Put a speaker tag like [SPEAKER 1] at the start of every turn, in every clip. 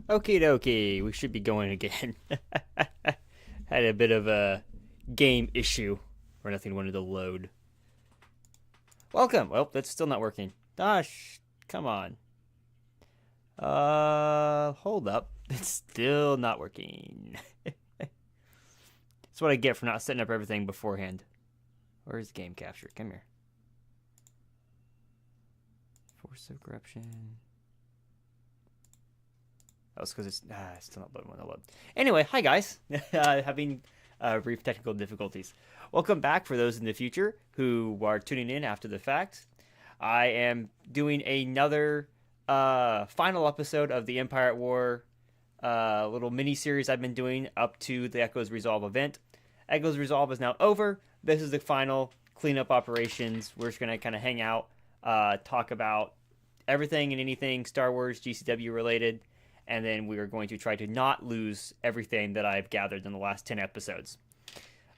[SPEAKER 1] Okie dokie, we should be going again. Had a bit of a game issue where nothing wanted to load. Welcome. Well, that's still not working. Gosh, come on. Hold up. It's still not working. That's what I get for not setting up everything beforehand. Where's the game capture? Come here. Force of corruption. Oh, it's because it's still not loading when I load. Anyway, hi guys. Having brief technical difficulties. Welcome back for those in the future who are tuning in after the fact. I am doing another final episode of the Empire at War little mini-series I've been doing up to the Echoes Resolve event. Echoes Resolve is now over. This is the final cleanup operations. We're just going to kind of hang out, talk about everything and anything Star Wars, GCW related, and then we are going to try to not lose everything that I've gathered in the last 10 episodes.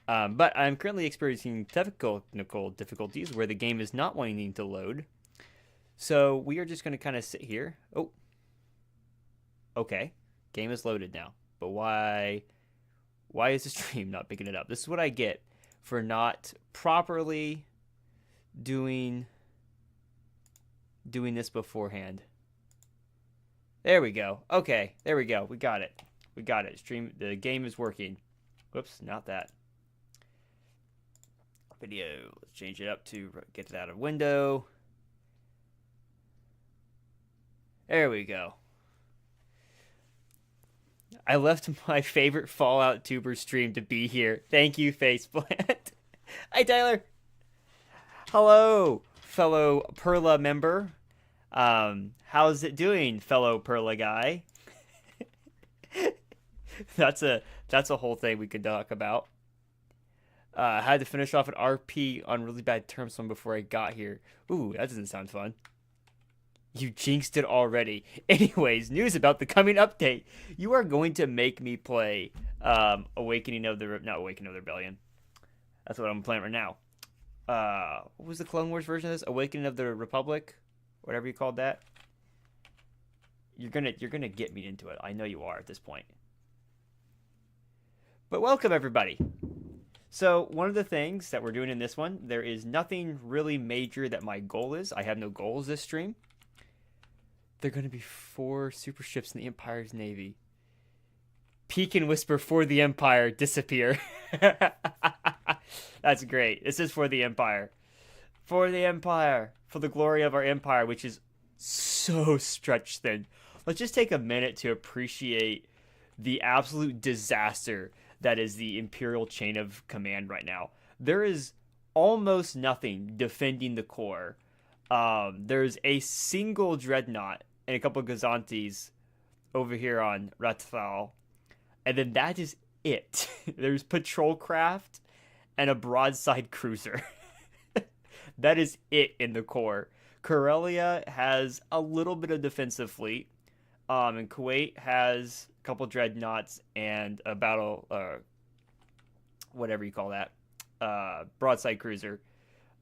[SPEAKER 1] But I'm currently experiencing technical difficulties where the game is not wanting to load. So we are just going to kind of sit here. Oh, okay. Game is loaded now. But why is the stream not picking it up? This is what I get for not properly doing this beforehand. There we go. Okay, there we go. We got it. We got it. The game is working. Whoops, not that. Video. Let's change it up to get it out of window. There we go. I left my favorite Fallout tuber stream to be here. Thank you, Faceplant. Hi, Tyler. Hello, fellow Perla member. How's it doing, fellow Perla guy? that's a whole thing we could talk about. I had to finish off an RP on really bad terms from before I got here. Ooh, that doesn't sound fun. You jinxed it already. Anyways, news about the coming update. You are going to make me play not Awakening of the Rebellion. That's what I'm playing right now. What was the Clone Wars version of this? Awakening of the Republic, whatever you called that. You're gonna get me into it. I know you are at this point. But welcome everybody. So one of the things that we're doing in this one, there is nothing really major that my goal is. I have no goals this stream. They're going to be 4 super ships in the Empire's Navy. Peek and whisper for the Empire, disappear. That's great. This is for the Empire. For the Empire. For the glory of our Empire, which is so stretched thin. Let's just take a minute to appreciate the absolute disaster that is the Imperial chain of command right now. There is almost nothing defending the core. There's a single dreadnought and a couple of Gazantes over here on Rathal. And then that is it. There's patrol craft and a broadside cruiser. That is it in the core. Karelia has a little bit of defensive fleet. And Kuwait has a couple dreadnoughts and a battle, whatever you call that, broadside cruiser.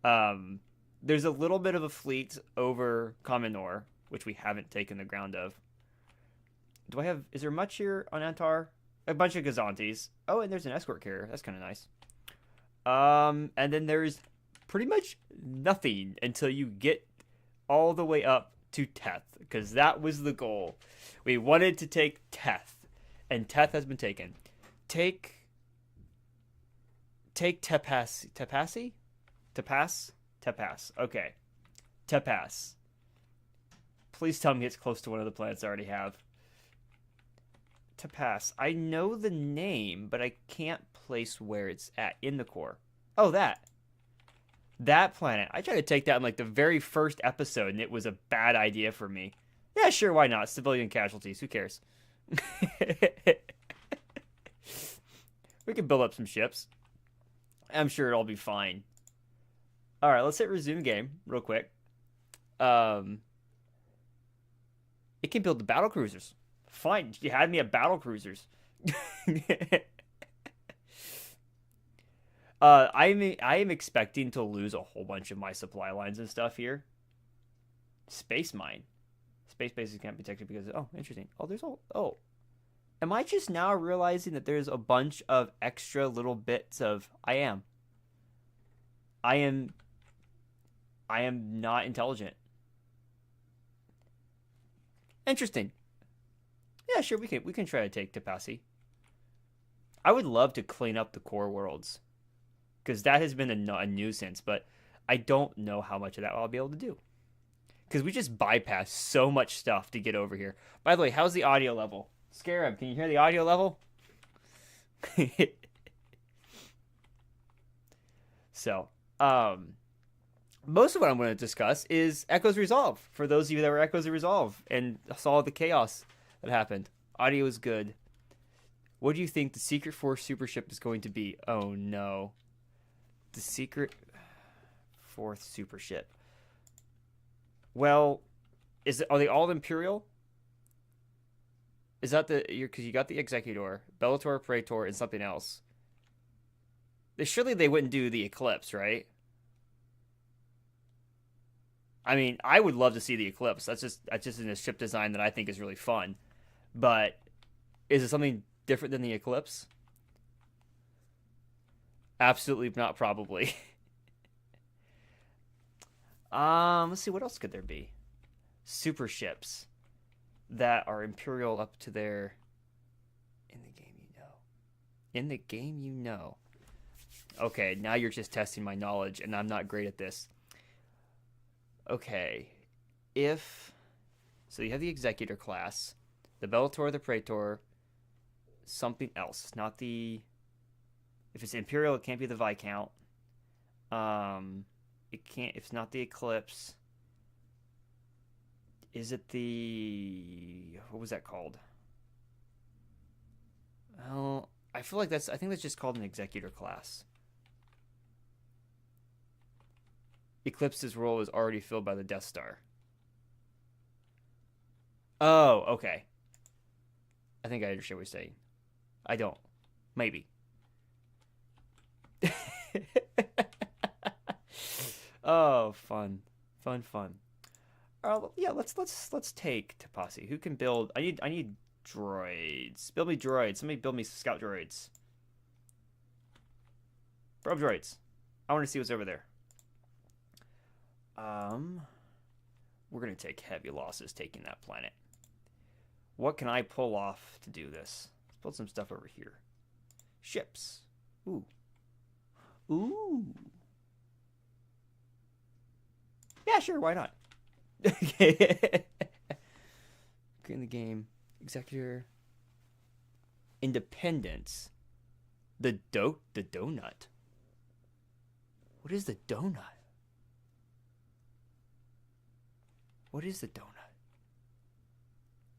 [SPEAKER 1] There's a little bit of a fleet over Comenor, which we haven't taken the ground of. Is there much here on Antar? A bunch of Gazantes. Oh, and there's an escort carrier. That's kind of nice. And then there's pretty much nothing until you get all the way up to Teth, because that was the goal. We wanted to take Teth, and Teth has been taken. Take Tepas. Okay. Tepas. Please tell me it's close to one of the planets I already have. Tepas. I know the name, but I can't place where it's at in the core. Oh, that planet. I tried to take that in like the very first episode, and it was a bad idea for me. Yeah, sure, why not? Civilian casualties. Who cares? We can build up some ships. I'm sure it'll all be fine. All right, let's hit resume game real quick. It can build the battle cruisers. Fine, you had me at battle cruisers. I am expecting to lose a whole bunch of my supply lines and stuff here. Space mine. Space bases can't be protected because interesting. Am I just now realizing that there's a bunch of extra little bits of I am not intelligent. Interesting. Yeah, sure, we can try to take Tepasi. I would love to clean up the core worlds, because that has been a nuisance, but I don't know how much of that I'll be able to do, because we just bypass so much stuff to get over here. By the way, how's the audio level? Scarab, can you hear the audio level? So, most of what I'm going to discuss is Echoes Resolve. For those of you that were Echoes Resolve and saw the chaos that happened. Audio is good. What do you think the Secret Force super ship is going to be? Oh no. The Secret Fourth super ship. Well, are they all Imperial? Is that because you got the Executor, Bellator, Praetor, and something else. Surely they wouldn't do the Eclipse, right? I mean, I would love to see the Eclipse. That's just in a ship design that I think is really fun. But is it something different than the Eclipse? Absolutely not, probably. Let's see, what else could there be? Super ships that are Imperial up to their in the game you know. In the game you know. Okay, now you're just testing my knowledge, and I'm not great at this. Okay, so you have the Executor class, the Bellator, the Praetor, something else. It's not the... If it's Imperial, it can't be the Viscount. It can't... If it's not the Eclipse... Is it the... What was that called? Well, I feel like that's... I think that's just called an Executor class. Eclipse's role is already filled by the Death Star. Oh, okay. I think I understand what you're saying. I don't. Maybe. Oh, fun. Fun. Yeah, let's take Tapasi. Who can build? I need droids. Build me droids. Somebody build me scout droids. Probe droids. I want to see what's over there. We're gonna take heavy losses taking that planet. What can I pull off to do this? Let's build some stuff over here. Ships. Ooh. Yeah, sure, why not? Okay. In the game. Executor. Independence. The donut. What is the donut? What is the donut?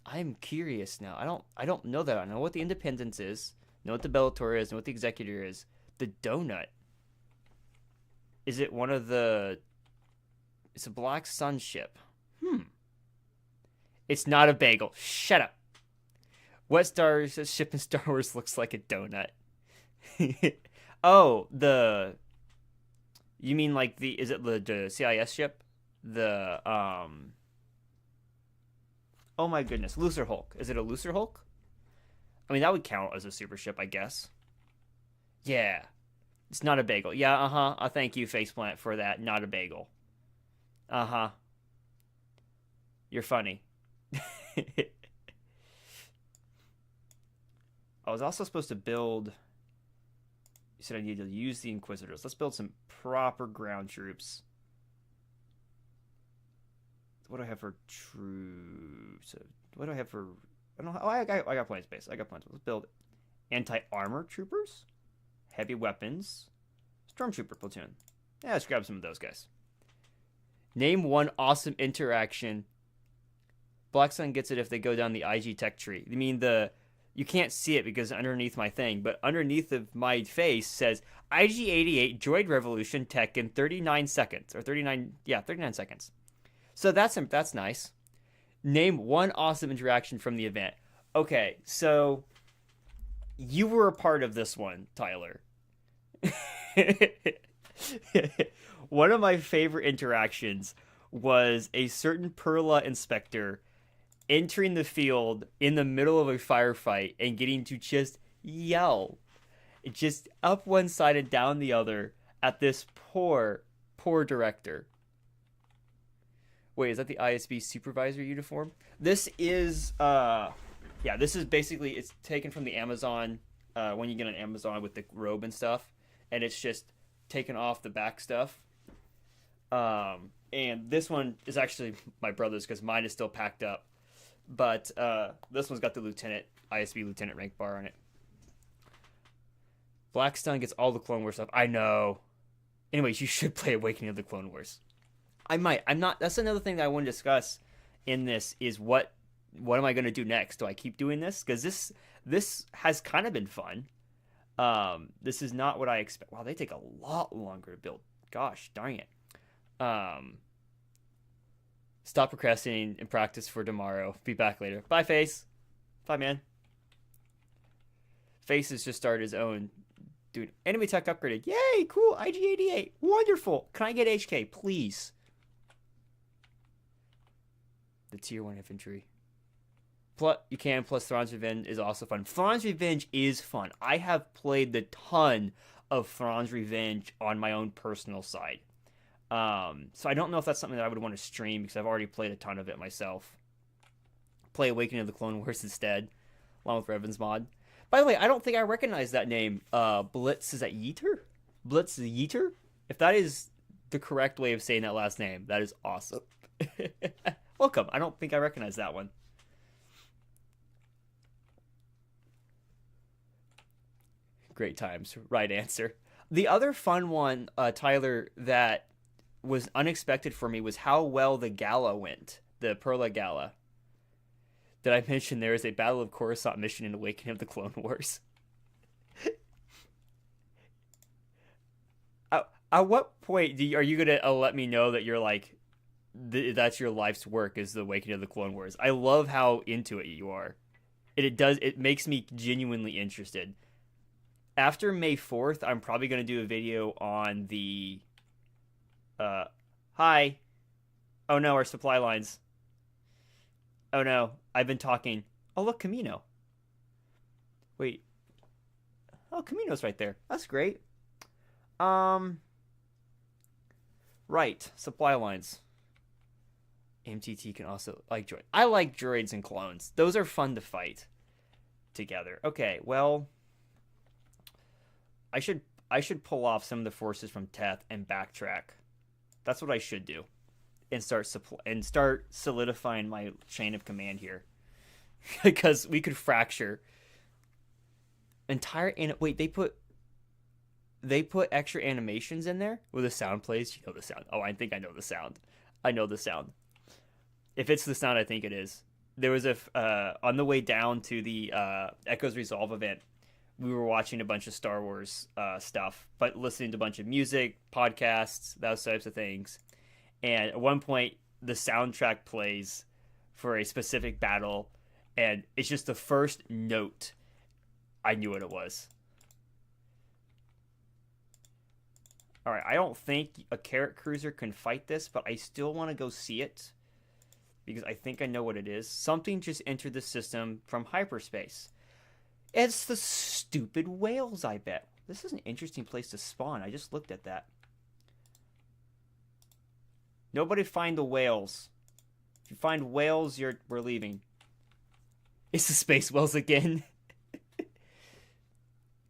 [SPEAKER 1] I'm curious now. I don't know that. I know what the Independence is. Know what the Bellator is. Know what the Executor is. The donut. Is it one of the... It's a Black Sun ship. It's not a bagel. Shut up. What ship in Star Wars looks like a donut? Oh, the... You mean like the... Is it the CIS ship? The, Oh my goodness. Looser Hulk. Is it a Looser Hulk? I mean, that would count as a super ship, I guess. Yeah. It's not a bagel. Yeah, thank you, Faceplant, for that. Not a bagel. You're funny. I was also supposed to build... You said I needed to use the Inquisitors. Let's build some proper ground troops. What do I have for troops? What do I have for... I don't know. I got plenty of space. Let's build anti-armor troopers, heavy weapons, stormtrooper platoon. Yeah, let's grab some of those guys. Name one awesome interaction. Black Sun gets it if they go down the IG tech tree. I mean, you can't see it because underneath my thing, but underneath of my face says IG-88 Droid Revolution tech in 39 seconds. Or 39 seconds. So that's nice. Name one awesome interaction from the event. Okay, so you were a part of this one, Tyler. One of my favorite interactions was a certain Perla inspector entering the field in the middle of a firefight and getting to just yell, just up one side and down the other at this poor director. Wait, is that the ISB supervisor uniform? This is, this is basically, it's taken from the Amazon, when you get on Amazon with the robe and stuff, and it's just taken off the back stuff. And this one is actually my brother's because mine is still packed up. But this one's got the ISB lieutenant rank bar on it. Blackstone gets all the Clone Wars stuff. I know. Anyways, you should play Awakening of the Clone Wars. I might. I'm not. That's another thing that I want to discuss in this is what am I going to do next? Do I keep doing this? Because this has kind of been fun. This is not what I expect. Wow, they take a lot longer to build. Gosh, darn it. Stop procrastinating and practice for tomorrow. Be back later. Bye, Face. Bye, man. Face has just started his own. Dude, enemy tech upgraded. Yay, cool. IG-88. Wonderful. Can I get HK, please? The tier 1 infantry. Plus, you can. Plus, Thrawn's Revenge is also fun. Thrawn's Revenge is fun. I have played the ton of Thrawn's Revenge on my own personal side. So I don't know if that's something that I would want to stream because I've already played a ton of it myself. Play Awakening of the Clone Wars instead, along with Revan's mod. By the way, I don't think I recognize that name. Blitz, is that Yeater? Blitz Yeater? If that is the correct way of saying that last name, that is awesome. Welcome. I don't think I recognize that one. Great times. Right answer. The other fun one, Tyler, that was unexpected for me was how well the gala went. The Perla Gala. Did I mention there is a Battle of Coruscant mission in Awakening of the Clone Wars? At what point are you going to let me know that you're like, that's your life's work is the Awakening of the Clone Wars? I love how into it you are. It makes me genuinely interested. After May 4th, I'm probably going to do a video on the hi. Oh no, our supply lines. Oh no, I've been talking. Oh look, Camino. Wait. Oh, Camino's right there. That's great. Right, supply lines. MTT can also like droid. I like droids and clones. Those are fun to fight together. Okay, well, I should pull off some of the forces from Teth and backtrack. That's what I should do, and start solidifying my chain of command here, because we could fracture entire. Wait, they put extra animations in there where the sound plays. You know the sound. Oh, I think I know the sound. I know the sound. If it's the sound, I think it is. There was on the way down to the Echoes Resolve event, we were watching a bunch of Star Wars stuff, but listening to a bunch of music, podcasts, those types of things. And at one point, the soundtrack plays for a specific battle, and it's just the first note. I knew what it was. All right, I don't think a Carrot Cruiser can fight this, but I still want to go see it because I think I know what it is. Something just entered the system from hyperspace. It's the stupid whales, I bet. This is an interesting place to spawn. I just looked at that. Nobody find the whales. If you find whales, we're leaving. It's the space whales again.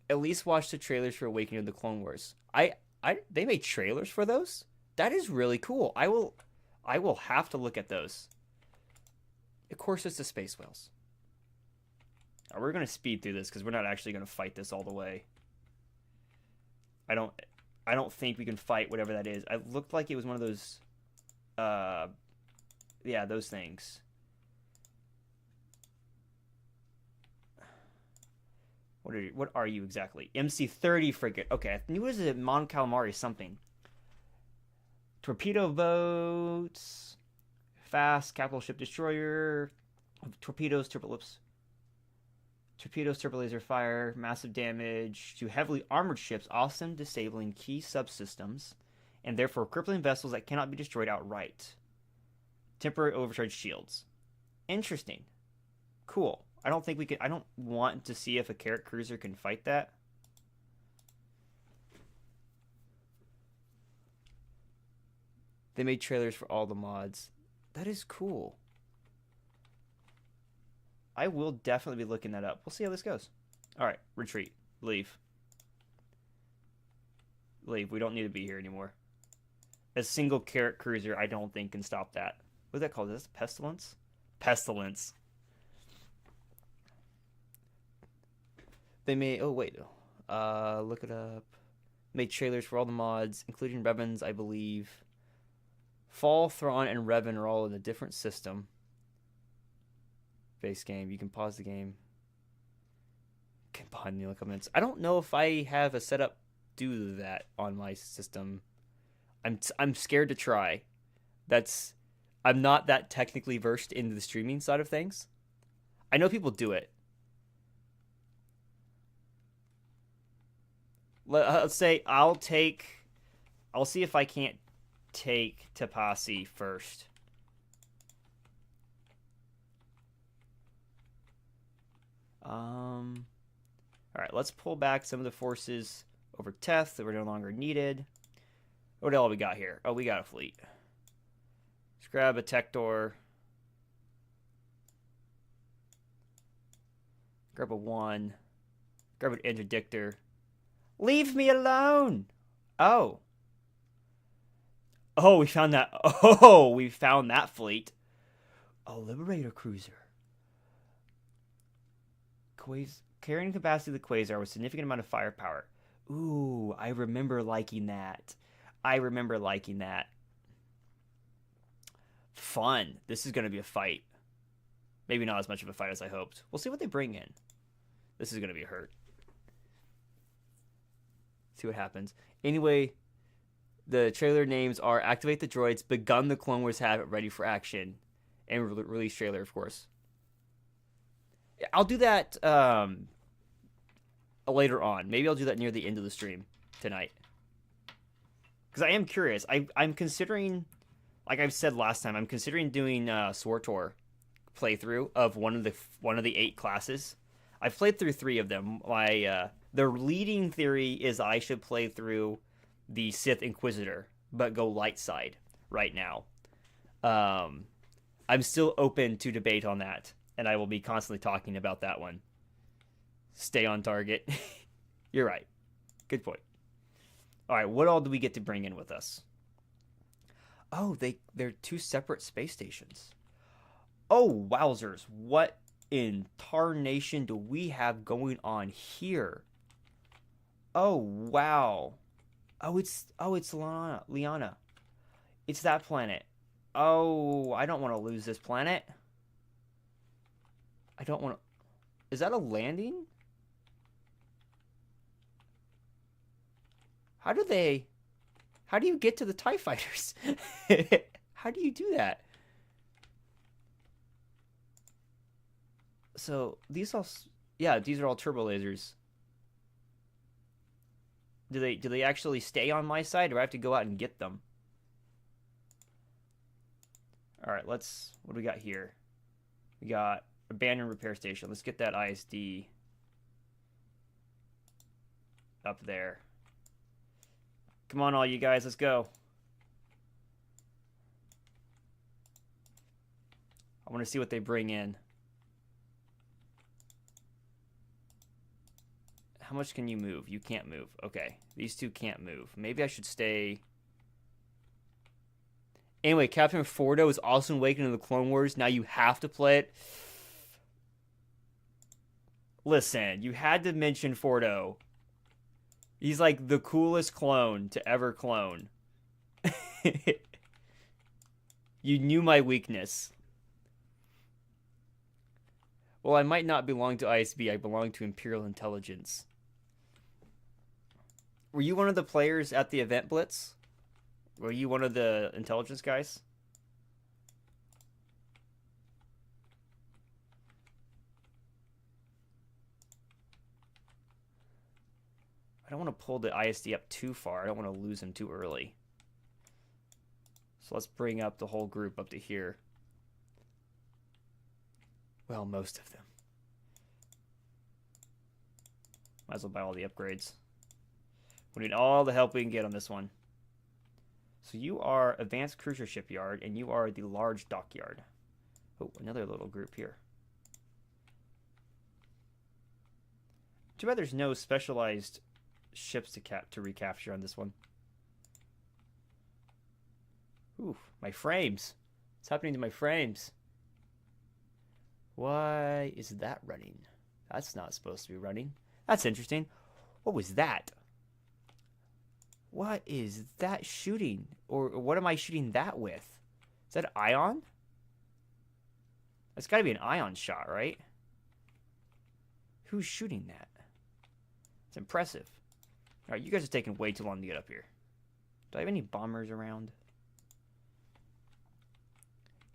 [SPEAKER 1] At least watch the trailers for Awakening of the Clone Wars. They made trailers for those? That is really cool. I will have to look at those. Of course, it's the space whales. Right, we're going to speed through this because we're not actually going to fight this all the way. I don't think we can fight whatever that is. It looked like it was one of those... yeah, those things. What are you exactly? MC-30 frigate. Okay, I knew it was a Mon Calamari something. Torpedo boats. Fast capital ship destroyer. Torpedoes, turbo laser fire. Massive damage to heavily armored ships, often disabling key subsystems, and therefore crippling vessels that cannot be destroyed outright. Temporary overcharge shields. Interesting. Cool. I don't think we could. I don't want to see if a Carrot Cruiser can fight that. They made trailers for all the mods. That is cool. I will definitely be looking that up. We'll see how this goes. All right, retreat. Leave. Leave. We don't need to be here anymore. A single Carrot Cruiser, I don't think, can stop that. What's that called? Is this Pestilence? Pestilence. They made... Oh, wait. Look it up. Made trailers for all the mods, including Revan's, I believe. Fall, Thrawn, and Revan are all in a different system. Base game. You can pause the game. Can pause in the comments. I don't know if I have a setup do that on my system. I'm scared to try. I'm not that technically versed in the streaming side of things. I know people do it. Let's say I'll see if I can't take Tapasi first. All right, let's pull back some of the forces over Teth that were no longer needed. What else we got here? Oh, we got a fleet. Let's grab a Tector. Grab a 1. Grab an Interdictor. Leave me alone! Oh. Oh, we found that. Oh, we found that fleet. A Liberator Cruiser. Carrying capacity of the quasar with significant amount of firepower. Ooh, I remember liking that. Fun. This is going to be a fight. Maybe not as much of a fight as I hoped. We'll see what they bring in. This is going to be a hurt. See what happens. Anyway, the trailer names are Activate the Droids, Begun the Clone Wars Have It Ready for Action, and release trailer, of course. I'll do that later on. Maybe I'll do that near the end of the stream tonight. Because I am curious. I'm considering, like I've said last time, I'm considering doing SWTOR playthrough of one of the 8 classes. I've played through 3 of them. The leading theory is I should play through the Sith Inquisitor, but go light side right now. I'm still open to debate on that, and I will be constantly talking about that one. Stay on target. You're right. Good point. All right, what all do we get to bring in with us? Oh, they're 2 separate space stations. Oh, wowzers. What in tarnation do we have going on here? Oh, wow. Oh, it's Liana. It's that planet. Oh, I don't want to lose this planet. I don't want to... Is that a landing? How do you get to the TIE fighters? How do you do that? So, these are all turbo lasers. Do they actually stay on my side, or do I have to go out and get them? All right, what do we got here? We got abandoned repair station. Let's get that ISD up there. Come on, all you guys, let's go. I want to see what they bring in. How much can you move? You can't move. Okay, these 2 can't move. Maybe I should stay... Anyway, Captain Fordo is also awakened in the Clone Wars. Now you have to play it. Listen, you had to mention Fordo. He's like the coolest clone to ever clone. You knew my weakness. Well, I might not belong to ISB. I belong to Imperial Intelligence. Were you one of the players at the event Blitz? Were you one of the intelligence guys? I don't want to pull the ISD up too far. I don't want to lose him too early. So let's bring up the whole group up to here. Well, most of them. Might as well buy all the upgrades. We need all the help we can get on this one. So you are Advanced Cruiser Shipyard, and you are the Large Dockyard. Oh, another little group here. Too bad there's no specialized ships to recapture on this one. Ooh, my frames. What's happening to my frames? Why is that running? That's not supposed to be running. That's interesting. What was that? What is that shooting? Or what am I shooting that with? Is that an ion? That's got to be an ion shot, right? Who's shooting that? It's impressive. All right, you guys are taking way too long to get up here. Do I have any bombers around?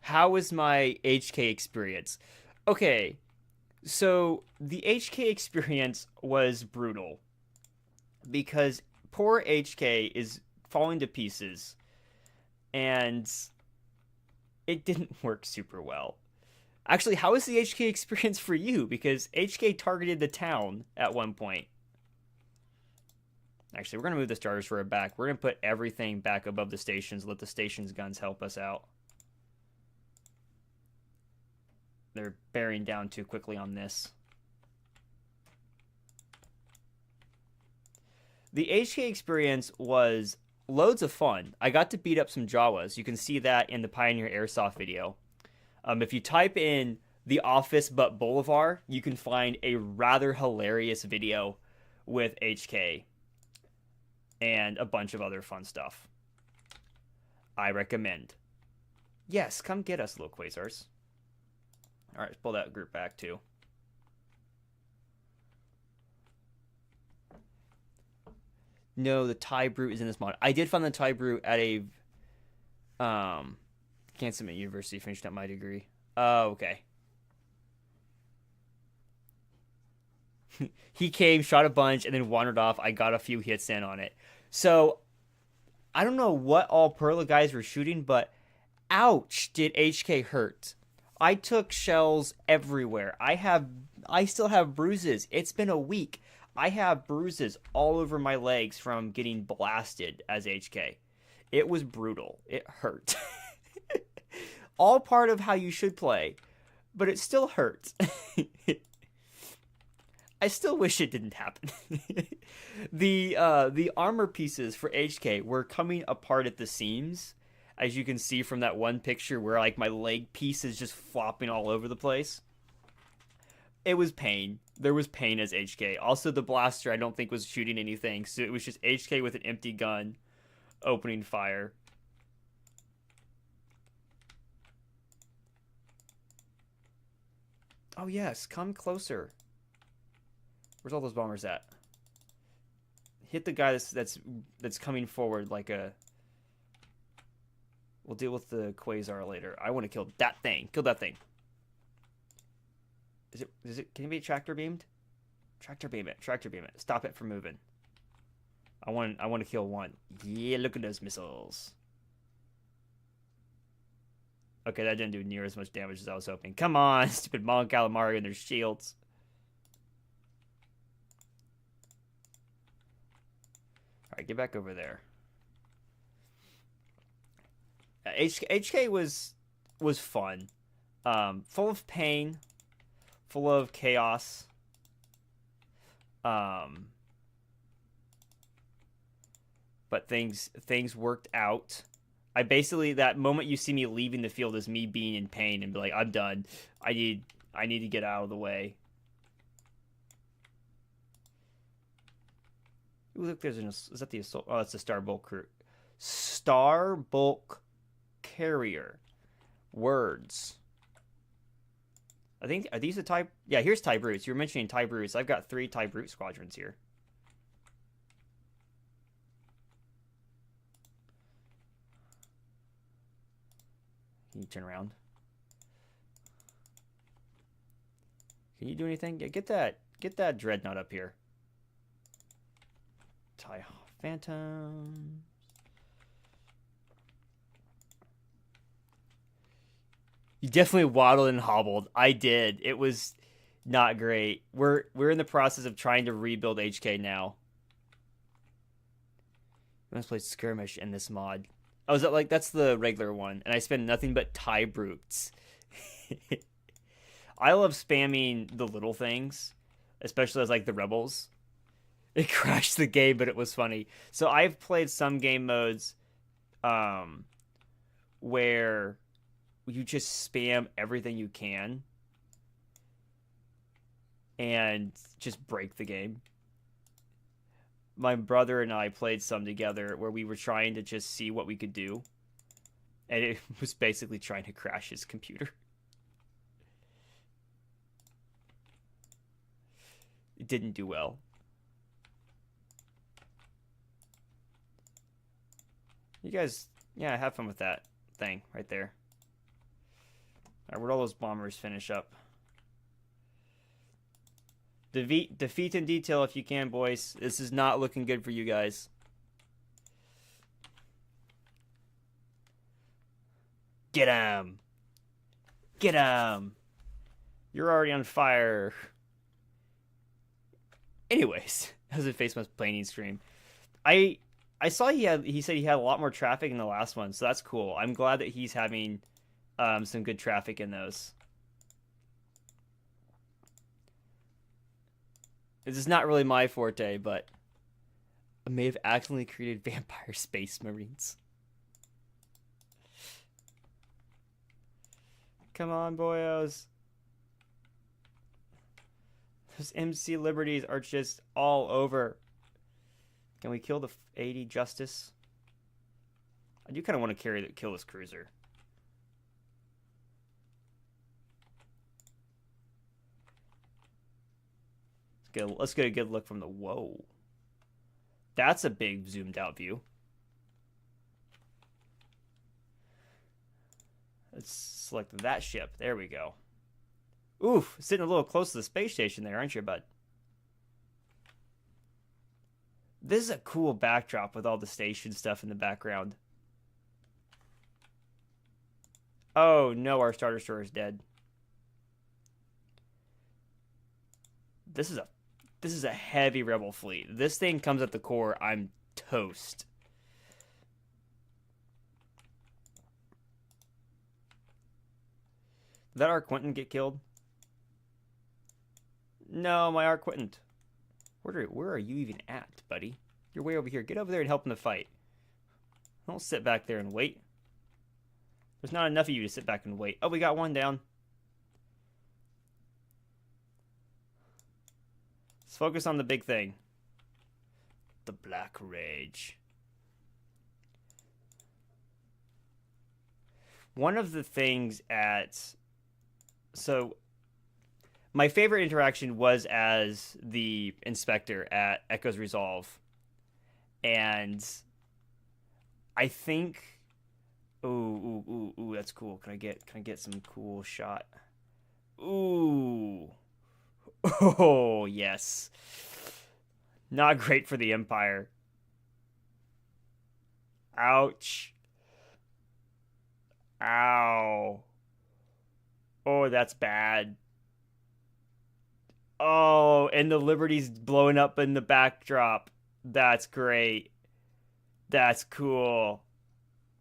[SPEAKER 1] How was my HK experience? Okay, so the HK experience was brutal because poor HK is falling to pieces and it didn't work super well. Actually, how was the HK experience for you? Because HK targeted the town at one point. Actually, we're going to move the Star Destroyer back. We're going to put everything back above the stations. Let the stations' guns help us out. They're bearing down too quickly on this. The HK experience was loads of fun. I got to beat up some Jawas. You can see that in the Pioneer Airsoft video. If you type in The Office but Boulevard, you can find a rather hilarious video with HK and a bunch of other fun stuff. I recommend. Yes, come get us, little quasars. All right, let's pull that group back too. No, the Thai Brute is in this mod. I did find the Thai Brute at a Kansas City University, finished up my degree. Oh, okay. He came, shot a bunch, and then wandered off. I got a few hits in on it. So, I don't know what all Perla guys were shooting, but ouch, did HK hurt. I took shells everywhere. I still have bruises. It's been a week. I have bruises all over my legs from getting blasted as HK. It was brutal. It hurt. All part of how you should play, but it still hurts. I still wish it didn't happen. The armor pieces for HK were coming apart at the seams, as you can see from that one picture where like my leg piece is just flopping all over the place. It was pain. There was pain as HK. Also, the blaster I don't think was shooting anything, so it was just HK with an empty gun opening fire. Oh yes, come closer. Where's all those bombers at? Hit the guy that's coming forward like a... We'll deal with the quasar later. I want to kill that thing. Kill that thing. Is it can it be tractor beamed? Tractor beam it. Tractor beam it. Stop it from moving. I want to kill one. Yeah, look at those missiles. Okay, that didn't do near as much damage as I was hoping. Come on, stupid Mon Calamari and their shields. Alright, get back over there. HK was fun. Full of pain. Full of chaos. But things worked out. I basically, that moment you see me leaving the field is me being in pain and be like, I'm done. I need to get out of the way. Ooh, look, there's is that the assault? Oh, that's the Star Bulk crew. Star Bulk Carrier. Words. I think, are these the Thai? Yeah, here's Thai Brutes. You're mentioning Thai Brutes. I've got 3 Thai Brute squadrons here. Can you turn around? Can you do anything? Yeah, get that dreadnought up here. Thai Phantom. You definitely waddled and hobbled. I did. It was not great. We're in the process of trying to rebuild HK now. Let's play skirmish in this mod. Oh, is that like, that's the regular one, and I spend nothing but Thai Brutes. I love spamming the little things, especially as like the rebels. It crashed the game, but it was funny. So I've played some game modes where you just spam everything you can and just break the game. My brother and I played some together where we were trying to just see what we could do, and it was basically trying to crash his computer. It didn't do well. You guys, yeah, have fun with that thing right there. All right, where'd all those bombers finish up? Defeat in detail if you can, boys. This is not looking good for you guys. Get him! Get him! You're already on fire. Anyways, that was a FaceMask planning stream. I saw he said he had a lot more traffic in the last one, so that's cool. I'm glad that he's having some good traffic in those. This is not really my forte, but I may have accidentally created vampire space marines. Come on, boyos. Those MC Liberties are just all over. Can we kill the 80 Justice? I do kind of want to kill this cruiser. Let's get a good look from the... Whoa. That's a big zoomed out view. Let's select that ship. There we go. Oof, sitting a little close to the space station there, aren't you, bud? This is a cool backdrop with all the station stuff in the background. Oh no, our Star Destroyer is dead. This is a heavy rebel fleet. This thing comes at the core, I'm toast. Did that Arc Quentin get killed? No, my Arc Quentin. Where are you even at, buddy? You're way over here. Get over there and help in the fight. Don't sit back there and wait. There's not enough of you to sit back and wait. Oh, we got one down. Let's focus on the big thing. The Black Rage. One of the things So, my favorite interaction was as the inspector at Echo's Resolve. And I think... Ooh, that's cool. Can I get some cool shot? Ooh. Oh, yes. Not great for the Empire. Ouch. Ow. Oh, that's bad. Oh, and the Liberty's blowing up in the backdrop. That's great. That's cool.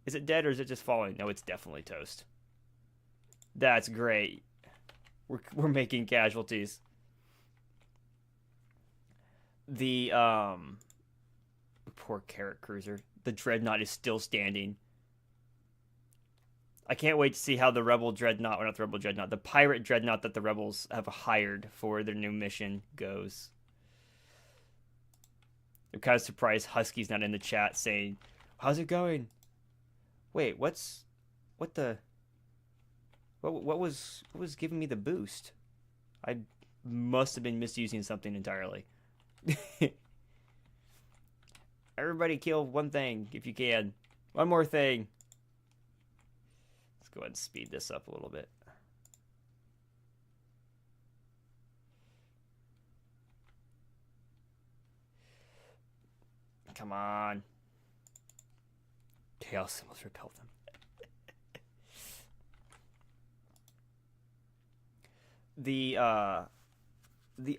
[SPEAKER 1] Is it dead or is it just falling? No, it's definitely toast. That's great. We're making casualties. The poor Carrot Cruiser. The Dreadnought is still standing. I can't wait to see how the Rebel Dreadnought, or not the Rebel Dreadnought, the Pirate Dreadnought that the Rebels have hired for their new mission goes. I'm kind of surprised Husky's not in the chat saying, "How's it going?" Wait, what was giving me the boost? I must have been misusing something entirely. Everybody kill one thing if you can. One more thing. Let's go ahead and speed this up a little bit. Come on. Chaos symbols repel them. The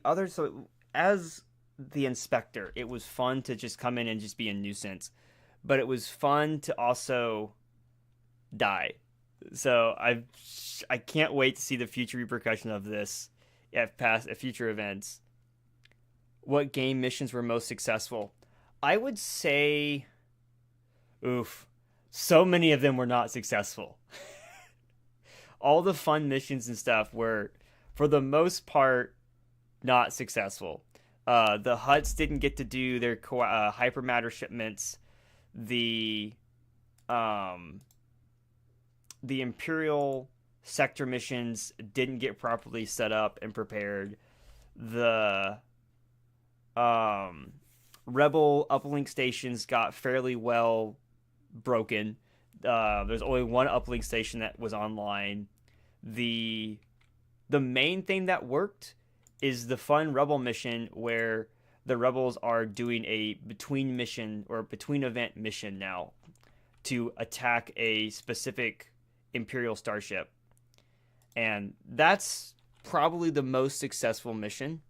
[SPEAKER 1] other, so as the inspector, it was fun to just come in and just be a nuisance, but it was fun to also die. So I can't wait to see the future repercussion of this at future events. What game missions were most successful? I would say, so many of them were not successful. All the fun missions and stuff were, for the most part, not successful. The Hutts didn't get to do their hypermatter shipments. The Imperial sector missions didn't get properly set up and prepared. The Rebel uplink stations got fairly well broken. There's only one uplink station that was online. The main thing that worked is the fun Rebel mission where the Rebels are doing a between event mission now to attack a specific Imperial starship. And that's probably the most successful mission,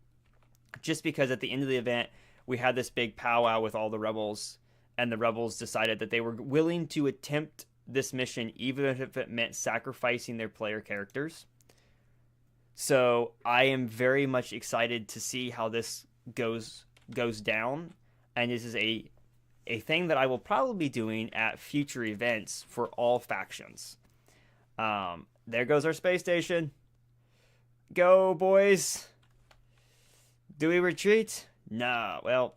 [SPEAKER 1] just because at the end of the event we had this big powwow with all the Rebels, and the Rebels decided that they were willing to attempt this mission even if it meant sacrificing their player characters. So I am very much excited to see how this goes down, and this is a thing that I will probably be doing at future events for all factions. There goes our space station. Go, boys. Do we retreat? Nah, well,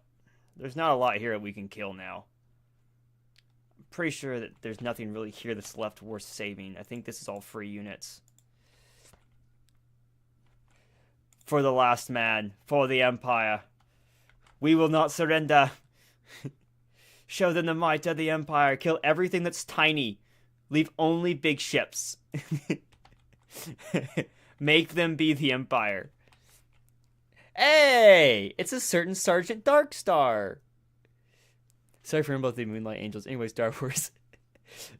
[SPEAKER 1] there's not a lot here that we can kill now. I'm pretty sure that there's nothing really here that's left worth saving. I think this is all free units. For the last man, for the Empire. We will not surrender. Show them the might of the Empire. Kill everything that's tiny. Leave only big ships. Make them be the Empire. Hey! It's a certain Sergeant Darkstar. Sorry for both the Moonlight Angels. Anyway, Star Wars.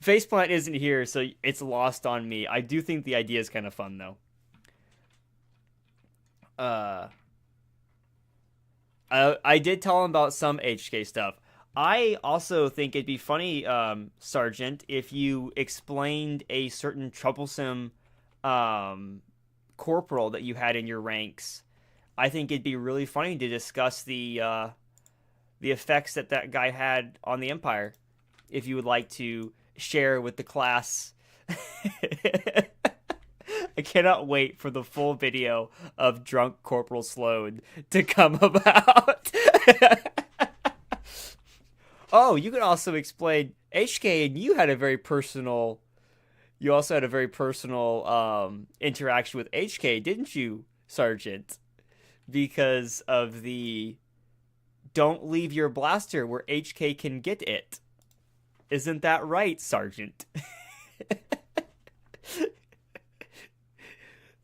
[SPEAKER 1] Faceplant isn't here, so it's lost on me. I do think the idea is kind of fun, though. I did tell him about some HK stuff. I also think it'd be funny, Sergeant, if you explained a certain troublesome corporal that you had in your ranks. I think it'd be really funny to discuss the effects that guy had on the Empire. If you would like to share with the class. I cannot wait for the full video of drunk Corporal Sloan to come about. Oh, you can also explain HK, and you had a very personal. You also had a very personal interaction with HK, didn't you, Sergeant? Because of the don't leave your blaster where HK can get it. Isn't that right, Sergeant?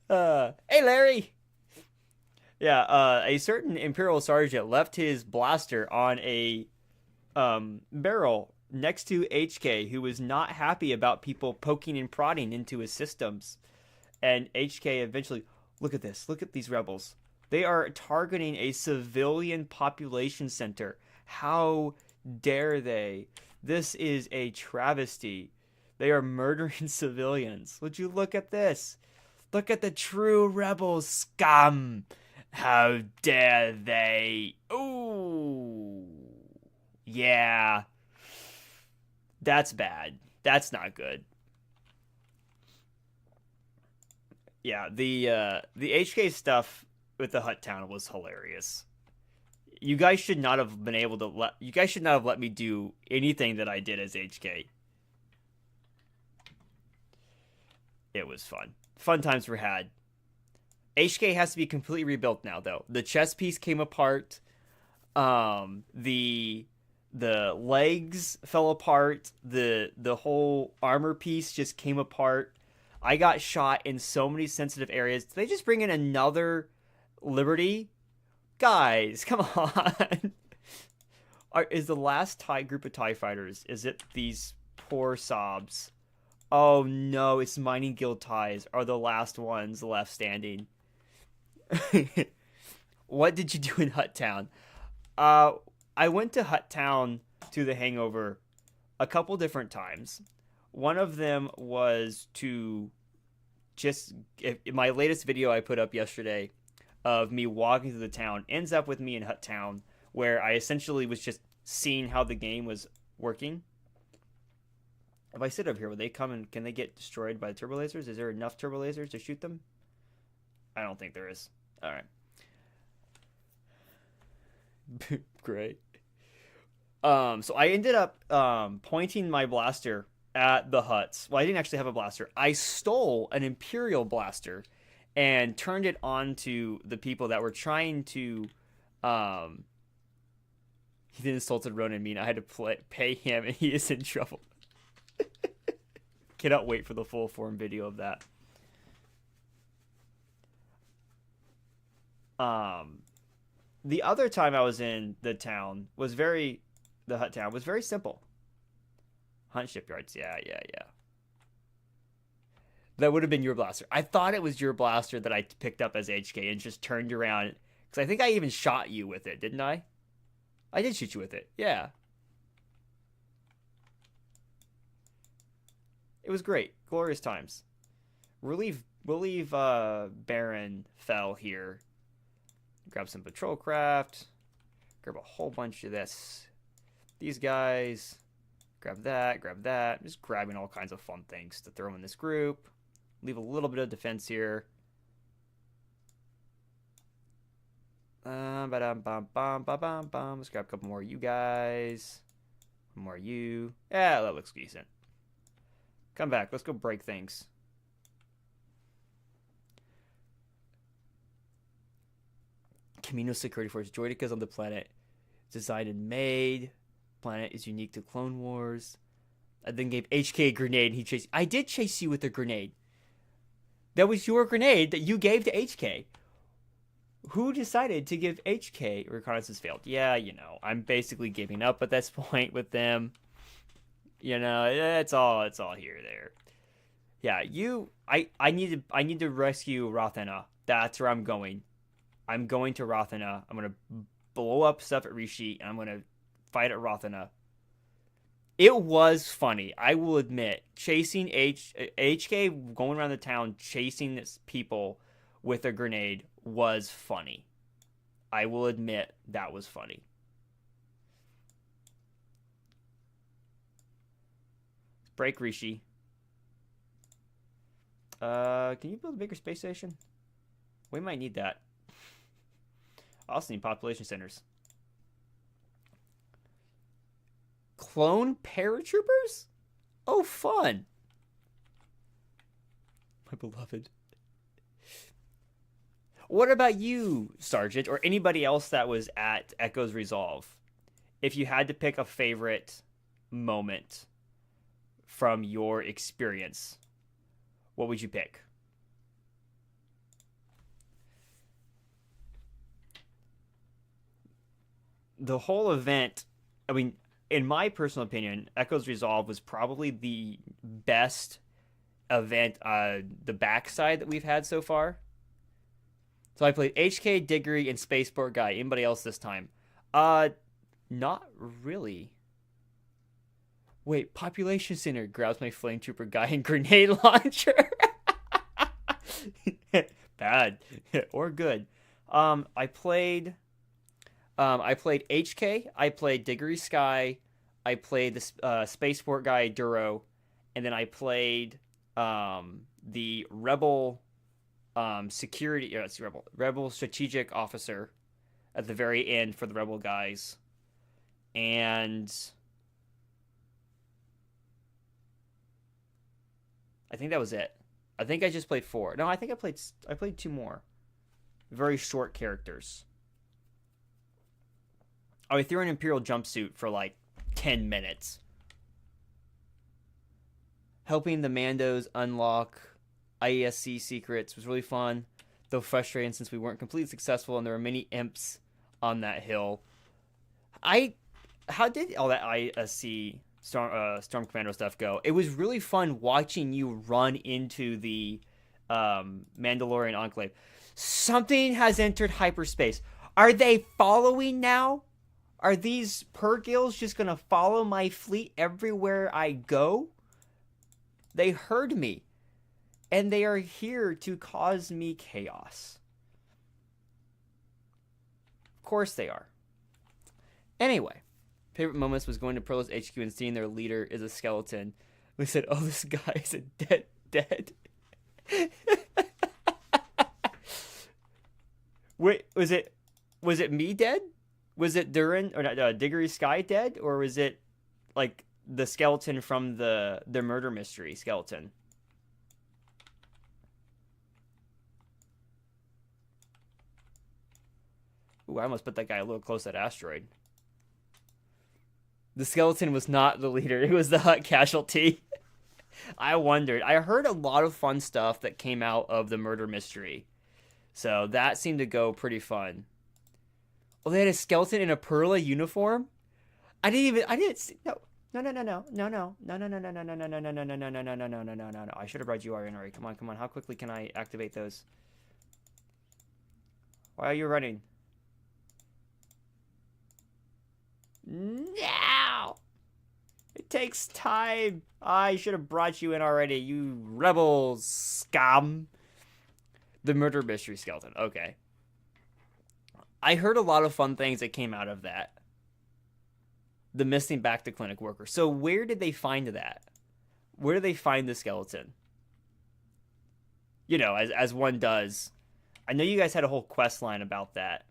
[SPEAKER 1] Hey, Larry. Yeah, a certain Imperial Sergeant left his blaster on a barrel next to HK, who was not happy about people poking and prodding into his systems. And HK eventually, look at this. Look at these rebels. They are targeting a civilian population center. How dare they? This is a travesty. They are murdering civilians. Would you look at this? Look at the true rebel scum. How dare they? Ooh. Yeah. That's bad. That's not good. Yeah, the HK stuff with the Hut Town was hilarious. You guys should not have been able to let me do anything that I did as HK. It was fun. Fun times were had. HK has to be completely rebuilt now, though. The chest piece came apart. The legs fell apart. The whole armor piece just came apart. I got shot in so many sensitive areas. Did they just bring in another Liberty? Guys, come on. Is the last group of TIE fighters, is it these poor sobs? Oh no, it's Mining Guild TIEs are the last ones left standing. What did you do in Hut Town? I went to Hut Town to the Hangover a couple different times. One of them was to my latest video I put up yesterday of me walking through the town ends up with me in Hut Town, where I essentially was just seeing how the game was working. If I sit over here, will they come and can they get destroyed by the turbo lasers? Is there enough turbo lasers to shoot them? I don't think there is. All right. Great. So I ended up pointing my blaster at the huts. Well, I didn't actually have a blaster. I stole an Imperial blaster and turned it on to the people that were trying to he insulted Ronan me, and I had to pay him, and he is in trouble. Cannot wait for the full form video of that. The other time I was in the town was the Hut Town was very simple. Hunt shipyards, yeah. That would have been your blaster. I thought it was your blaster that I picked up as HK and just turned around. Because I think I even shot you with it, didn't I? I did shoot you with it, yeah. It was great. Glorious times. We'll leave Baron Fell here. Grab some patrol craft. Grab a whole bunch of this. These guys. Grab that, grab that. I'm just grabbing all kinds of fun things to throw in this group. Leave a little bit of defense here. Ba-dum-bum-bum-ba-bum-bum. Let's grab a couple more of you guys. One more you. Yeah, that looks decent. Come back. Let's go break things. Camino Security Force. Droidekas on the planet. Designed and made. Planet is unique to Clone Wars. I then gave HK a grenade and he chased. I did chase you with a grenade. That was your grenade that you gave to HK. Who decided to give HK reconnaissance failed? Yeah, you know, I'm basically giving up at this point with them. You know, it's all here there. Yeah, I need to rescue Rothanna. That's where I'm going. I'm going to Rothanna. I'm gonna blow up stuff at Rishi, and I'm gonna fight at Rothanna. It was funny, I will admit. Chasing HK, going around the town chasing people with a grenade was funny. I will admit that was funny. Break Rishi. Can you build a bigger space station? We might need that. I also need population centers. Clone paratroopers? Oh, fun. My beloved. What about you, Sergeant, or anybody else that was at Echo's Resolve? If you had to pick a favorite moment from your experience, what would you pick? The whole event, I mean, in my personal opinion, Echo's Resolve was probably the best event, the backside that we've had so far. So I played HK, Diggory, and Spaceport Guy. Anybody else this time? Not really. Wait, Population Center grabs my Flame Trooper Guy and Grenade Launcher. Bad or good. I played HK. I played Diggory Sky. I played the Spaceport Guy Duro, and then I played the Rebel security. It's Rebel strategic officer at the very end for the Rebel guys, and I think that was it. I think I just played 4. No, I think I played 2 more. Very short characters. Oh, I threw an Imperial jumpsuit for like 10 minutes. Helping the Mandos unlock IESC secrets was really fun, though frustrating since we weren't completely successful and there were many imps on that hill. How did all that ISC Storm Commando stuff go? It was really fun watching you run into the Mandalorian Enclave. Something has entered hyperspace. Are they following now? Are these Purgils just going to follow my fleet everywhere I go? They heard me. And they are here to cause me chaos. Of course they are. Anyway, favorite moments was going to Perlo's HQ and seeing their leader is a skeleton. We said, oh, this guy is dead. Wait, was it me dead? Was it Durin or not, Diggory Sky dead, or was it like the skeleton from the murder mystery skeleton? Ooh, I almost put that guy a little close to that asteroid. The skeleton was not the leader; it was the hut casualty. I wondered. I heard a lot of fun stuff that came out of the murder mystery, so that seemed to go pretty fun. Oh, they had a skeleton in a Perla uniform? I didn't see. No. I should have brought you RNRE. Come on. How quickly can I activate those? Why are you running? Now! It takes time. I should have brought you in already, you rebel scum. The murder mystery skeleton. Okay. I heard a lot of fun things that came out of that. The missing back to clinic worker. So where did they find that? Where did they find the skeleton? You know, as one does. I know you guys had a whole quest line about that.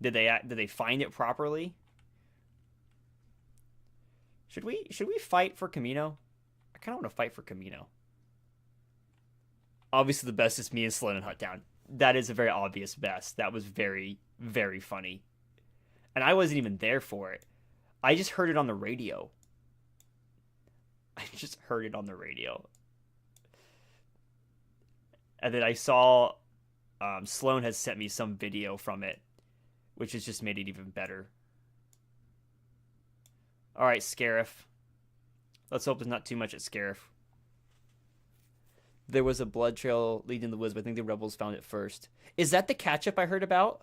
[SPEAKER 1] Did they find it properly? Should we fight for Camino? I kind of want to fight for Camino. Obviously, the best is me and Sloan and Huttown. That is a very obvious best. That was very, very funny. And I wasn't even there for it. I just heard it on the radio. And then I saw Sloan has sent me some video from it, which has just made it even better. All right, Scarif. Let's hope there's not too much at Scarif. There was a blood trail leading the woods, but I think the rebels found it first. Is that the catch-up I heard about?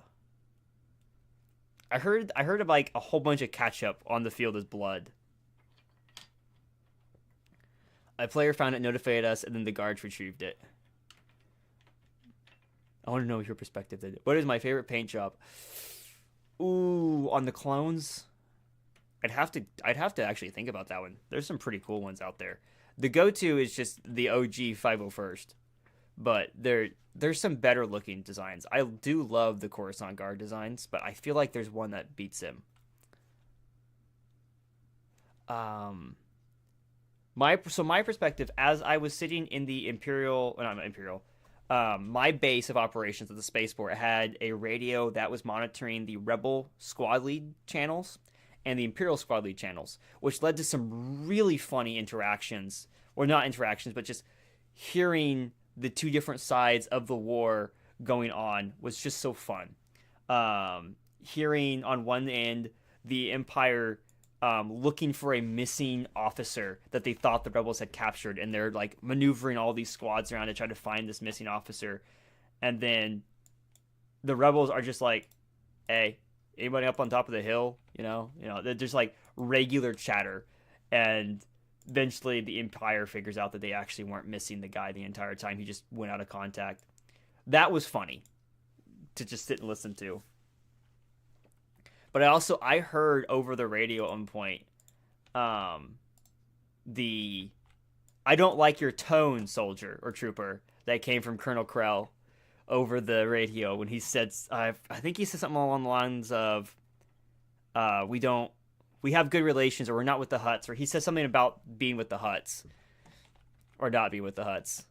[SPEAKER 1] I heard of like a whole bunch of catch-up on the field as blood. A player found it, notified us, and then the guards retrieved it. I want to know your perspective. What is my favorite paint job? Ooh, on the clones? I'd have to actually think about that one. There's some pretty cool ones out there. The go-to is just the OG 501st, but there's some better looking designs. I do love the Coruscant Guard designs, but I feel like there's one that beats him. My perspective, as I was sitting in the my base of operations at the spaceport had a radio that was monitoring the Rebel squad lead channels and the Imperial squad lead channels, which led to some really funny interactions, or not interactions, but just hearing the two different sides of the war going on was just so fun. Hearing on one end the Empire looking for a missing officer that they thought the rebels had captured, and they're like maneuvering all these squads around to try to find this missing officer, and then the rebels are just like, hey, anybody up on top of the hill? You know, they're just like regular chatter, and eventually the Empire figures out that they actually weren't missing the guy the entire time. He just went out of contact. That was funny to just sit and listen to. But I heard over the radio at one point, I don't like your tone, soldier or trooper, that came from Colonel Krell over the radio when he said, I think he said something along the lines of, we have good relations, or we're not with the Hutts, or he says something about being with the Hutts or not being with the Hutts.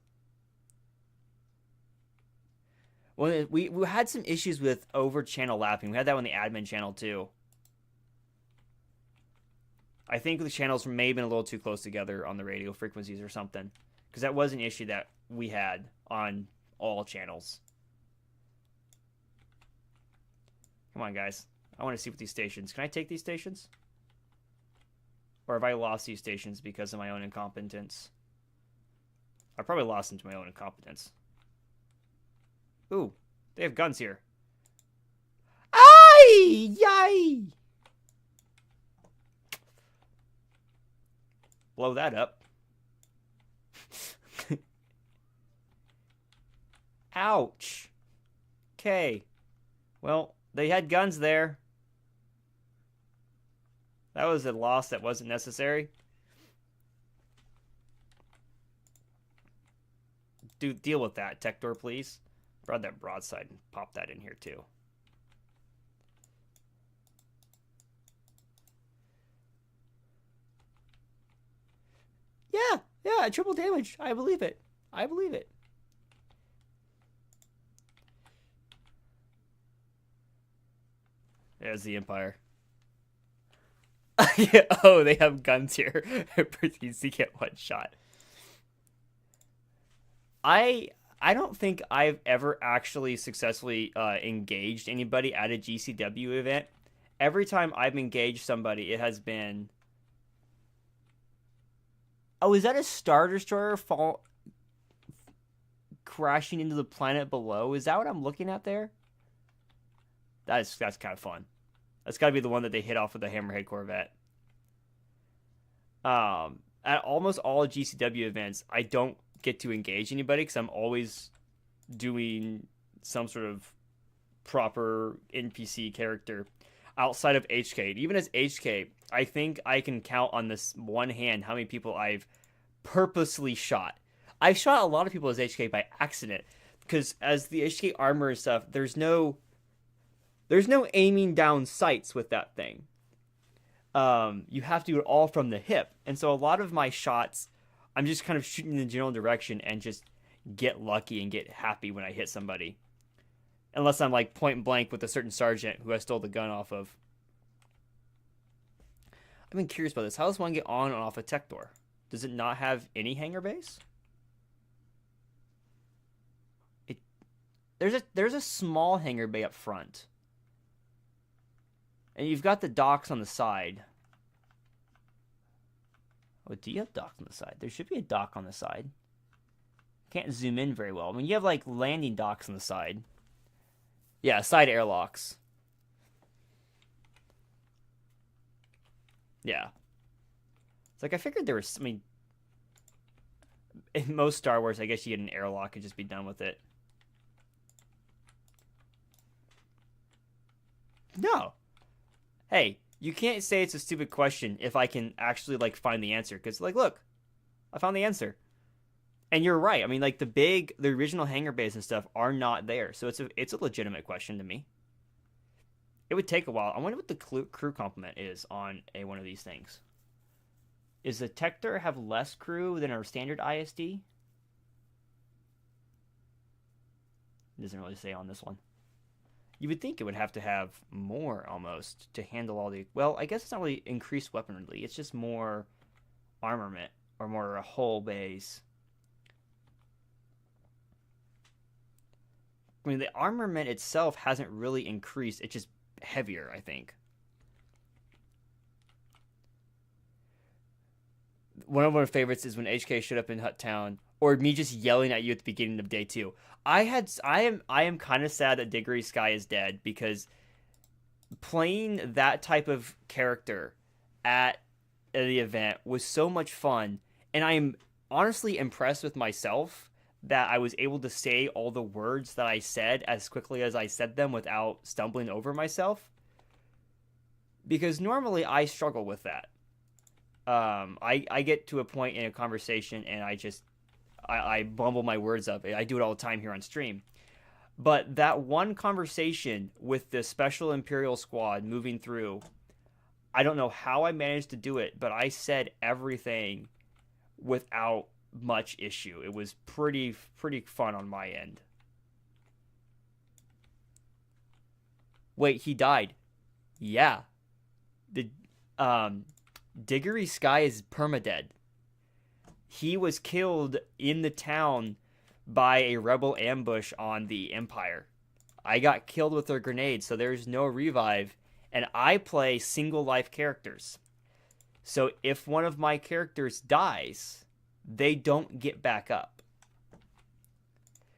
[SPEAKER 1] Well, we had some issues with over-channel lapping. We had that on the admin channel, too. I think the channels may have been a little too close together on the radio frequencies or something, because that was an issue that we had on all channels. Come on, guys. I want to see what these stations... Can I take these stations? Or have I lost these stations because of my own incompetence? I probably lost them to my own incompetence. Ooh, they have guns here. Ay! Yay! Blow that up. Ouch. Okay. Well, they had guns there. That was a loss that wasn't necessary. Deal with that, Tector, please. Grab that broadside and pop that in here too. Yeah, triple damage. I believe it. There's the Empire. Yeah, oh, they have guns here. Proceeds to get one shot. I don't think I've ever actually successfully engaged anybody at a GCW event. Every time I've engaged somebody, it has been... Oh, is that a Star Destroyer crashing into the planet below? Is that what I'm looking at there? That's kind of fun. That's got to be the one that they hit off with the Hammerhead Corvette. At almost all GCW events, I don't get to engage anybody because I'm always doing some sort of proper NPC character outside of HK. And even as HK, I think I can count on this one hand how many people I've purposely shot. I've shot a lot of people as HK by accident, because as the HK armor and stuff, there's no There's no aiming down sights with that thing. You have to do it all from the hip. And so a lot of my shots, I'm just kind of shooting in the general direction and just get lucky and get happy when I hit somebody. Unless I'm like point blank with a certain sergeant who I stole the gun off of. I've been curious about this. How does one get on and off a tech door? Does it not have any hangar base? There's a small hangar bay up front. And you've got the docks on the side. Oh, do you have docks on the side? There should be a dock on the side. Can't zoom in very well. I mean, you have like landing docks on the side. Yeah, side airlocks. Yeah. It's like I figured there was, I mean, in most Star Wars, I guess you get an airlock and just be done with it. No. Hey, you can't say it's a stupid question if I can actually like find the answer. Because like, look, I found the answer. And you're right. I mean, like the original hangar bays and stuff are not there. So it's a legitimate question to me. It would take a while. I wonder what the crew complement is on one of these things. Is the Tector have less crew than our standard ISD? It doesn't really say on this one. You would think it would have to have more almost to handle all the... Well, I guess it's not really increased weaponry. It's just more armament or more a hull base. I mean, the armament itself hasn't really increased. It's just heavier, I think. One of my favorites is when HK showed up in Hut Town, or me just yelling at you at the beginning of day 2. I am kind of sad that Diggory Sky is dead, because playing that type of character at the event was so much fun, and I'm honestly impressed with myself that I was able to say all the words that I said as quickly as I said them without stumbling over myself. Because normally I struggle with that. I get to a point in a conversation and I bumble my words up. I do it all the time here on stream. But that one conversation with the Special Imperial Squad moving through, I don't know how I managed to do it, but I said everything without much issue. It was pretty fun on my end. Wait, he died. Yeah. The Diggory Sky is permadead. He was killed in the town by a rebel ambush on the Empire. I got killed with a grenade, so there's no revive, and I play single life characters. So if one of my characters dies, they don't get back up.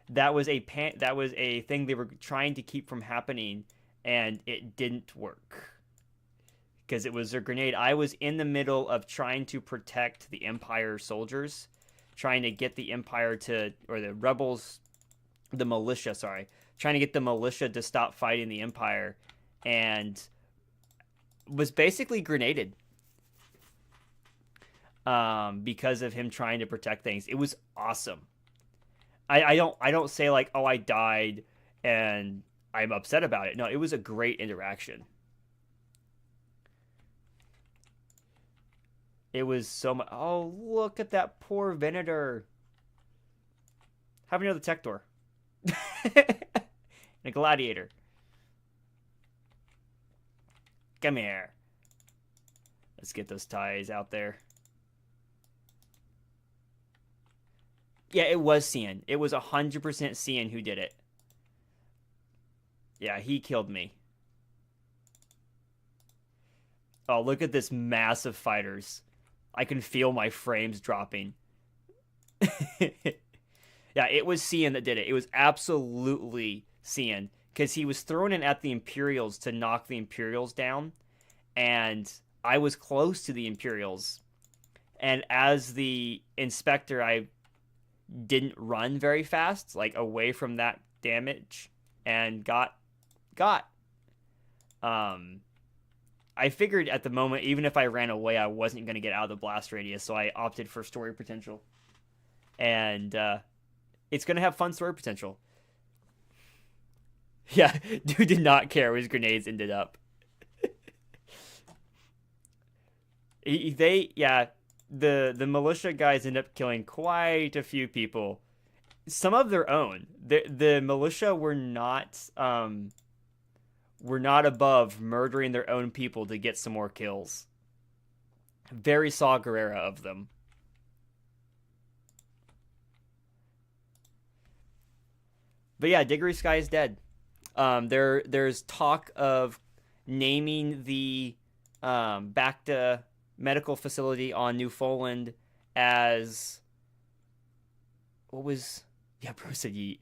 [SPEAKER 1] That was a thing they were trying to keep from happening, and it didn't work. Because it was a grenade. I was in the middle of trying to protect the Empire soldiers, trying to get the Empire to, or the rebels, the militia, sorry, trying to get the militia to stop fighting the Empire, and was basically grenaded. Because of him trying to protect things. It was awesome. I don't say like, oh, I died and I'm upset about it. No, it was a great interaction. It was so much. Oh, look at that poor Venator. Have another Tector. And a Gladiator. Come here. Let's get those ties out there. Yeah, it was Cian. It was 100% Cian who did it. Yeah, he killed me. Oh, look at this mass of fighters. I can feel my frames dropping. Yeah, it was Cian that did it. It was absolutely Cian. Because he was thrown in at the Imperials to knock the Imperials down. And I was close to the Imperials. And as the inspector, I didn't run very fast, like away from that damage, and got. I figured at the moment, even if I ran away, I wasn't going to get out of the blast radius, so I opted for story potential. And it's going to have fun story potential. Yeah, dude did not care where his grenades ended up. Yeah, the militia guys end up killing quite a few people. Some of their own. The militia were not above murdering their own people to get some more kills. Very Saw Gerrera of them. But yeah, Diggory Sky is dead. There's talk of naming the Bacta medical facility on Newfoundland as what was yeah, bro said yeet.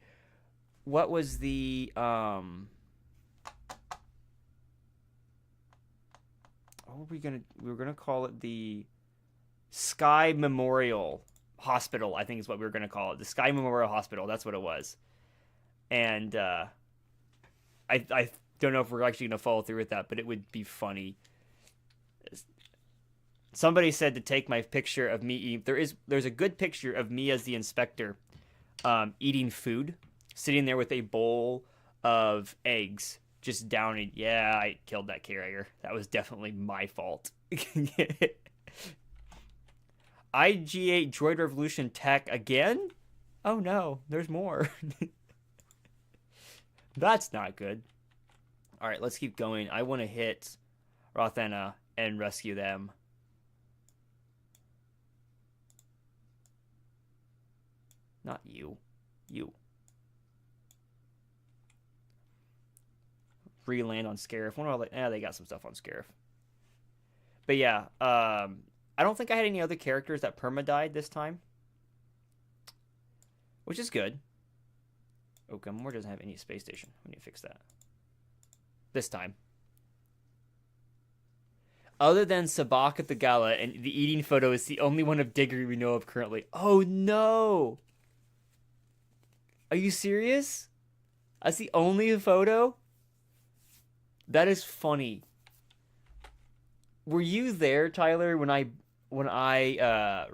[SPEAKER 1] What was the what were we were gonna call it the Sky Memorial Hospital, I think is what we were gonna call it. The Sky Memorial Hospital, that's what it was. And I don't know if we're actually gonna follow through with that, but it would be funny. Somebody said to take my picture of me eating. There's a good picture of me as the inspector, eating food, sitting there with a bowl of eggs, just downing. Yeah, I killed that carrier. That was definitely my fault. IG8 Droid Revolution tech again? Oh no, there's more. That's not good. All right, let's keep going. I want to hit Rothenna and rescue them. Not you. You. Re-land on Scarif. They got some stuff on Scarif. But yeah, I don't think I had any other characters that perma-died this time. Which is good. Oh, Gummore doesn't have any space station. We need to fix that. This time. Other than Sabak at the gala, and the eating photo is the only one of Diggory we know of currently. Oh no! Are you serious? That's the only photo? That is funny. Were you there, Tyler, when I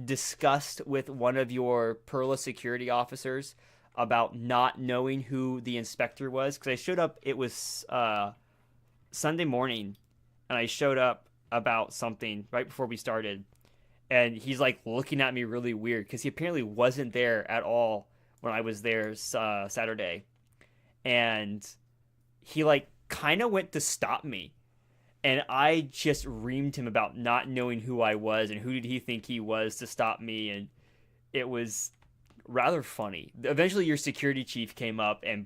[SPEAKER 1] discussed with one of your Perla security officers about not knowing who the inspector was? Because I showed up, it was Sunday morning, and I showed up about something right before we started, and he's like looking at me really weird because he apparently wasn't there at all when I was there Saturday, and he like kind of went to stop me, and I just reamed him about not knowing who I was and who did he think he was to stop me, and it was rather funny. Eventually your security chief came up and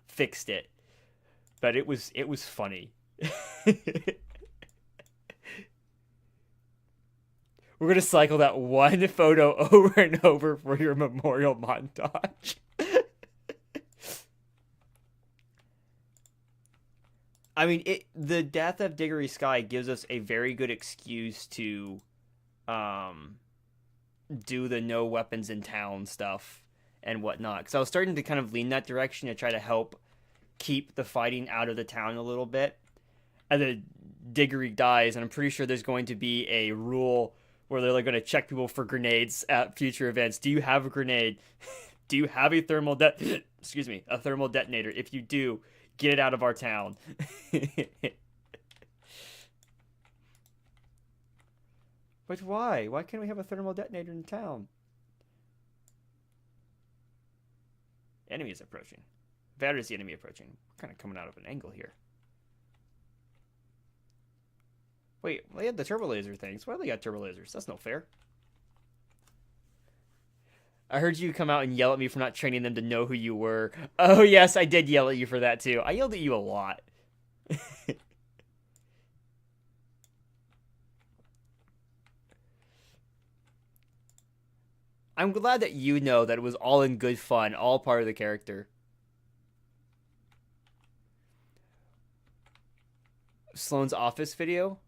[SPEAKER 1] fixed it, but it was funny. We're gonna cycle that one photo over and over for your memorial montage. I mean, the death of Diggory Sky gives us a very good excuse to do the no weapons in town stuff and whatnot. Because I was starting to kind of lean that direction to try to help keep the fighting out of the town a little bit. And then Diggory dies, and I'm pretty sure there's going to be a rule where they're like going to check people for grenades at future events. Do you have a grenade? Do you have a thermal excuse me, a thermal detonator? If you do, get it out of our town. But why? Why can't we have a thermal detonator in town? Enemy is approaching. That is the enemy approaching. We're kind of coming out of an angle here. Wait, they had the turbo laser things. Why do they got turbo lasers? That's no fair. I heard you come out and yell at me for not training them to know who you were. Oh, yes, I did yell at you for that, too. I yelled at you a lot. I'm glad that you know that it was all in good fun, all part of the character. Sloane's office video?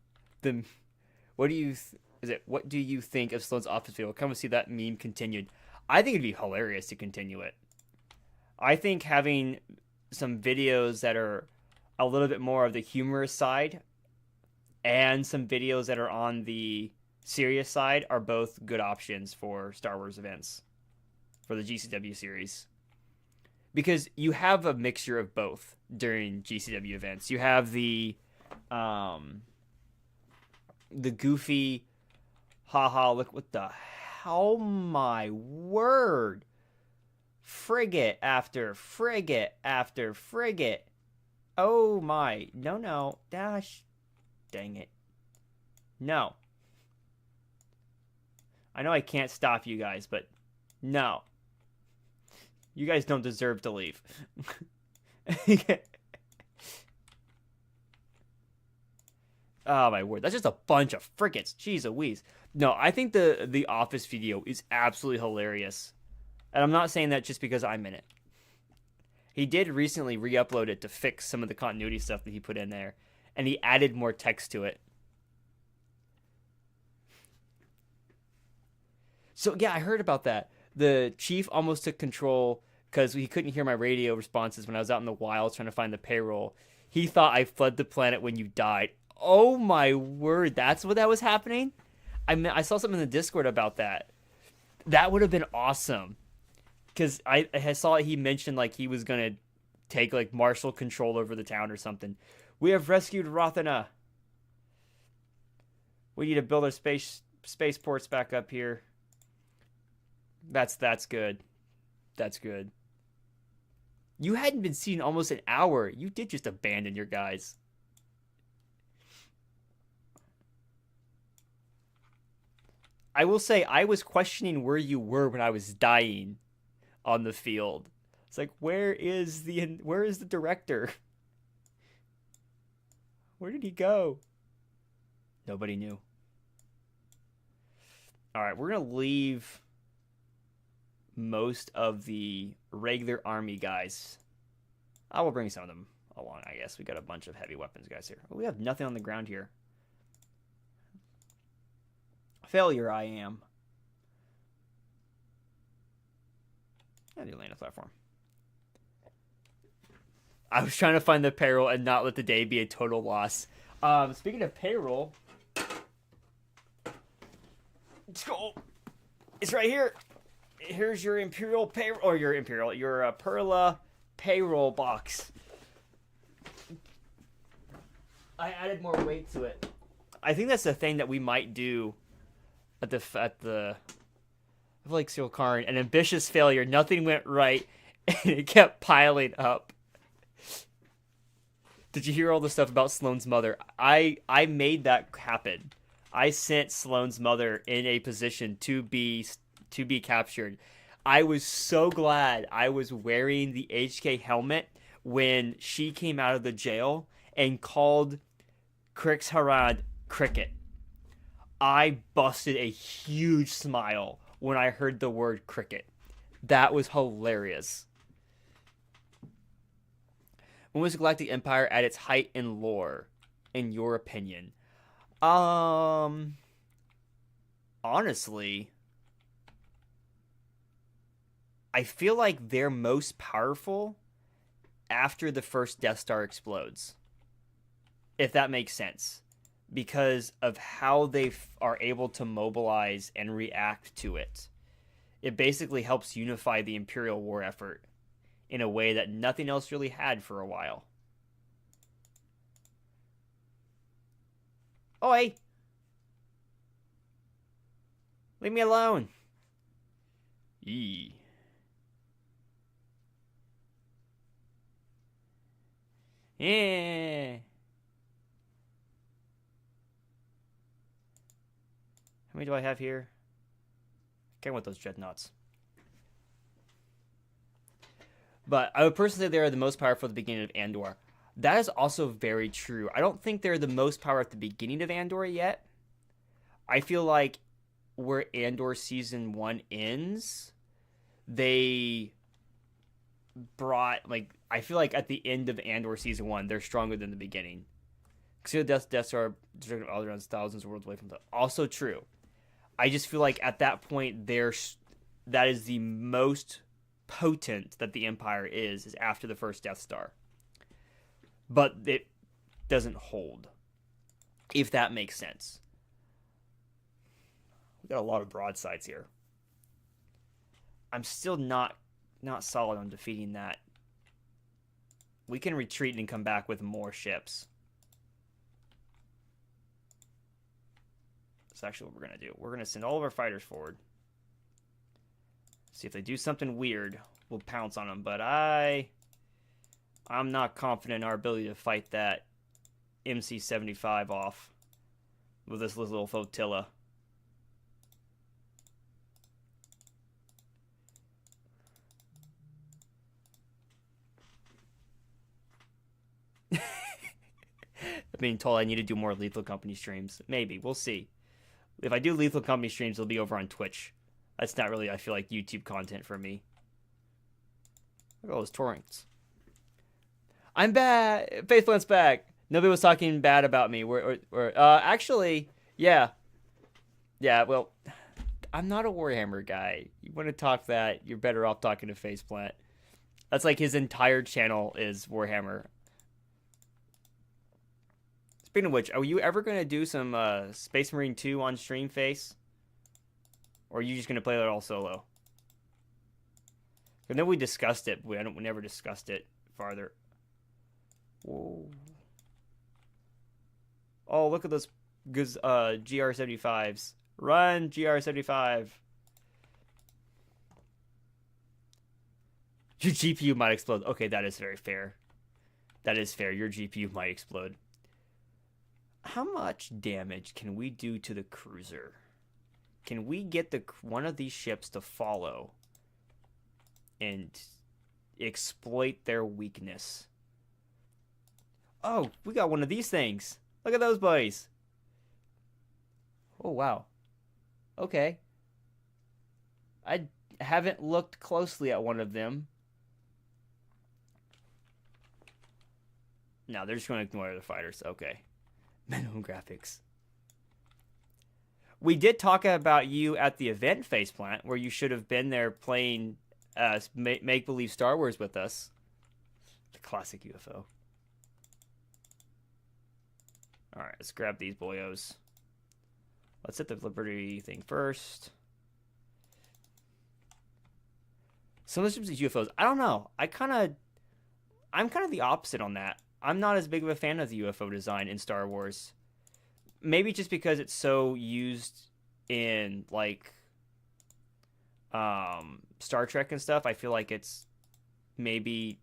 [SPEAKER 1] What do you think of Sloane's office video? Come and see that meme continued. I think it'd be hilarious to continue it. I think having some videos that are a little bit more of the humorous side and some videos that are on the serious side are both good options for Star Wars events for the GCW series. because you have a mixture of both during GCW events. You have the goofy, haha, look what the hell, my word. Frigate after frigate after frigate. Oh my, no, dash, dang it. No. I know I can't stop you guys, but no. You guys don't deserve to leave. Oh my word, that's just a bunch of frigates. Jeez Louise. No, I think the Office video is absolutely hilarious. And I'm not saying that just because I'm in it. He did recently re-upload it to fix some of the continuity stuff that he put in there. And he added more text to it. So yeah, I heard about that. The chief almost took control because he couldn't hear my radio responses when I was out in the wild trying to find the payroll. He thought I fled the planet when you died. Oh my word, that's what that was happening? I saw something in the Discord about that. That would have been awesome. Because I saw he mentioned like he was going to take like martial control over the town or something. We have rescued Rothana. We need to build our spaceports back up here. That's good. That's good. You hadn't been seen almost an hour. You did just abandon your guys. I will say I was questioning where you were when I was dying on the field. It's like, where is the director? Where did he go? Nobody knew. All right, we're going to leave most of the regular army guys. I will bring some of them along, I guess. We got a bunch of heavy weapons guys here. We have nothing on the ground here. Failure I am. And you land a platform. I was trying to find the payroll and not let the day be a total loss. Speaking of payroll, let's go. It's right here. Here's your Imperial payroll, or your Perla payroll box. I added more weight to it. I think that's the thing that we might do at the I feel like Cyril Karn, an ambitious failure. Nothing went right, and it kept piling up. Did you hear all the stuff about Sloane's mother? I made that happen. I sent Sloane's mother in a position to be captured. I was so glad I was wearing the HK helmet when she came out of the jail and called Crix Harad Cricket. I busted a huge smile when I heard the word cricket. That was hilarious. When was the Galactic Empire at its height in lore, in your opinion? Honestly, I feel like they're most powerful after the first Death Star explodes. If that makes sense. Because of how they are able to mobilize and react to it. It basically helps unify the Imperial war effort in a way that nothing else really had for a while. Oi! Leave me alone! Eee. Yeah. How many do I have here? Can't want those dreadnoughts. But I would personally say they are the most powerful at the beginning of Andor. That is also very true. I don't think they're the most powerful at the beginning of Andor yet. I feel like where Andor Season 1 ends, they brought, like, I feel like at the end of Andor Season 1, they're stronger than the beginning. Because the Death Star all around thousands of worlds away from them. Also true. I just feel like at that point, that is the most potent that the Empire is after the first Death Star. But it doesn't hold, if that makes sense. We got a lot of broadsides here. I'm still not solid on defeating that we can retreat and come back with more ships. That's actually what we're going to do. We're going to send all of our fighters forward. See if they do something weird, we'll pounce on them. But I'm not confident in our ability to fight that MC-75 off with this little flotilla. I'm being told I need to do more Lethal Company streams. Maybe. We'll see. If I do Lethal Company streams, it'll be over on Twitch. That's not really, I feel like, YouTube content for me. Look at all those torrents. I'm back! Faithful's back! Nobody was talking bad about me. Actually, yeah. Yeah, well, I'm not a Warhammer guy. You want to talk that, you're better off talking to Faceplant. That's like his entire channel is Warhammer. Speaking of which, are you ever going to do some Space Marine 2 on stream, Face? Or are you just going to play that all solo? I know we discussed it, but we never discussed it farther. Whoa. Oh, look at those GR75s. Run, GR75. Your GPU might explode. Okay, that is very fair. That is fair. Your GPU might explode. How much damage can we do to the cruiser? Can we get one of these ships to follow and exploit their weakness? Oh, we got one of these things. Look at those boys. Oh, wow. Okay. I haven't looked closely at one of them. No, they're just going to ignore the fighters. Okay. Minimum graphics. We did talk about you at the event, Faceplant, where you should have been there playing make-believe Star Wars with us. The classic UFO. Alright, let's grab these boyos. Let's hit the Liberty thing first. Some of these UFOs, I don't know. I'm kind of the opposite on that. I'm not as big of a fan of the UFO design in Star Wars. Maybe just because it's so used in, like, Star Trek and stuff. I feel like it's maybe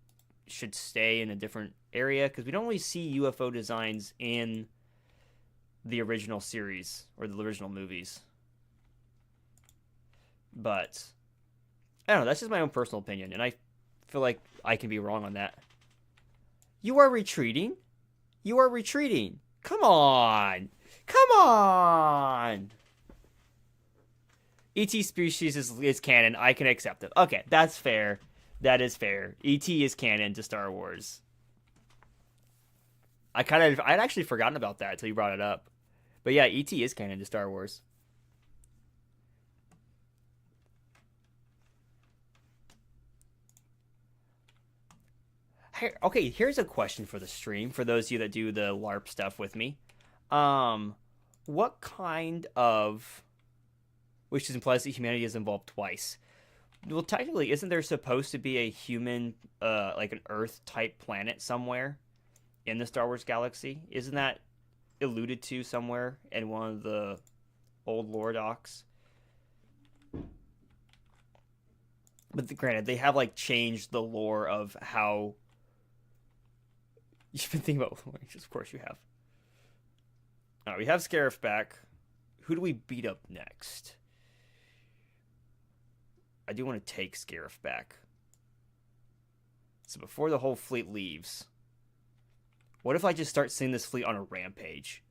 [SPEAKER 1] should stay in a different area, because we don't really see UFO designs in the original series or the original movies. But I don't know, that's just my own personal opinion, and I feel like I can be wrong on that. You are retreating? You are retreating. Come on. Come on. E.T. species is canon. I can accept it. Okay, that's fair. That is fair. E.T. is canon to Star Wars. I'd actually forgotten about that until you brought it up. But yeah, E.T. is canon to Star Wars. Okay, here's a question for the stream, for those of you that do the LARP stuff with me. What kind of... Which implies that humanity is involved twice. Well, technically, isn't there supposed to be a human, like an Earth-type planet somewhere in the Star Wars galaxy? Isn't that alluded to somewhere in one of the old lore docs? But granted, they have, like, changed the lore of how... You've been thinking about... Of course you have. Alright, we have Scarif back. Who do we beat up next? I do want to take Scarif back. So before the whole fleet leaves, what if I just start seeing this fleet on a rampage?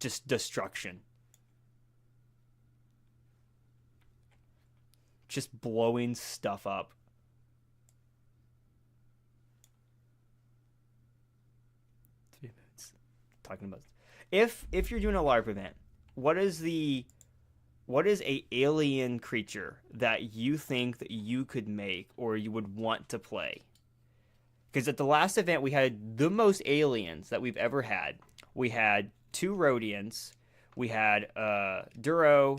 [SPEAKER 1] Just destruction. Just blowing stuff up. Talking about if you're doing a LARP event, what is a alien creature that you think that you could make or you would want to play? Because at the last event we had the most aliens that we've ever had. We had 2 Rhodians, we had Duro,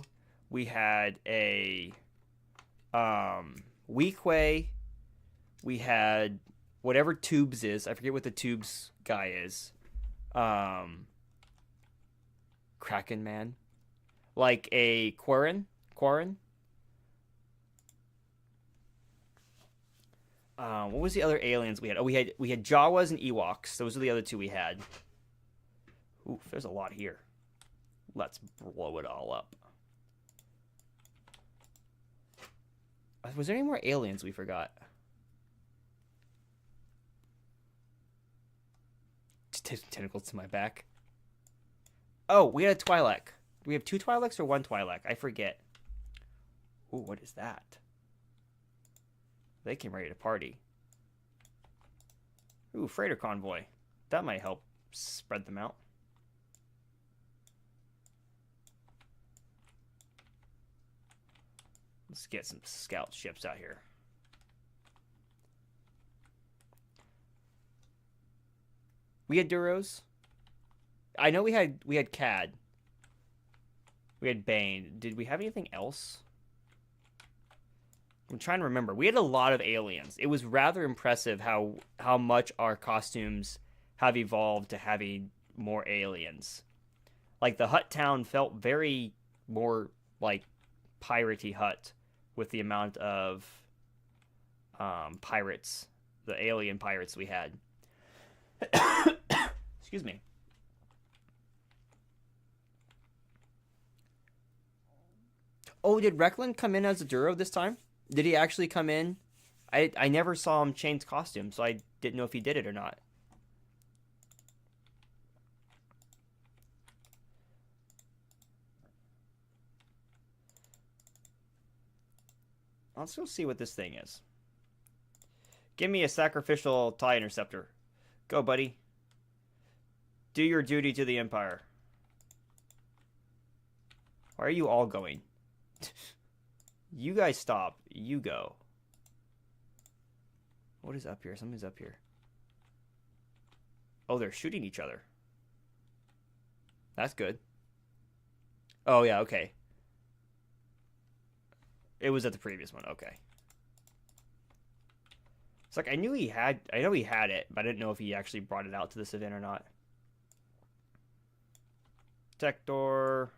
[SPEAKER 1] we had a Weequay, We had whatever Tubes is. I forget what the Tubes guy is. Kraken Man. Like a Quarren? Quarren? What was the other aliens we had? Oh, we had Jawas and Ewoks. Those are the other two we had. Ooh, there's a lot here. Let's blow it all up. Was there any more aliens we forgot? Tentacles to my back. Oh, we had a Twi'lek. We have 2 Twi'leks or 1 Twi'lek? I forget. Ooh, what is that? They came ready to party. Ooh, freighter convoy. That might help spread them out. Let's get some scout ships out here. We had Duros. I know we had Cad. We had Bane. Did we have anything else? I'm trying to remember. We had a lot of aliens. It was rather impressive how much our costumes have evolved to having more aliens. Like the Hut Town felt very more like piratey Hut with the amount of pirates, the alien pirates we had. Excuse me. Oh, did Reckland come in as a Duro this time? Did he actually come in? I never saw him change costume, so I didn't know if he did it or not. Let's go see what this thing is. Give me a sacrificial TIE interceptor. Go, buddy. Do your duty to the Empire. Why are you all going? You guys stop. You go. What is up here? Something's up here. Oh, they're shooting each other. That's good. Oh, yeah, okay. It was at the previous one. Okay. It's like I know he had it, but I didn't know if he actually brought it out to this event or not. Tector.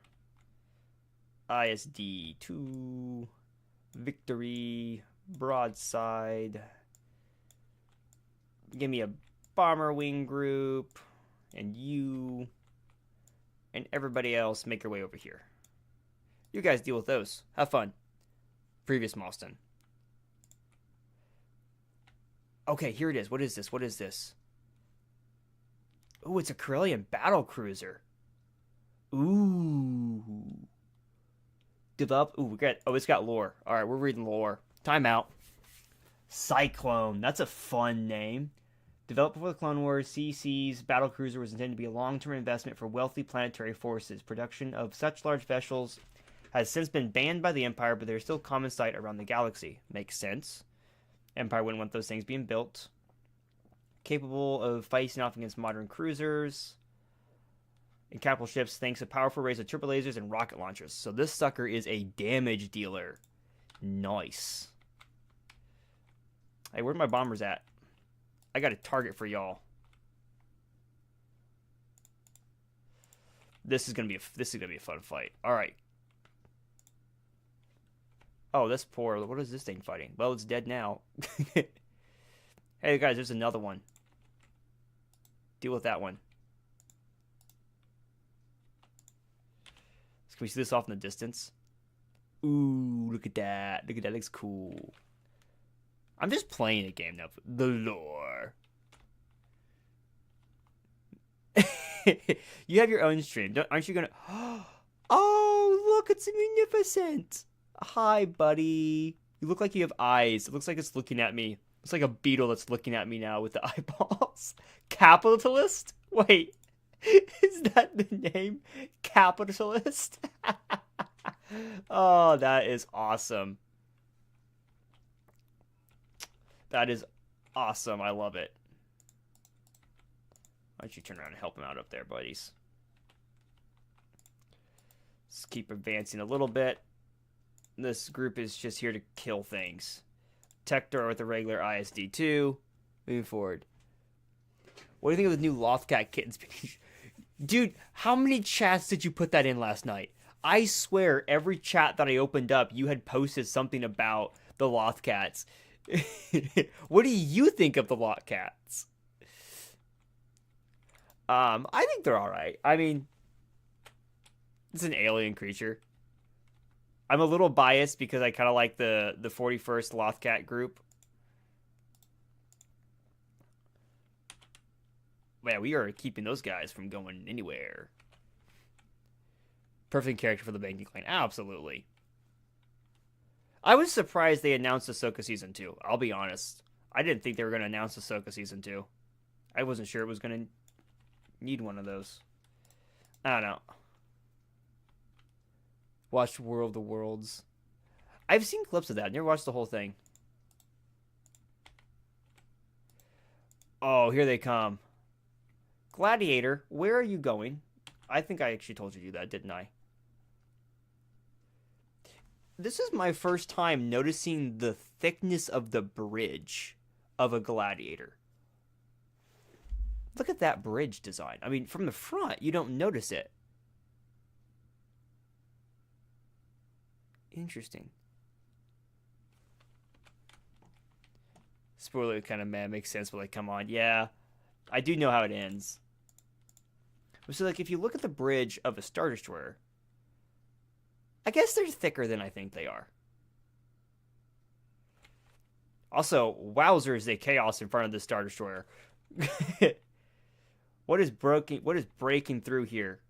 [SPEAKER 1] ISD 2. Victory. Broadside. Give me a bomber wing group. And you. And everybody else make your way over here. You guys deal with those. Have fun. Previous milestone. Okay, here it is. What is this? What is this? Ooh, it's a Corellian battle cruiser. Ooh. Develop. Ooh, it's got lore. All right, we're reading lore. Time out. Cyclone. That's a fun name. Developed before the Clone Wars, CC's battle cruiser was intended to be a long-term investment for wealthy planetary forces. Production of such large vessels has since been banned by the Empire, but they're still common sight around the galaxy. Makes sense. Empire wouldn't want those things being built. Capable of facing off against modern cruisers and capital ships thanks to powerful arrays of turbo lasers and rocket launchers. So this sucker is a damage dealer. Nice. Hey, where my bombers at? I got a target for y'all. This is gonna be a fun fight. All right. Oh, that's poor. What is this thing fighting? Well, it's dead now. Hey, guys, there's another one. Deal with that one. Can we see this off in the distance? Ooh, look at that. Look at that. Looks cool. I'm just playing a game now. The lore. You have your own stream. Aren't you going to... Oh, look. It's magnificent. Hi, buddy. You look like you have eyes. It looks like it's looking at me. It's like a beetle that's looking at me now with the eyeballs. Capitalist? Wait. Is that the name? Capitalist? Oh, that is awesome. That is awesome. I love it. Why don't you turn around and help him out up there, buddies? Let's keep advancing a little bit. This group is just here to kill things. Tector with the regular ISD2. Moving forward. What do you think of the new Lothcat kittens? Dude, how many chats did you put that in last night? I swear every chat that I opened up, you had posted something about the Lothcats. What do you think of the Lothcats? I think they're alright. I mean, it's an alien creature. I'm a little biased because I kind of like the 41st Lothcat group. Man, we are keeping those guys from going anywhere. Perfect character for the banking clan. Absolutely. I was surprised they announced Ahsoka Season 2. I'll be honest. I didn't think they were going to announce Ahsoka Season 2. I wasn't sure it was going to need one of those. I don't know. Watched War of the Worlds. I've seen clips of that. Never watched the whole thing. Oh, here they come. Gladiator, where are you going? I think I actually told you that, didn't I? This is my first time noticing the thickness of the bridge of a Gladiator. Look at that bridge design. I mean, from the front, you don't notice it. Interesting. Spoiler kind of makes sense, but like, come on. Yeah, I do know how it ends. So, like, if you look at the bridge of a Star Destroyer, I guess they're thicker than I think they are. Also, wowzers, they chaos in front of the Star Destroyer. What is breaking through here?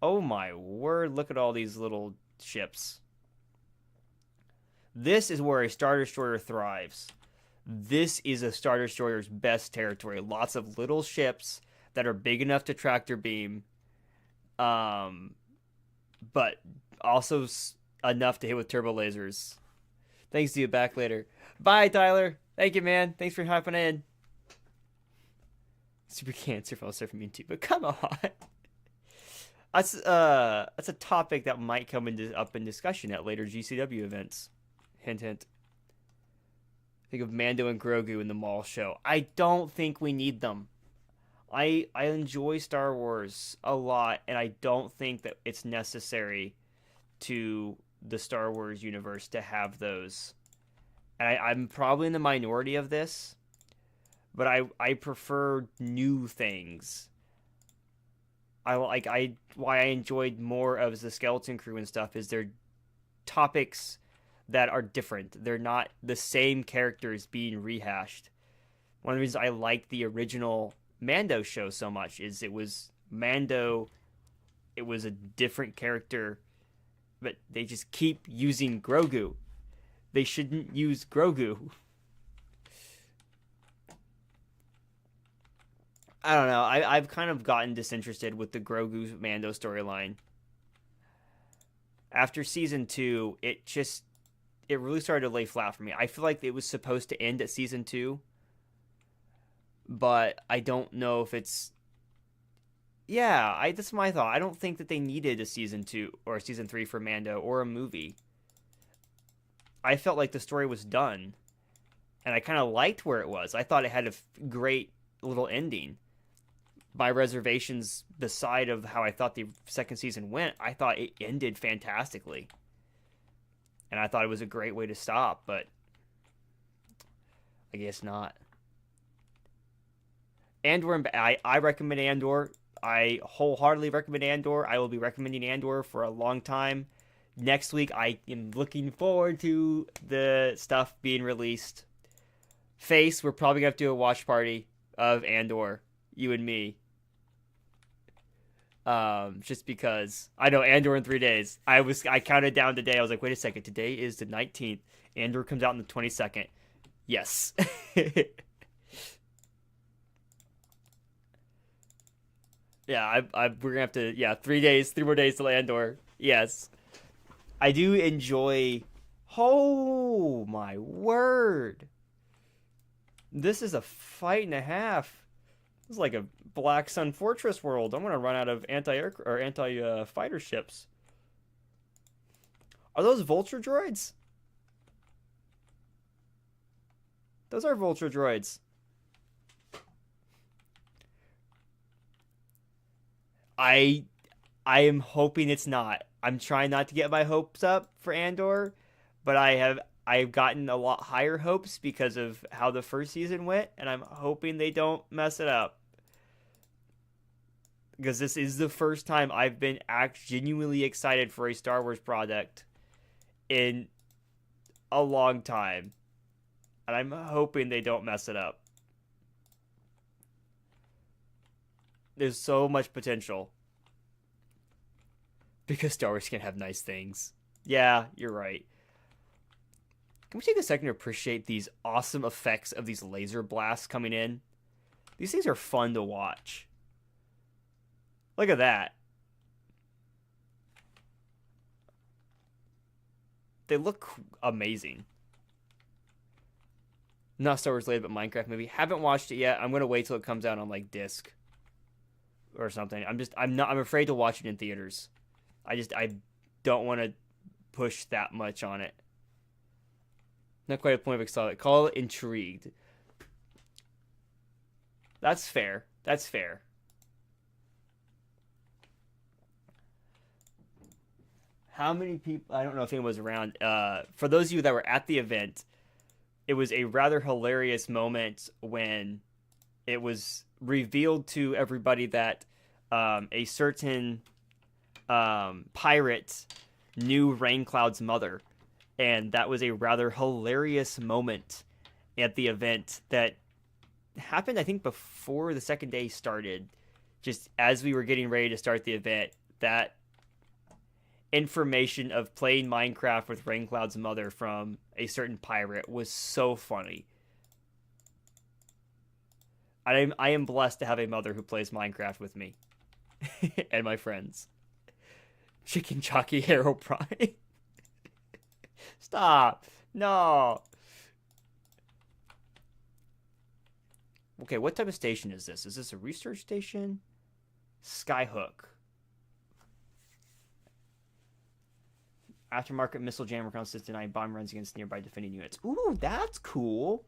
[SPEAKER 1] Oh my word, look at all these little ships. This is where a Star Destroyer thrives. This is a Star Destroyer's best territory. Lots of little ships that are big enough to tractor beam, but also enough to hit with turbo lasers. Thanks to you. Back later. Bye, Tyler. Thank you, man. Thanks for hopping in. Super cancer fell from me too, but come on. That's a topic that might come up in discussion at later GCW events. Hint, hint. Think of Mando and Grogu in the mall show. I don't think we need them. I enjoy Star Wars a lot, and I don't think that it's necessary to the Star Wars universe to have those. And I'm probably in the minority of this, but I prefer new things. Why I enjoyed more of the Skeleton Crew and stuff is they're topics that are different. They're not the same characters being rehashed. One of the reasons I liked the original Mando show so much is it was Mando. It was a different character, but they just keep using Grogu. They shouldn't use Grogu. I don't know. I've kind of gotten disinterested with the Grogu Mando storyline. After season 2, it really started to lay flat for me. I feel like it was supposed to end at season 2. But I don't know if it's... Yeah, that's my thought. I don't think that they needed a season 2 or a season 3 for Mando or a movie. I felt like the story was done. And I kind of liked where it was. I thought it had a great little ending. My reservations beside of how I thought the second season went, I thought it ended fantastically. And I thought it was a great way to stop, but I guess not. Andor, I recommend Andor. I wholeheartedly recommend Andor. I will be recommending Andor for a long time. Next week, I am looking forward to the stuff being released. Face, we're probably going to have to do a watch party of Andor, you and me. Just because I know Andor in 3 days. I counted down today. I was like, wait a second. Today is the 19th. Andor comes out on the 22nd. Yes. Yeah, we're gonna have to. 3 more days till Andor. Yes, I do enjoy. Oh my word! This is a fight and a half. This is like a Black Sun Fortress world. I'm gonna run out of anti fighter ships. Are those vulture droids? Those are vulture droids. I am hoping it's not. I'm trying not to get my hopes up for Andor, but I've gotten a lot higher hopes because of how the first season went, and I'm hoping they don't mess it up. Because this is the first time I've been genuinely excited for a Star Wars product in a long time. And I'm hoping they don't mess it up. There's so much potential. Because Star Wars can have nice things. Yeah, you're right. Can we take a second to appreciate these awesome effects of these laser blasts coming in? These things are fun to watch. Look at that. They look amazing. Not Star Wars related, but Minecraft movie. Haven't watched it yet. I'm gonna wait till it comes out on like disc or something. I'm afraid to watch it in theaters. I don't want to push that much on it. Not quite a point of excitement. Call it intrigued. That's fair. That's fair. How many people? I don't know if anyone was around. For those of you that were at the event, it was a rather hilarious moment when it was revealed to everybody that a certain pirate knew Raincloud's mother. And that was a rather hilarious moment at the event that happened, I think, before the second day started. Just as we were getting ready to start the event, that information of playing Minecraft with Raincloud's mother from a certain pirate was so funny. I am blessed to have a mother who plays Minecraft with me and my friends. Chicken Jockey Hero Prime. Stop. No. Okay, what type of station is this? Is this a research station? Skyhook. Aftermarket missile jammer consistent to 9 bomb runs against nearby defending units. Ooh, that's cool.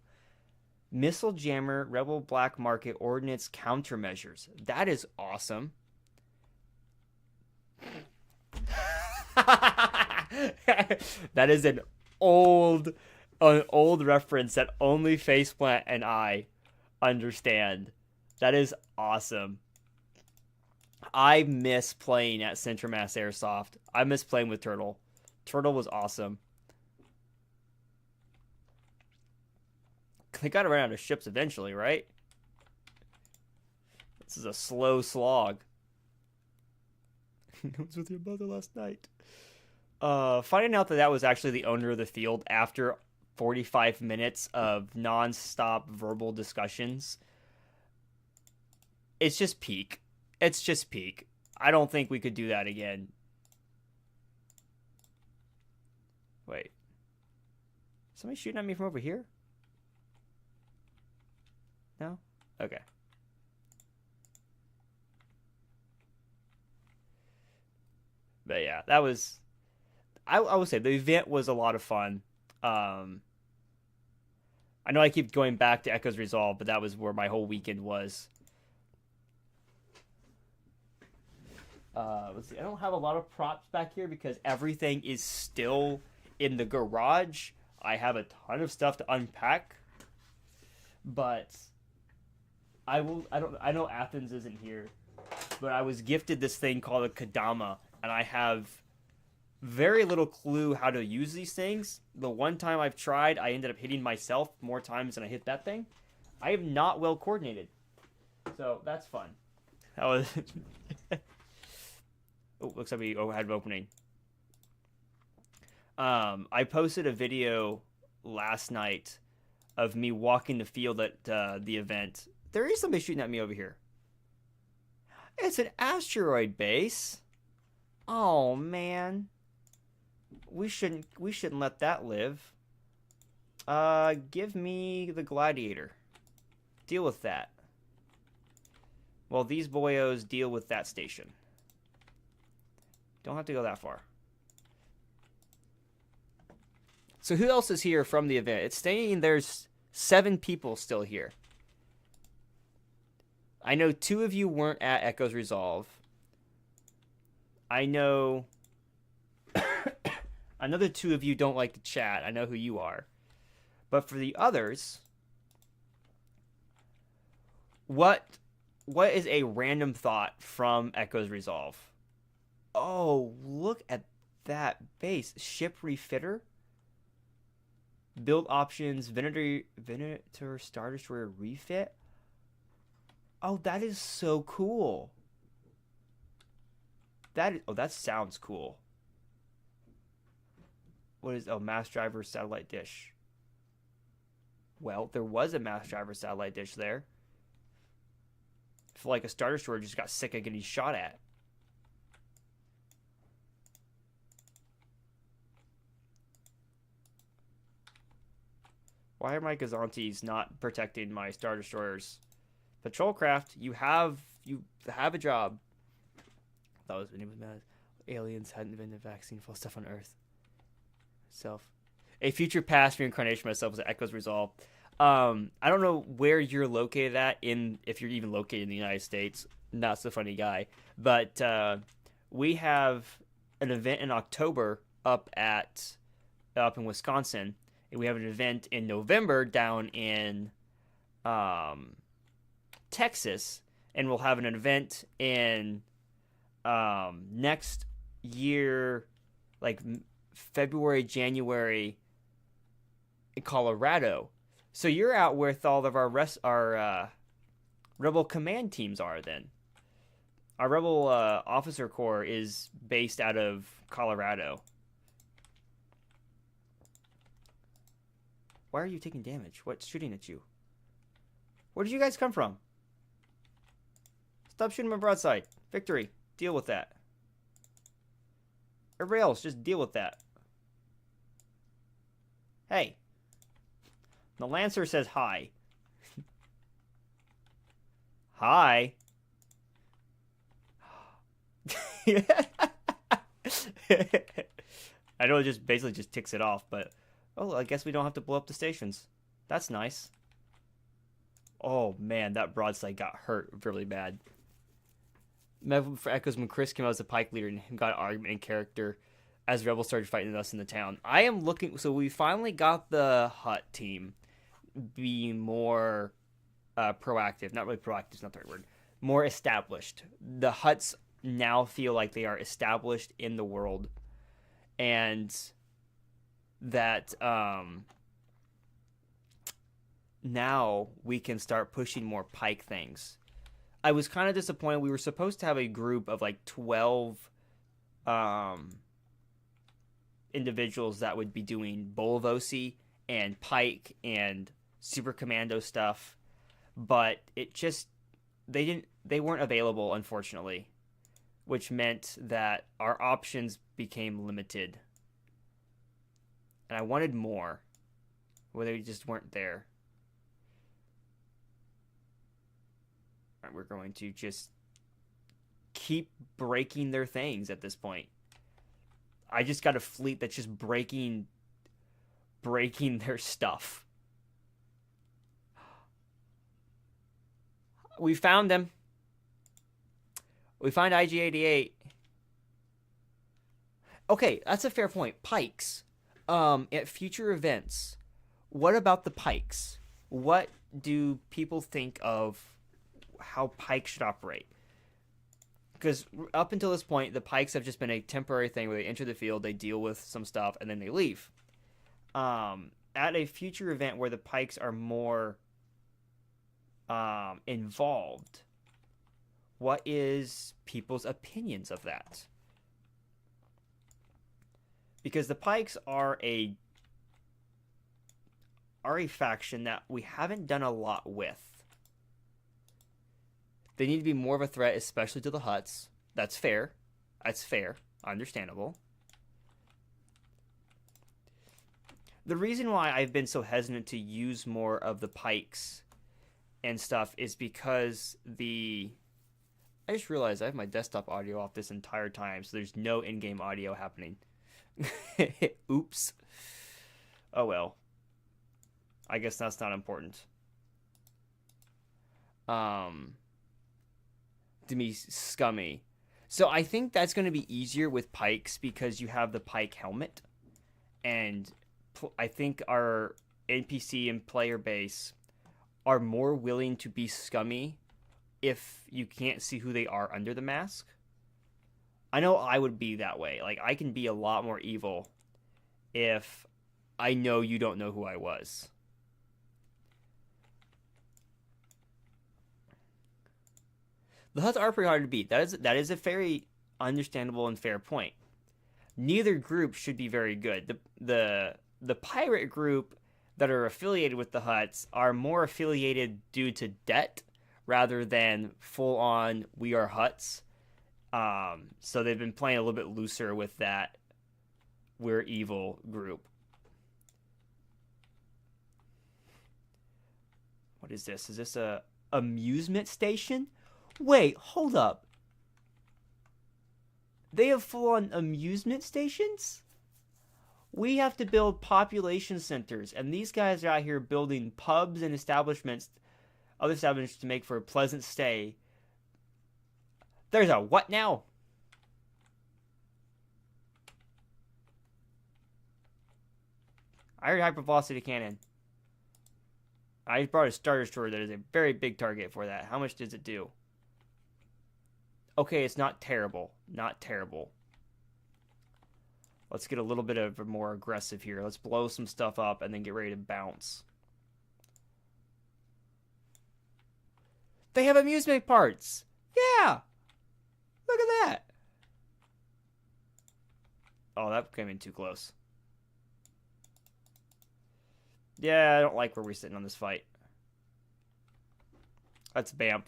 [SPEAKER 1] Missile jammer, Rebel Black Market ordnance countermeasures. That is awesome. That is an old reference that only Faceplant and I understand. That is awesome. I miss playing at Center Mass Airsoft. I miss playing with Turtle. Turtle was awesome. They got to run out of ships eventually, right? This is a slow slog. I was with your mother last night. Finding out that was actually the owner of the field after 45 minutes of non-stop verbal discussions. It's just peak. It's just peak. I don't think we could do that again. Wait. Somebody shooting at me from over here? No? Okay. But yeah, that was... I would say the event was a lot of fun. I know I keep going back to Echoes Resolve, but that was where my whole weekend was. Let's see. I don't have a lot of props back here because everything is still in the garage. I have a ton of stuff to unpack, but I know Athens isn't here, but I was gifted this thing called a Kadama, and I have very little clue how to use these things. The one time I've tried, I ended up hitting myself more times than I hit that thing. I am not well coordinated, so that's fun. That was. Oh, looks like we had an opening. I posted a video last night of me walking the field at the event. There is somebody shooting at me over here. It's an asteroid base. Oh man, we shouldn't let that live. Give me the gladiator. Deal with that. Well, these boyos deal with that station. Don't have to go that far. So who else is here from the event? It's saying there's 7 people still here. I know 2 of you weren't at Echo's Resolve. I know another 2 of you don't like to chat. I know who you are. But for the others, what is a random thought from Echo's Resolve? Oh, look at that base. Ship refitter? Build options, Venator Star Destroyer refit? Oh, that is so cool. That sounds cool. What is Mass Driver satellite dish? Well, there was a Mass Driver satellite dish there. I feel like a Star Destroyer just got sick of getting shot at. Why are my Gazantes not protecting my Star Destroyers? Patrolcraft, you have a job. That was aliens hadn't been a vaccine for stuff on Earth. A future past reincarnation myself was Echo's Resolve. I don't know where you're located at if you're even located in the United States. Not so funny guy, but we have an event in October up in Wisconsin, and we have an event in November down in Texas, and we'll have an event in next year, like February, January, in Colorado. So you're out with all of our Rebel command teams are then. Our Rebel officer corps is based out of Colorado. Why are you taking damage? What's shooting at you? Where did you guys come from? Stop shooting my broadside. Victory. Deal with that. Everybody else, just deal with that. Hey. The Lancer says hi. Hi. I know it just basically just ticks it off, but I guess we don't have to blow up the stations. That's nice. Oh man, that broadside got hurt really bad. For Echoes, when Chris came out as a Pike leader and got an argument in character as Rebels started fighting us in the town. I am looking, so we finally got the Hut team being more proactive. Not really proactive, is not the right word. More established. The Huts now feel like they are established in the world, and that now we can start pushing more Pike things. I was kind of disappointed. We were supposed to have a group of like 12 individuals that would be doing Bolavosi and Pike and Super Commando stuff, but it just they weren't available, unfortunately, which meant that our options became limited. And I wanted more, where they just weren't there. We're going to just keep breaking their things at this point. I just got a fleet that's just breaking their stuff. We found them. We find IG-88. Okay, that's a fair point. Pikes. At future events, what about the Pikes? What do people think of how Pike should operate? Because up until this point, the Pikes have just been a temporary thing where they enter the field, they deal with some stuff, and then they leave. At a future event where the Pikes are more involved, what is people's opinions of that? Because the Pikes are a faction that we haven't done a lot with. They need to be more of a threat, especially to the Huts. That's fair. That's fair. Understandable. The reason why I've been so hesitant to use more of the Pikes and stuff is because I just realized I have my desktop audio off this entire time, so there's no in-game audio happening. Oops. Oh well. I guess that's not important. To be scummy. So I think that's going to be easier with pikes because you have the pike helmet. And I think our NPC and player base are more willing to be scummy if you can't see who they are under the mask. I know I would be that way. Like, I can be a lot more evil if I know you don't know who I was. The Huts are pretty hard to beat. That is a very understandable and fair point. Neither group should be very good. The pirate group that are affiliated with the Huts are more affiliated due to debt rather than full on we are Huts. So they've been playing a little bit looser with that we're evil group. What is this? Is this a amusement station? Wait, hold up. They have full-on amusement stations? We have to build population centers, and these guys are out here building pubs and establishments, other establishments to make for a pleasant stay. There's a what now? I heard hypervelocity cannon. I brought a starter destroyer that is a very big target for that. How much does it do? Okay, it's not terrible. Not terrible. Let's get a little bit of more aggressive here. Let's blow some stuff up and then get ready to bounce. They have amusement parts. Yeah. Look at that. Oh, that came in too close. Yeah, I don't like where we're sitting on this fight. That's BAMF.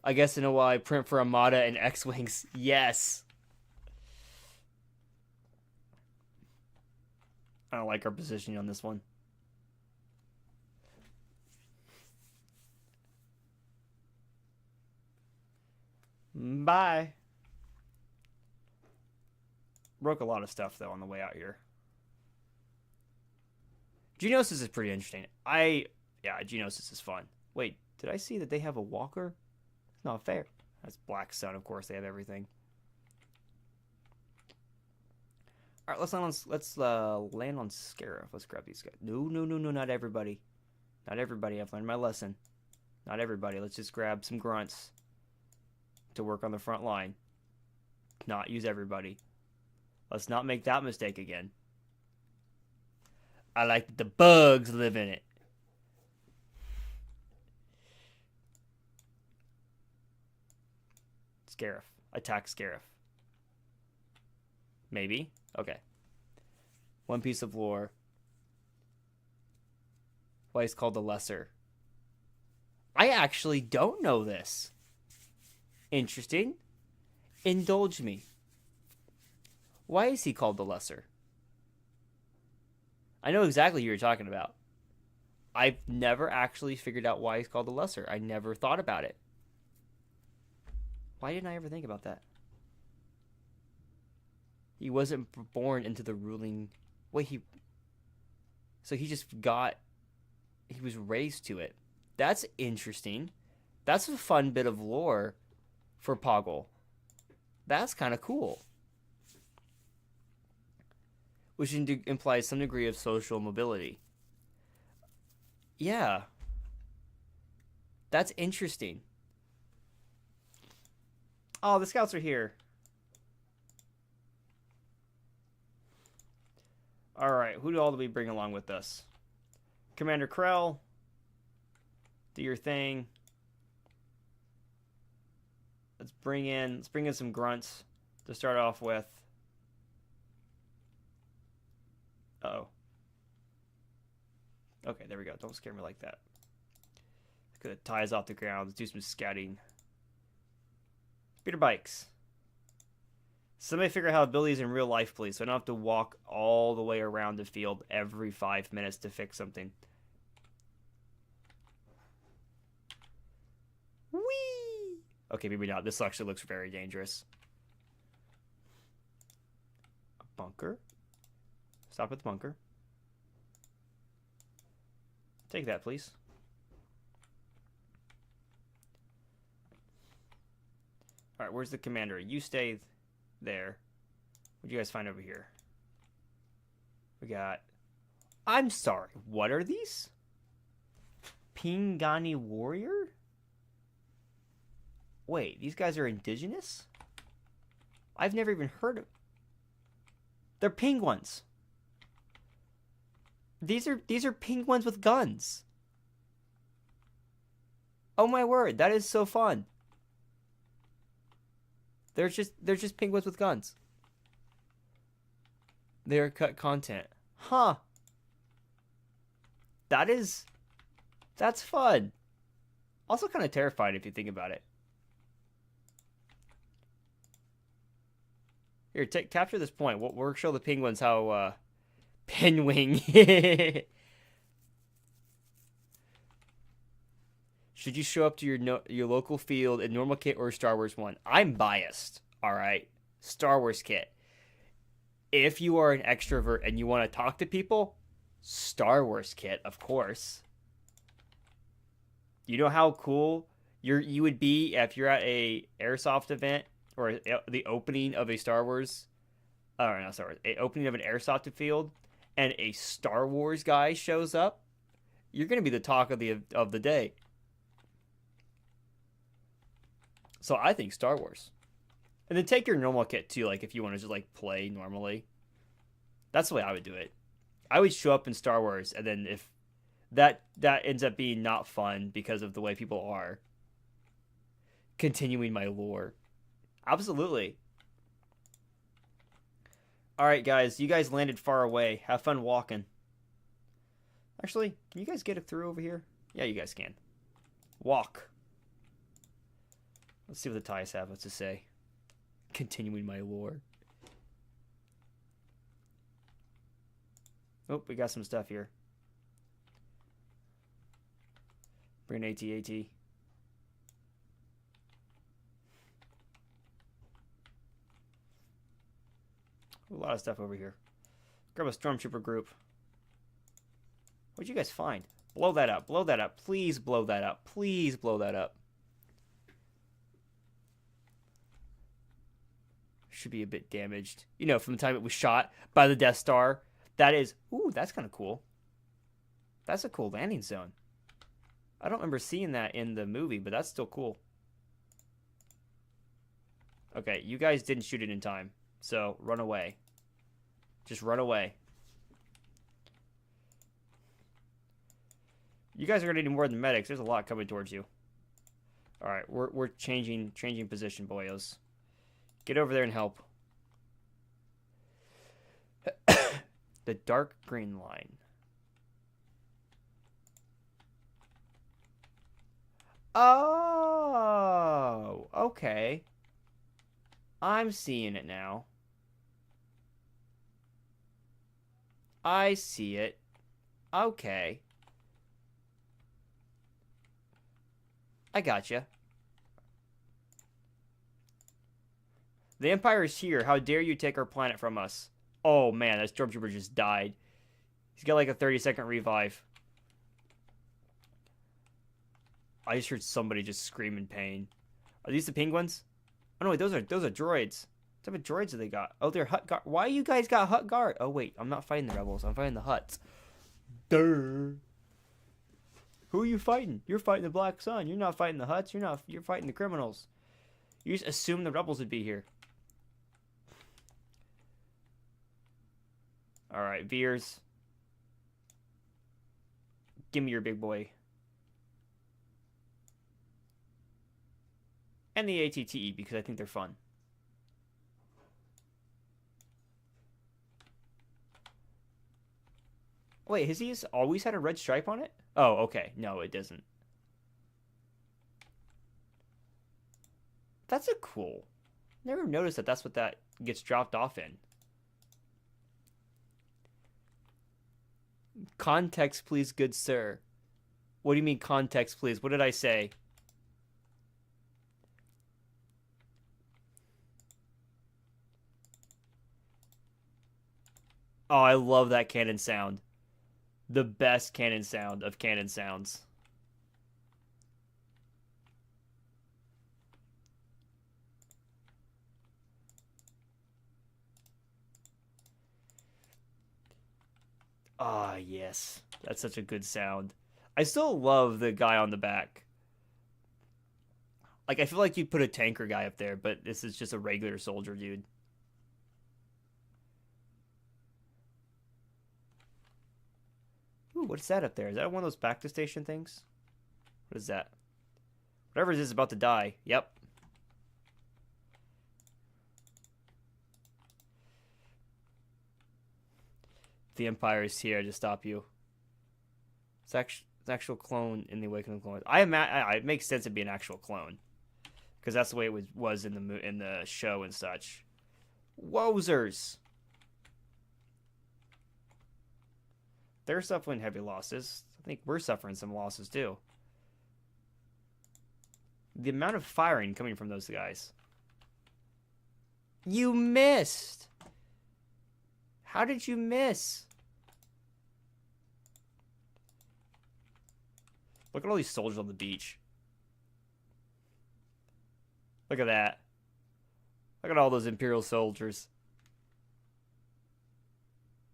[SPEAKER 1] I guess in a while I print for Armada and X-Wings. Yes. I don't like our positioning on this one. Bye. Broke a lot of stuff, though, on the way out here. Geonosis is pretty interesting. Yeah, Geonosis is fun. Wait, did I see that they have a walker? It's not fair. That's Black Sun, of course. They have everything. All right, let's land on Scarif. Let's grab these guys. No, not everybody. Not everybody. I've learned my lesson. Not everybody. Let's just grab some grunts to work on the front line. Not use everybody. Let's not make that mistake again. I like that the bugs live in it. Scarif. Attack Scarif. Maybe. Okay. One piece of lore. Why he's called the Lesser. I actually don't know this. Interesting. Indulge me. Why is he called the Lesser? I know exactly who you're talking about. I've never actually figured out why he's called the Lesser. I never thought about it. Why didn't I ever think about that? He wasn't born into the ruling... Wait, So he just got... He was raised to it. That's interesting. That's a fun bit of lore for Poggle. That's kind of cool. Which implies some degree of social mobility. Yeah. That's interesting. Oh, the scouts are here. Alright, who all do we bring along with us? Commander Krell. Do your thing. Let's bring in some grunts to start off with. Uh-oh. Okay, there we go. Don't scare me like that. Gonna tie us off the ground. Let's do some scouting. Speeder bikes. Somebody figure out how to build these in real life, please, so I don't have to walk all the way around the field every 5 minutes to fix something. Whee! Okay, maybe not. This actually looks very dangerous. A bunker. Stop at the bunker. Take that, please. All right, where's the commander? You stay there. What do you guys find over here? We got... I'm sorry, what are these? Pingani warrior? Wait, these guys are indigenous? I've never even heard of... They're penguins. These are penguins with guns. Oh my word, that is so fun. They're just penguins with guns. They're cut content. Huh. That's fun. Also kind of terrifying if you think about it. Here, capture this point. We'll show the penguins how pinwing. Should you show up to your local field in normal kit or Star Wars one? I'm biased. All right, Star Wars kit. If you are an extrovert and you want to talk to people, Star Wars kit, of course. You know how cool you would be if you're at a airsoft event or the opening of a Star Wars, or not Star Wars, a opening of an airsoft field, and a Star Wars guy shows up. You're gonna be the talk of the day. So I think Star Wars. And then take your normal kit too, like if you want to just like play normally. That's the way I would do it. I would show up in Star Wars, and then if that ends up being not fun because of the way people are, continuing my lore. Absolutely. All right, guys. You guys landed far away. Have fun walking. Actually, can you guys get it through over here? Yeah, you guys can. Walk. Let's see what the ties have. What's to say? Continuing my lore. Oh, we got some stuff here. Bring AT-AT. A lot of stuff over here. Grab a stormtrooper group. What'd you guys find? Blow that up. Blow that up. Please blow that up. Please blow that up. Should be a bit damaged. You know, from the time it was shot by the Death Star. That is... Ooh, that's kind of cool. That's a cool landing zone. I don't remember seeing that in the movie, but that's still cool. Okay, you guys didn't shoot it in time. So, run away. Just run away. You guys are going to need more than medics. There's a lot coming towards you. Alright, we're changing position, boyos. Get over there and help. The dark green line. Oh, okay. I'm seeing it now. I see it. Okay. I gotcha. The Empire is here. How dare you take our planet from us? Oh man, that stormtrooper just died. He's got like a 30-second revive. I just heard somebody just scream in pain. Are these the penguins? Oh no, wait, those are droids. What type of droids do they got? Oh, they're Hutt guard. Why you guys got Hutt guard? Oh wait, I'm not fighting the rebels. I'm fighting the Hutts. Durr. Who are you fighting? You're fighting the Black Sun. You're not fighting the Hutts. You're fighting the criminals. You just assumed the rebels would be here. All right, Veers. Give me your big boy. And the ATTE, because I think they're fun. Wait, has he always had a red stripe on it? Oh, okay. No, it doesn't. That's a cool. Never noticed that that's what that gets dropped off in. Context, please, good sir. What do you mean context, please? What did I say? Oh, I love that cannon sound. the best cannon sound of cannon sounds. Ah, yes. That's such a good sound. I still love the guy on the back. Like, I feel like you'd put a tanker guy up there, but this is just a regular soldier dude. Ooh, what's that up there? Is that one of those back to station things? What is that? Whatever it is about to die. Yep. The Empire is here to stop you. It's actual clone in the Awakening of Clones. It makes sense to be an actual clone, because that's the way it was in the show and such. Wozers. They're suffering heavy losses. I think we're suffering some losses too. The amount of firing coming from those guys. You missed. How did you miss? Look at all these soldiers on the beach. Look at that. Look at all those Imperial soldiers.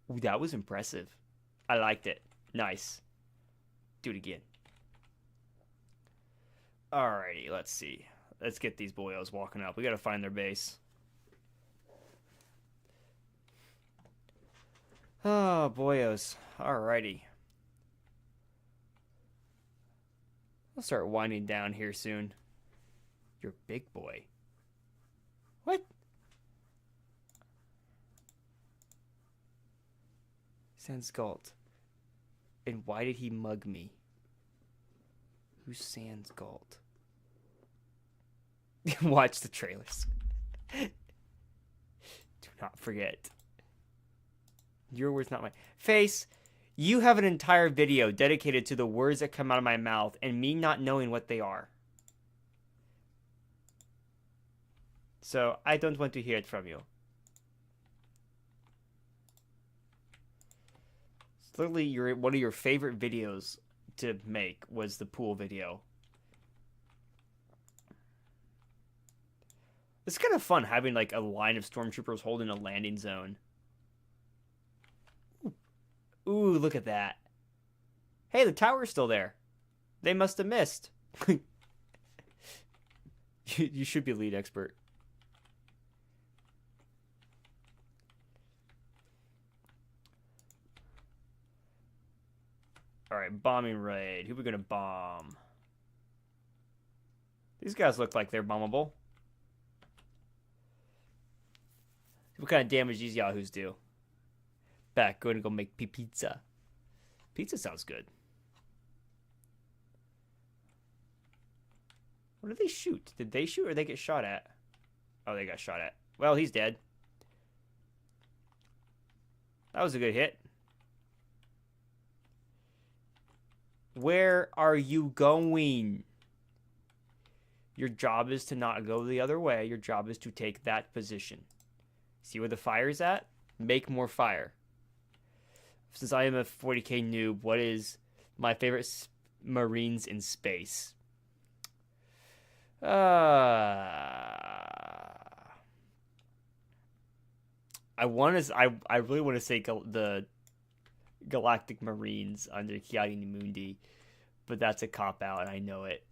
[SPEAKER 1] Ooh, that was impressive. I liked it. Nice. Do it again. Alrighty, let's see. Let's get these boyos walking up. We gotta find their base. Oh, boyos. Alrighty. I'll start winding down here soon. You're a big boy. What? Sans Galt. And why did he mug me? Who's Sans Galt? Watch the trailers. Do not forget. Your words, not mine. Face, you have an entire video dedicated to the words that come out of my mouth and me not knowing what they are. So, I don't want to hear it from you. It's literally one of your favorite videos to make was the pool video. It's kind of fun having like a line of stormtroopers holding a landing zone. Ooh, look at that. Hey, the tower's still there. They must have missed. You should be lead expert. Alright, bombing raid. Who are we gonna bomb? These guys look like they're bombable. What kind of damage these yahoos do? Back, going to go make pizza. Pizza sounds good. What did they shoot? Did they shoot or they get shot at? Oh, they got shot at. Well, he's dead. That was a good hit. Where are you going? Your job is to not go the other way. Your job is to take that position. See where the fire's at? Make more fire. Since I am a 40k noob, what is my favorite Marines in space? I really want to say the Galactic Marines under Kiadi Mundi, but that's a cop out, and I know it.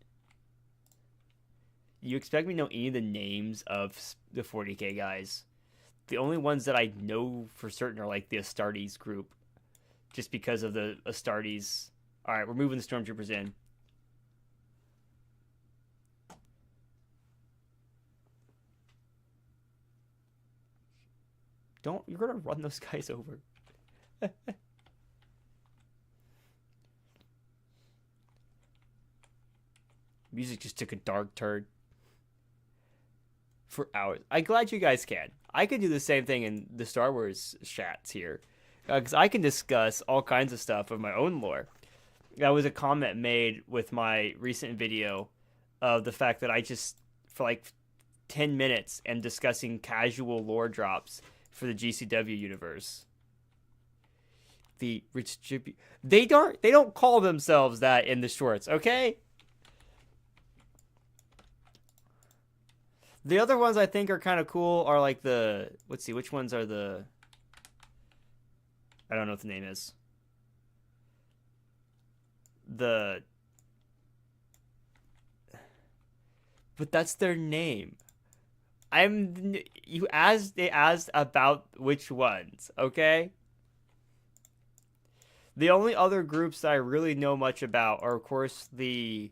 [SPEAKER 1] You expect me to know any of the names of the 40k guys? The only ones that I know for certain are like the Astartes group, just because of the Astartes. All right, we're moving the stormtroopers in. You're gonna run those guys over. Music just took a dark turn for hours. I'm glad you guys can. I could do the same thing in the Star Wars chats here, because I can discuss all kinds of stuff of my own lore. That was a comment made with my recent video of the fact that I just, for like 10 minutes, am discussing casual lore drops for the GCW universe. The they don't call themselves that in the shorts, okay? The other ones I think are kind of cool are like the, let's see, which ones are the, I don't know what the name is. But that's their name. They asked about which ones, okay? The only other groups that I really know much about are, of course, the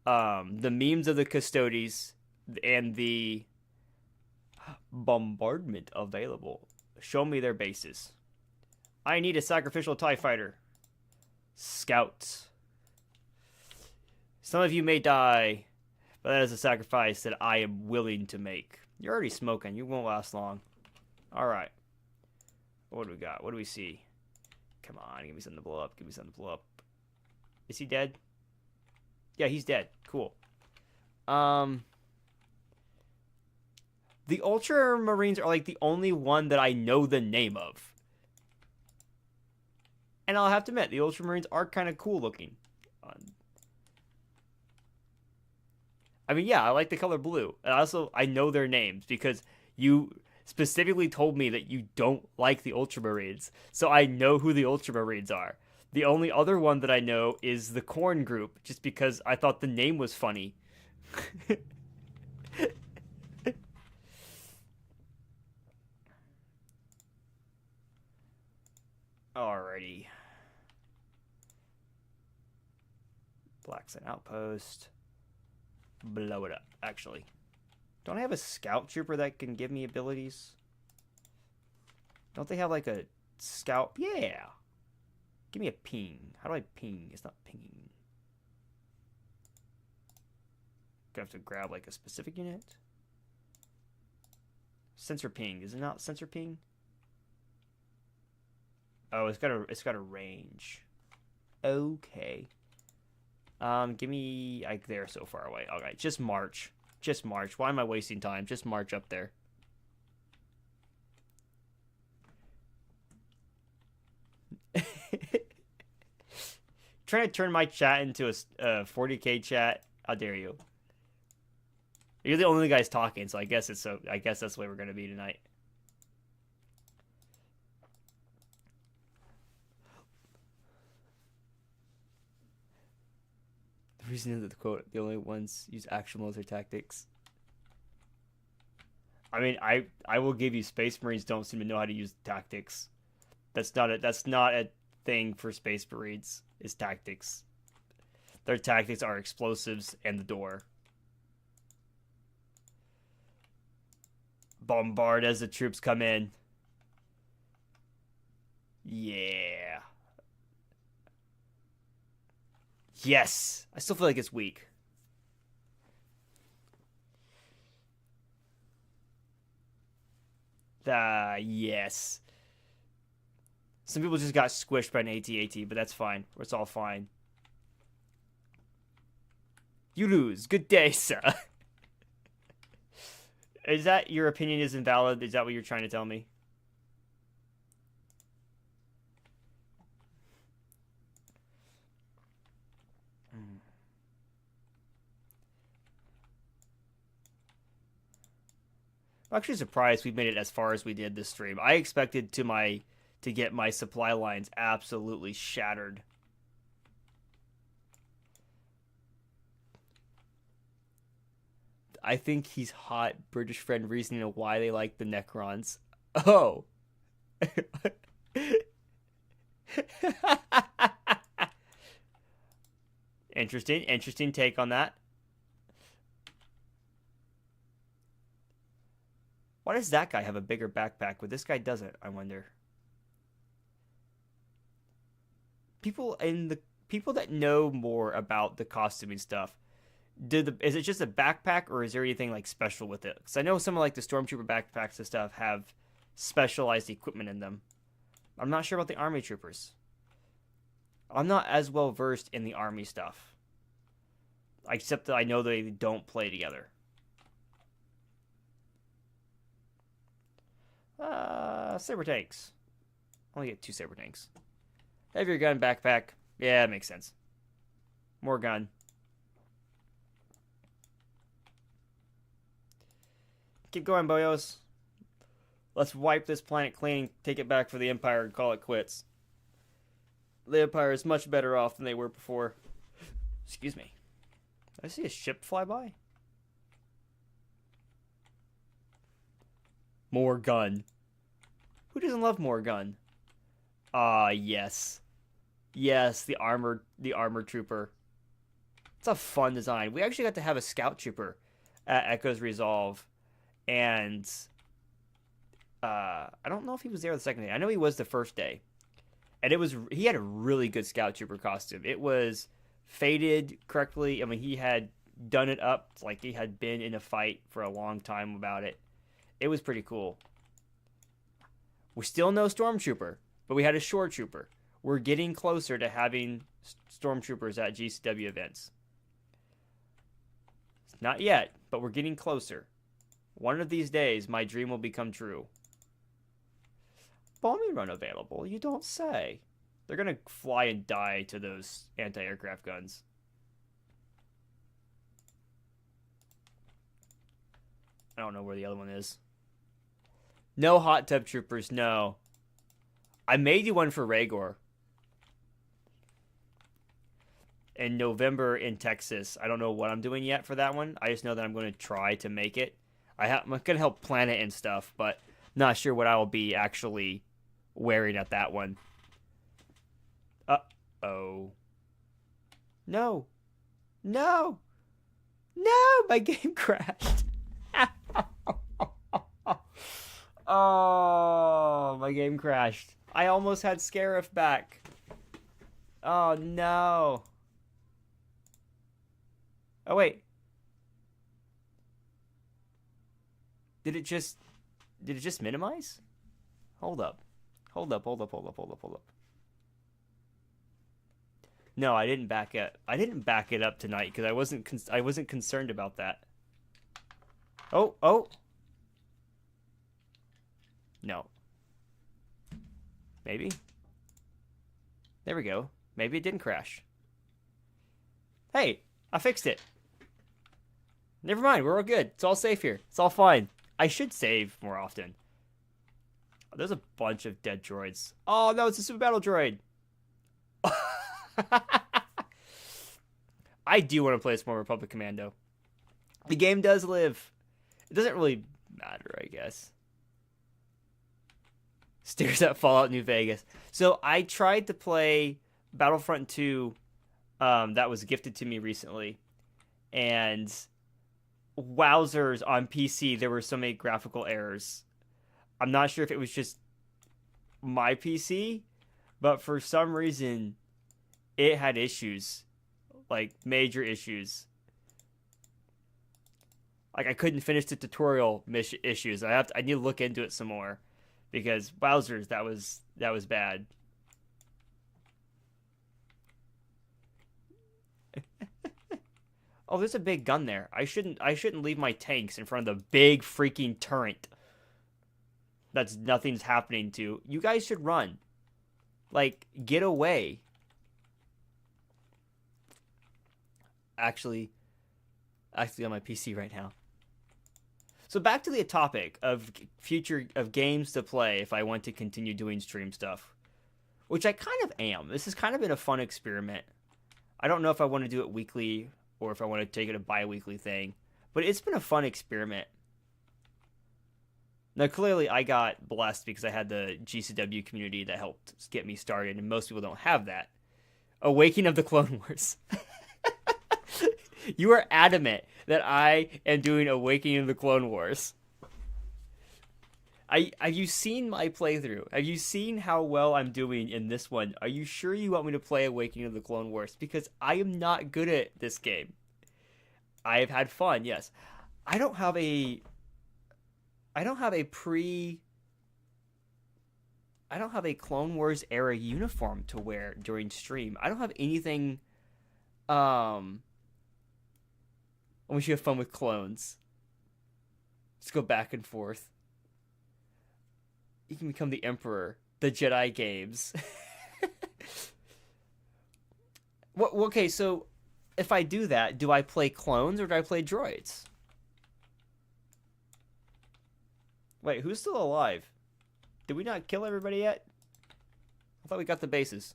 [SPEAKER 1] memes of the Custodes and the bombardment available. Show me their bases. I need a sacrificial TIE fighter. Scouts. Some of you may die, but that is a sacrifice that I am willing to make. You're already smoking. You won't last long. Alright. What do we got? What do we see? Come on, give me something to blow up. Give me something to blow up. Is he dead? Yeah, he's dead. Cool. The Ultramarines are like the only one that I know the name of. And I'll have to admit, the Ultramarines are kind of cool looking. I mean, yeah, I like the color blue. And I know their names because you specifically told me that you don't like the Ultramarines. So I know who the Ultramarines are. The only other one that I know is the Corn group, just because I thought the name was funny. Alrighty. Black Sun Outpost. Blow it up, actually. Don't I have a scout trooper that can give me abilities? Don't they have like a scout? Yeah. Give me a ping. How do I ping? It's not pinging. I have to grab like a specific unit. Sensor ping. Is it not sensor ping? Oh, it's got a range. Okay. Give me like they're so far away. Alright, just march. Just march. Why am I wasting time? Just march up there. Trying to turn my chat into a 40k chat. How dare you? You're the only guys talking, so I guess that's the way we're gonna be tonight. The reason of the quote: the only ones use actual military tactics. I mean, I will give you, Space Marines don't seem to know how to use tactics. That's not a thing for Space Marines. Is tactics. Their tactics are explosives and the door. Bombard as the troops come in. Yeah. Yes. I still feel like it's weak. Yes. Some people just got squished by an AT-AT, but that's fine. It's all fine. You lose. Good day, sir. Is that your opinion is invalid? Is that what you're trying to tell me? I'm actually surprised we made it as far as we did this stream. I expected to get my supply lines absolutely shattered. I think he's hot. British friend reasoning of why they like the Necrons. Oh. Interesting take on that. Why does that guy have a bigger backpack, but this guy doesn't, I wonder? People that know more about the costuming stuff, is it just a backpack, or is there anything like special with it? Because I know some of like the Stormtrooper backpacks and stuff have specialized equipment in them. I'm not sure about the Army Troopers. I'm not as well versed in the Army stuff, except that I know they don't play together. Saber tanks. Only get 2 saber tanks. Heavier gun backpack. Yeah, it makes sense. More gun. Keep going, boyos. Let's wipe this planet clean, take it back for the Empire, and call it quits. The Empire is much better off than they were before. Excuse me. Did I see a ship fly by? More gun. Who doesn't love more gun? Ah, yes. Yes, the armored trooper. It's a fun design. We actually got to have a scout trooper at Echo's Resolve, and I don't know if he was there the second day. I know he was the first day, and he had a really good scout trooper costume. It was faded correctly. I mean, he had done it up like he had been in a fight for a long time about it. It was pretty cool. We're still no stormtrooper, but we had a shore trooper. We're getting closer to having stormtroopers at GCW events. Not yet, but we're getting closer. One of these days, my dream will become true. Bombing run available? You don't say. They're going to fly and die to those anti-aircraft guns. I don't know where the other one is. No hot tub troopers, no. I made you one for Rhaegar. In November in Texas. I don't know what I'm doing yet for that one. I just know that I'm going to try to make it. I'm going to help plan it and stuff, but not sure what I will be actually wearing at that one. Uh-oh. No. No. No, my game crashed. Oh, my game crashed. I almost had Scarif back. Oh, no. Oh, wait. Did it just minimize? Hold up. Hold up. No, I didn't back it. I didn't back it up tonight because I wasn't concerned about that. Oh. No. Maybe. There we go. Maybe it didn't crash. Hey, I fixed it. Never mind, we're all good. It's all safe here. It's all fine. I should save more often. Oh, there's a bunch of dead droids. Oh no, it's a super battle droid. I do want to play some more Republic Commando. The game does live. It doesn't really matter, I guess. Stares at Fallout New Vegas. So I tried to play Battlefront 2 that was gifted to me recently. And wowzers, on PC, there were so many graphical errors. I'm not sure if it was just my PC, but for some reason, it had issues. Like, major issues. Like, I couldn't finish the tutorial issues. I need to look into it some more. Because, wowzers, that was bad. Oh, there's a big gun there. I shouldn't leave my tanks in front of the big freaking turret. That's nothing's happening to. You guys should run. Like, get away. Actually on my PC right now. So back to the topic of games to play if I want to continue doing stream stuff, which I kind of am. This has kind of been a fun experiment. I don't know if I want to do it weekly or if I want to take it a bi-weekly thing, but it's been a fun experiment. Now, clearly, I got blessed because I had the GCW community that helped get me started, and most people don't have that. Awakening of the Clone Wars. You are adamant that I am doing Awakening of the Clone Wars. Have you seen my playthrough? Have you seen how well I'm doing in this one? Are you sure you want me to play Awakening of the Clone Wars? Because I am not good at this game. I have had fun, yes. I don't have a Clone Wars era uniform to wear during stream. I don't have anything. I wish you have fun with clones. Just go back and forth. You can become the Emperor. The Jedi games. What? Okay, so if I do that, do I play clones or do I play droids? Wait, who's still alive? Did we not kill everybody yet? I thought we got the bases.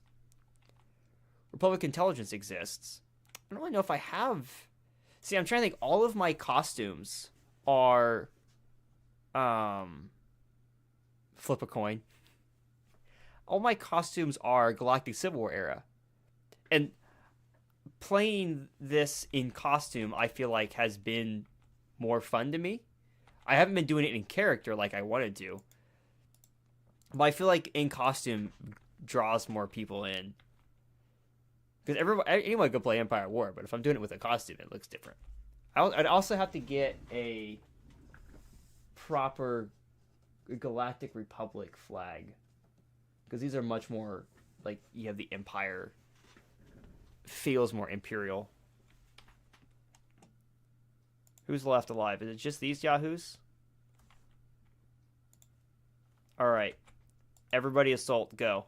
[SPEAKER 1] Republic intelligence exists. I don't really know if I have. See, I'm trying to think. All of my costumes are, flip a coin. All my costumes are Galactic Civil War era, and playing this in costume, I feel like has been more fun to me. I haven't been doing it in character like I wanted to, but I feel like in costume draws more people in. Because anyone could play Empire War, but if I'm doing it with a costume, it looks different. I'd also have to get a proper Galactic Republic flag. Because these are much more, like, you have the Empire. Feels more Imperial. Who's left alive? Is it just these yahoos? Alright. Everybody assault, go.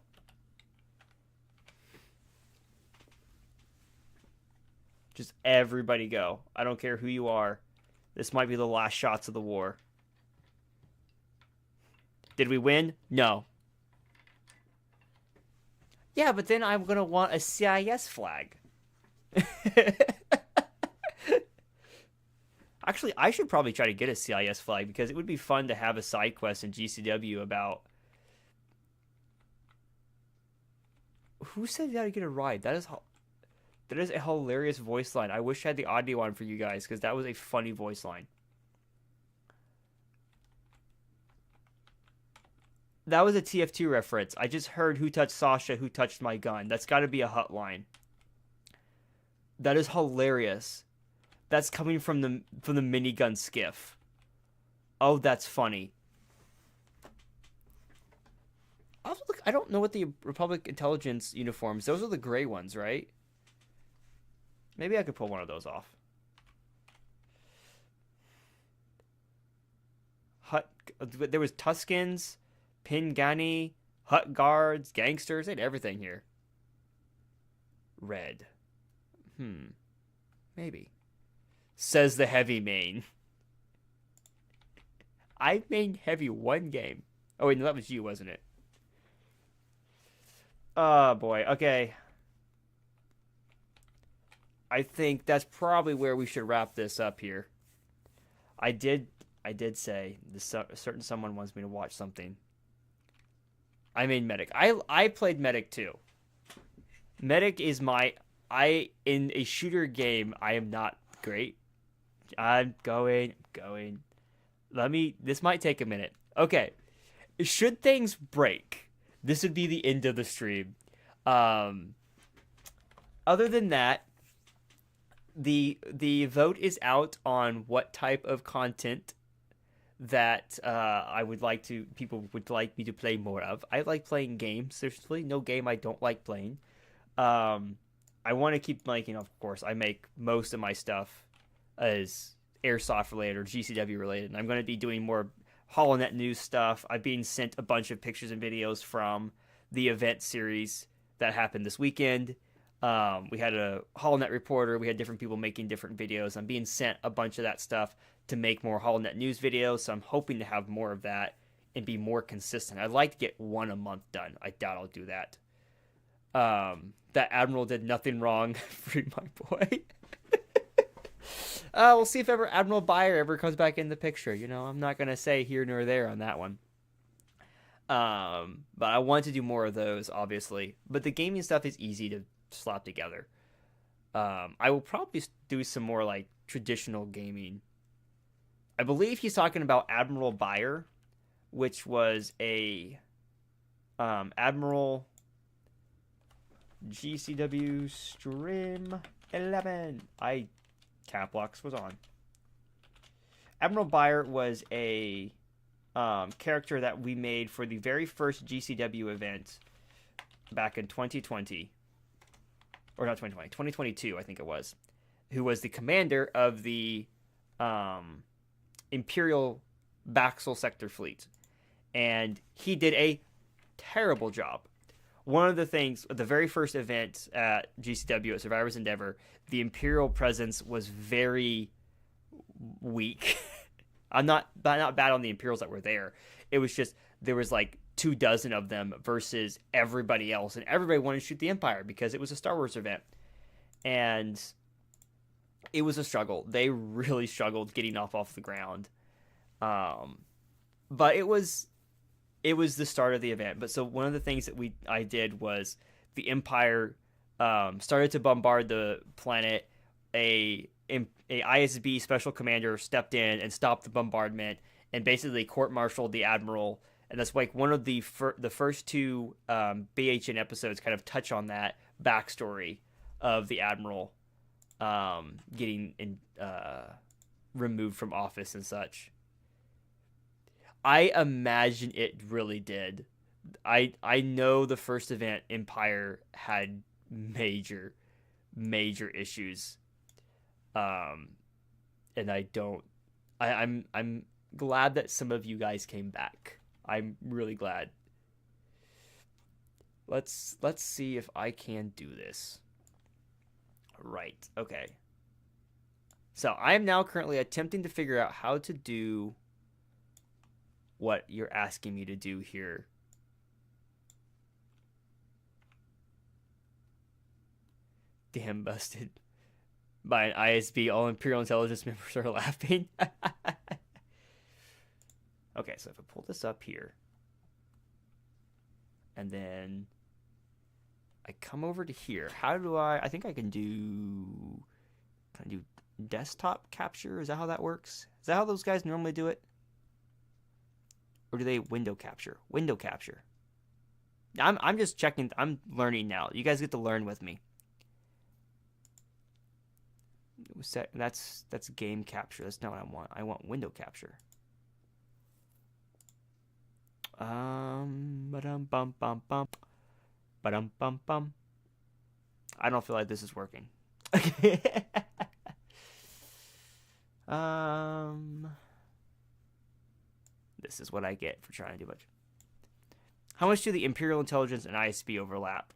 [SPEAKER 1] Just everybody go. I don't care who you are. This might be the last shots of the war. Did we win? No. Yeah, but then I'm going to want a CIS flag. Actually, I should probably try to get a CIS flag because it would be fun to have a side quest in GCW about... Who said you had to get a ride? That is a hilarious voice line. I wish I had the audio on for you guys because that was a funny voice line. That was a TF2 reference. I just heard who touched Sasha, who touched my gun. That's got to be a Hut line. That is hilarious. That's coming from the minigun skiff. Oh, that's funny. I don't know what the Republic intelligence uniforms. Those are the gray ones, right? Maybe I could pull one of those off. There was Tuskens, Pingani, Hut guards, gangsters. They had everything here. Red. Maybe. Says the heavy main. I mained heavy one game. Oh wait, no, that was you, wasn't it? Oh boy. Okay. I think that's probably where we should wrap this up here. I did say a certain someone wants me to watch something. I made Medic. I played Medic too. Medic is in a shooter game, I am not great. I'm going. This might take a minute. Okay. Should things break, this would be the end of the stream. Other than that, the vote is out on what type of content that people would like me to play more of. I like playing games. There's really no game I don't like playing. I want to keep making, of course, I make most of my stuff as Airsoft related or GCW related. And I'm going to be doing more HoloNet news stuff. I've been sent a bunch of pictures and videos from the event series that happened this weekend. We had a HoloNet reporter. We had different people making different videos. I'm being sent a bunch of that stuff to make more HoloNet news videos. So I'm hoping to have more of that and be more consistent. I'd like to get one a month done. I doubt I'll do that. That Admiral did nothing wrong. Free my boy. We'll see if ever Admiral Bayer ever comes back in the picture. You know, I'm not going to say here nor there on that one. But I want to do more of those, obviously. But the gaming stuff is easy to slap together. I will probably do some more like traditional gaming. I believe he's talking about Admiral Bayer, which was a Admiral GCW Stream 11. Cap locks was on. Admiral Bayer was a character that we made for the very first GCW event back in 2020. Or not 2020, 2022, I think it was. Who was the commander of the Imperial Baxel Sector Fleet. And he did a terrible job. one of the things, the very first event at GCW at Survivor's Endeavor, the Imperial presence was very weak. I'm not bad on the Imperials that were there. It was just there was like 24 of them versus everybody else, and everybody wanted to shoot the Empire because it was a Star Wars event, and it was a struggle. They really struggled getting off the ground, but it was the start of the event. But so one of the things that I did was the Empire started to bombard the planet. A ISB special commander stepped in and stopped the bombardment and basically court-martialed the admiral. And that's like one of the first two BHN episodes kind of touch on that backstory of the admiral getting removed from office and such. I imagine it really did. I know the first event Empire had major issues. And I'm glad that some of you guys came back. I'm really glad. Let's see if I can do this. Right. Okay. So I am now currently attempting to figure out how to do what you're asking me to do here. Damn busted. By an ISB, all Imperial Intelligence members are laughing. Okay, so if I pull this up here, and then I come over to here, how do I think I can do desktop capture? Is that how that works? Is that how those guys normally do it? Or do they window capture? Window capture. I'm just checking. I'm learning now. You guys get to learn with me. That's game capture. That's not what I want. I want window capture. Ba-dum bum bum bum. Ba-dum bum bum. I don't feel like this is working. This is what I get for trying to do much. How much do the Imperial Intelligence and ISB overlap?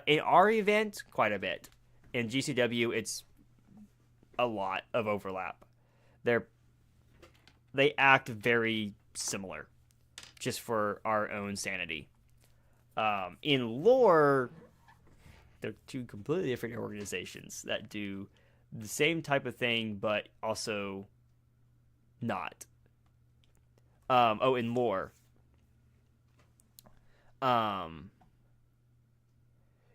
[SPEAKER 1] In our event, quite a bit. In GCW, it's a lot of overlap. They act very similar, just for our own sanity. In lore, they're two completely different organizations that do the same type of thing, but also not. In lore.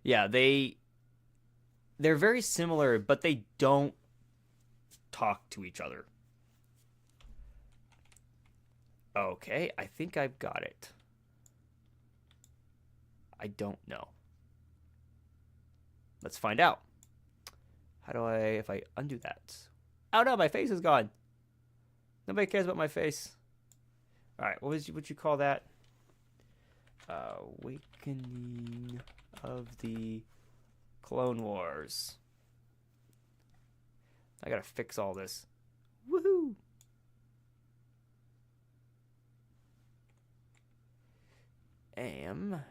[SPEAKER 1] Yeah, they're very similar, but they don't talk to each other. Okay, I think I've got it. I don't know. Let's find out. How do if I undo that? Oh no, my face is gone. Nobody cares about my face. Alright, what'd you call that? Awakening of the Clone Wars. I gotta fix all this. Woohoo! Can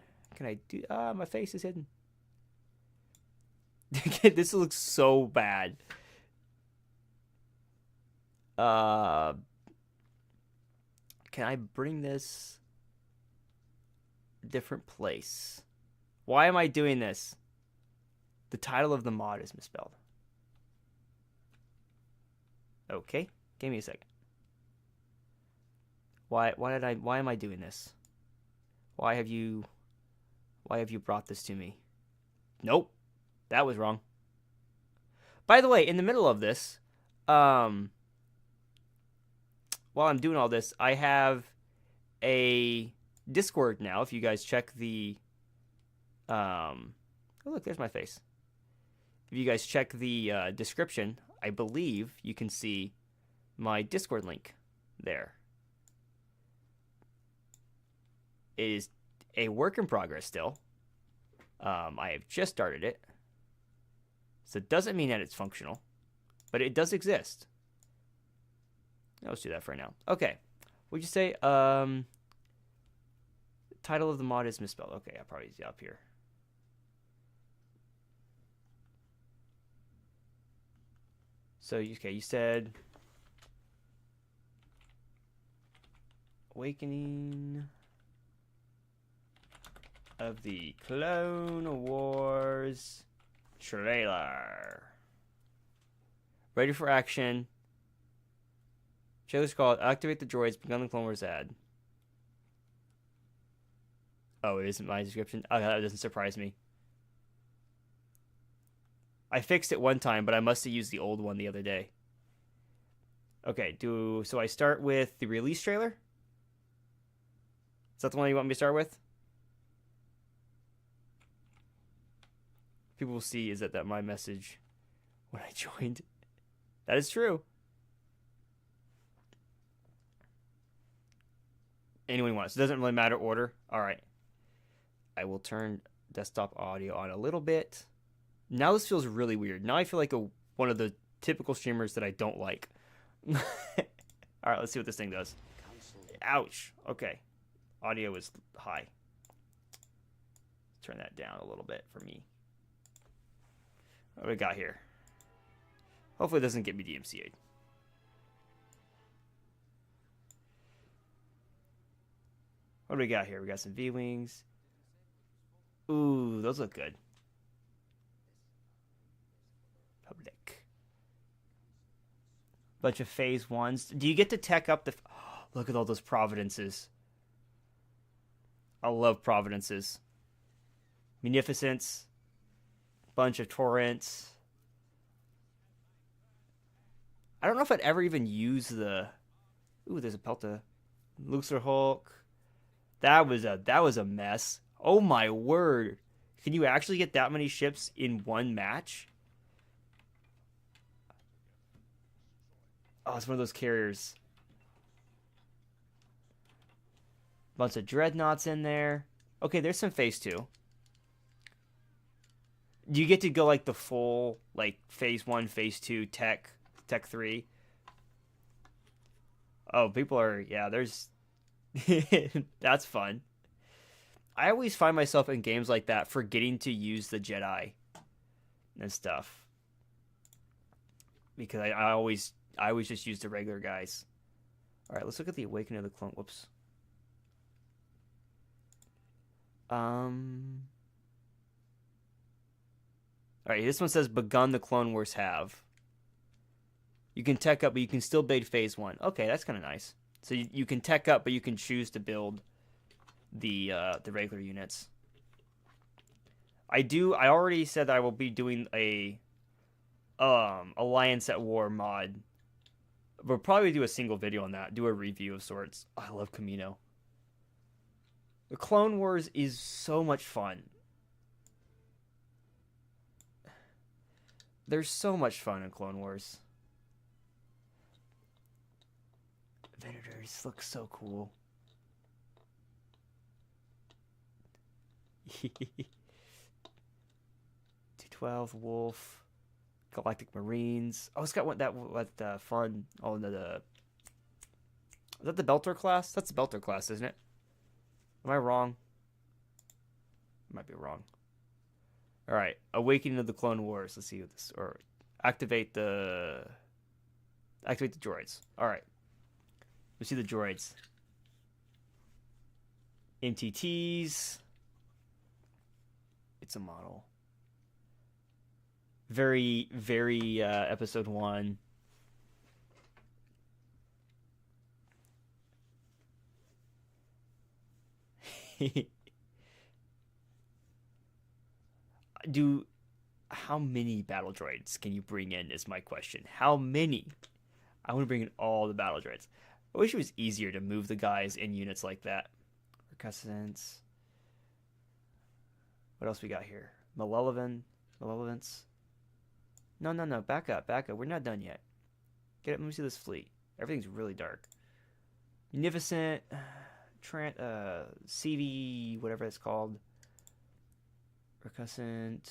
[SPEAKER 1] I do... my face is hidden. This looks so bad. Can I bring this a different place? Why am I doing this? The title of the mod is misspelled. Okay, give me a second. Why am I doing this? Why have you brought this to me? Nope. That was wrong. By the way, in the middle of this, while I'm doing all this, I have a Discord now. If you guys check the oh look, there's my face. If you guys check the description, I believe you can see my Discord link there. It is a work in progress still. I have just started it. So it doesn't mean that it's functional, but it does exist. Let's do that for now. Okay. What'd you say? title of the mod is misspelled. Okay, I'll probably see up here. So, okay, you said Awakening of the Clone Wars trailer. Ready for action. Trailer's called Activate the Droids, Begun the Clone Wars ad. Oh, it isn't my description? Oh, that doesn't surprise me. I fixed it one time, but I must have used the old one the other day. Okay, so I start with the release trailer? Is that the one you want me to start with? People will see is that my message when I joined. That is true. Anyone wants. It doesn't really matter order. All right. I will turn desktop audio on a little bit. Now this feels really weird. Now I feel like one of the typical streamers that I don't like. All right, let's see what this thing does. Ouch. Okay. Audio is high. Turn that down a little bit for me. What do we got here? Hopefully it doesn't get me DMCA'd. What do we got here? We got some V-Wings. Ooh, those look good. Public. Bunch of phase ones. Do you get to tech up the... Oh, look at all those Providences. I love Providences. Munificence. Bunch of Torrents. I don't know if I'd ever even use the... Ooh, there's a Pelta. Luxor Hulk. That was a mess. Oh my word. Can you actually get that many ships in one match? Oh, it's one of those carriers. Bunch of dreadnoughts in there. Okay, there's some phase 2. Do you get to go like the full like phase 1, phase 2 tech 3? Oh, people are there's that's fun. I always find myself in games like that forgetting to use the Jedi and stuff. Because I always just use the regular guys. Alright, let's look at the Awakening of the Clone. Whoops. Alright, this one says begun the Clone Wars have. You can tech up, but you can still build phase 1. Okay, that's kind of nice. So you can tech up, but you can choose to build the regular units. I already said that I will be doing a Alliance at War mod. We'll probably do a single video on that. Do a review of sorts. Oh, I love Camino. The Clone Wars is so much fun. There's so much fun in Clone Wars. Venators look so cool. 212 Wolf, Galactic Marines. Oh, it's got that fun. Oh no, is that the Belter class? That's the Belter class, isn't it? Am I wrong? I might be wrong. All right, Awakening of the Clone Wars. Let's see what this or activate the droids. All right. We see the droids. MTTs. It's a model. Very, very episode 1. How many battle droids can you bring in is my question. How many? I want to bring in all the battle droids. I wish it was easier to move the guys in units like that. Recussance. What else we got here? Malevolence. No. Back up. We're not done yet. Let me see this fleet. Everything's really dark. Munificent. CV, whatever it's called. Recussant.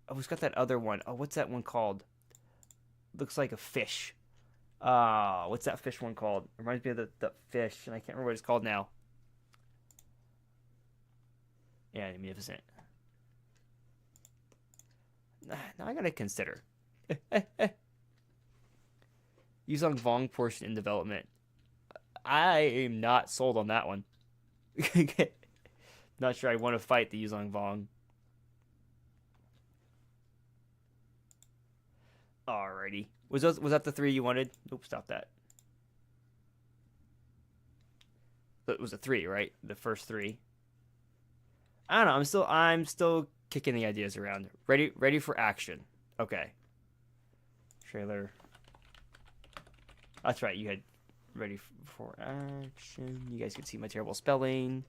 [SPEAKER 1] Oh, it's got that other one. Oh, what's that one called? Looks like a fish. What's that fish one called? Reminds me of the fish, and I can't remember what it's called now. Yeah, magnificent. Now I gotta consider. Yuzong Vong portion in development. I am not sold on that one. Not sure I want to fight the Yuzong Vong. Alrighty. Was that the 3 you wanted? Nope, stop that. It was a 3, right? The first 3. I don't know. I'm still kicking the ideas around. Ready for action. Okay. Trailer. That's right. You had ready for action. You guys can see my terrible spelling.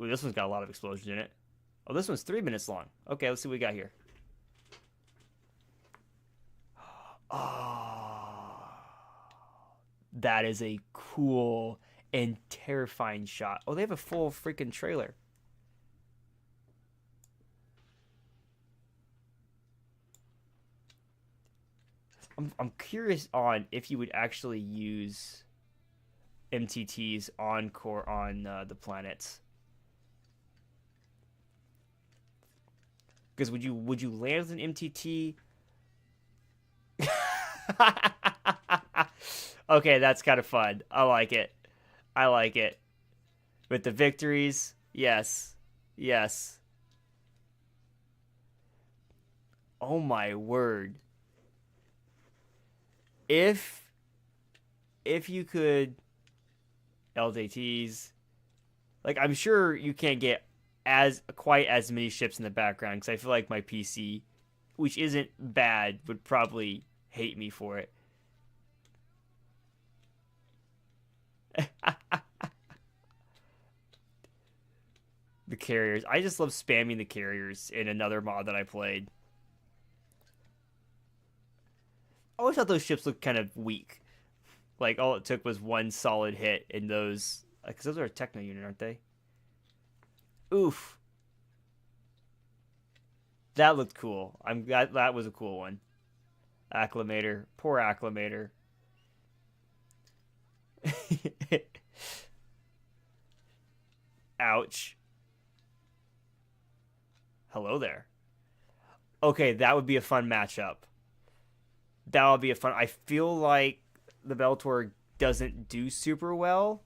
[SPEAKER 1] Ooh, this one's got a lot of explosions in it. Oh, this one's 3 minutes long. Okay, let's see what we got here. Oh, that is a cool and terrifying shot. Oh, they have a full freaking trailer. I'm curious on if you would actually use MTTs on the planets. Because would you land with an MTT? Okay, that's kind of fun. I like it. With the victories, yes. Oh my word. If you could LJTs, like I'm sure you can't get quite as many ships in the background because I feel like my PC, which isn't bad, would probably hate me for it. The carriers. I just love spamming the carriers in another mod that I played. I always thought those ships looked kind of weak. Like, all it took was one solid hit in those... Because those are a techno unit, aren't they? Oof. That looked cool. That was a cool one. Acclimator. Poor Acclimator. Ouch. Hello there. Okay, that would be a fun matchup. That would be a fun... I feel like the Bellator doesn't do super well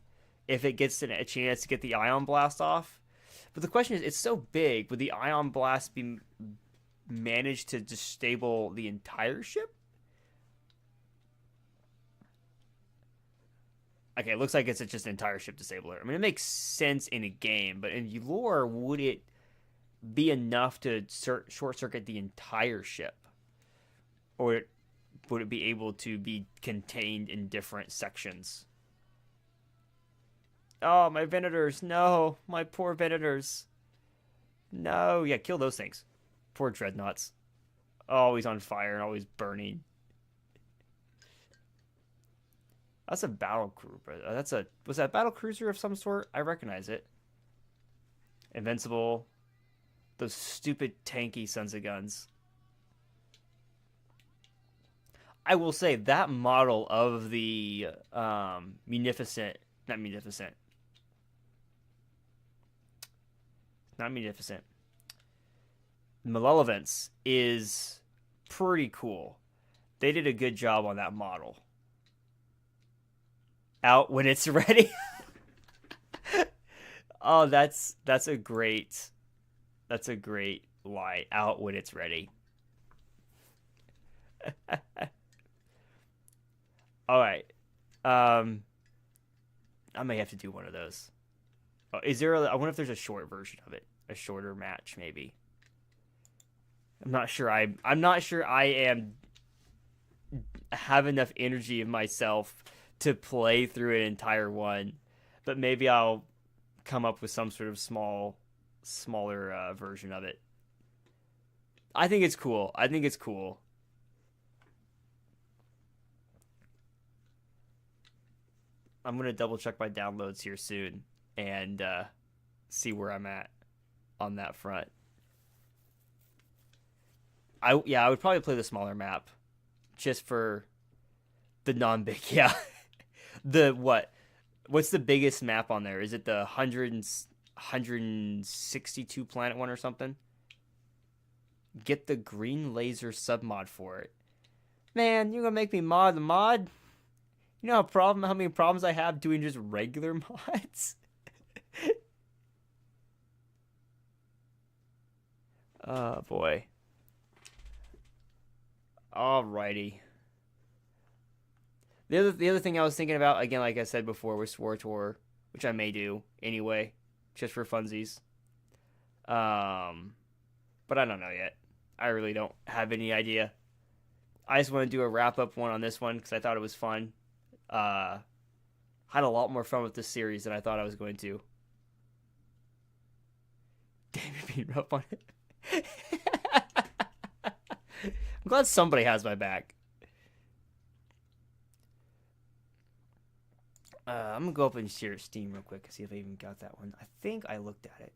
[SPEAKER 1] if it gets a chance to get the Ion Blast off. But the question is, it's so big. Would the Ion Blast be managed to disable the entire ship? Okay, it looks like it's just an entire ship disabler. I mean, it makes sense in a game, but in lore, would it be enough to short circuit the entire ship? Or would it be able to be contained in different sections? Oh, my Venators. No, my poor Venators. No, yeah, kill those things. Poor Dreadnoughts. Always on fire and always burning. That's a battle crew, but was that a battle cruiser of some sort? I recognize it. Invincible. Those stupid tanky sons of guns. I will say that model of the Munificent, not Munificent, Malevolence is pretty cool. They did a good job on that model. Out when it's ready. Oh, that's a great lie. Out when it's ready. All right. I may have to do one of those. Oh, I wonder if there's a short version of it, a shorter match maybe. I'm not sure. I'm not sure I have enough energy in myself to play through an entire one, but maybe I'll come up with some sort of smaller version of it. I think it's cool. I'm gonna double check my downloads here soon and see where I'm at on that front. I would probably play the smaller map just for the non-big. Yeah. The what? What's the biggest map on there? Is it the 162 planet one or something? Get the green laser submod for it. Man, you're gonna make me mod the mod? You know how many problems I have doing just regular mods? Oh boy. Alrighty. The other thing I was thinking about, again, like I said before, was War Tour, which I may do anyway, just for funsies. But I don't know yet. I really don't have any idea. I just want to do a wrap up one on this one because I thought it was fun. Had a lot more fun with this series than I thought I was going to. Damn, you're being rough on it. I'm glad somebody has my back. I'm gonna go up and share Steam real quick and see if I even got that one. I think I looked at it.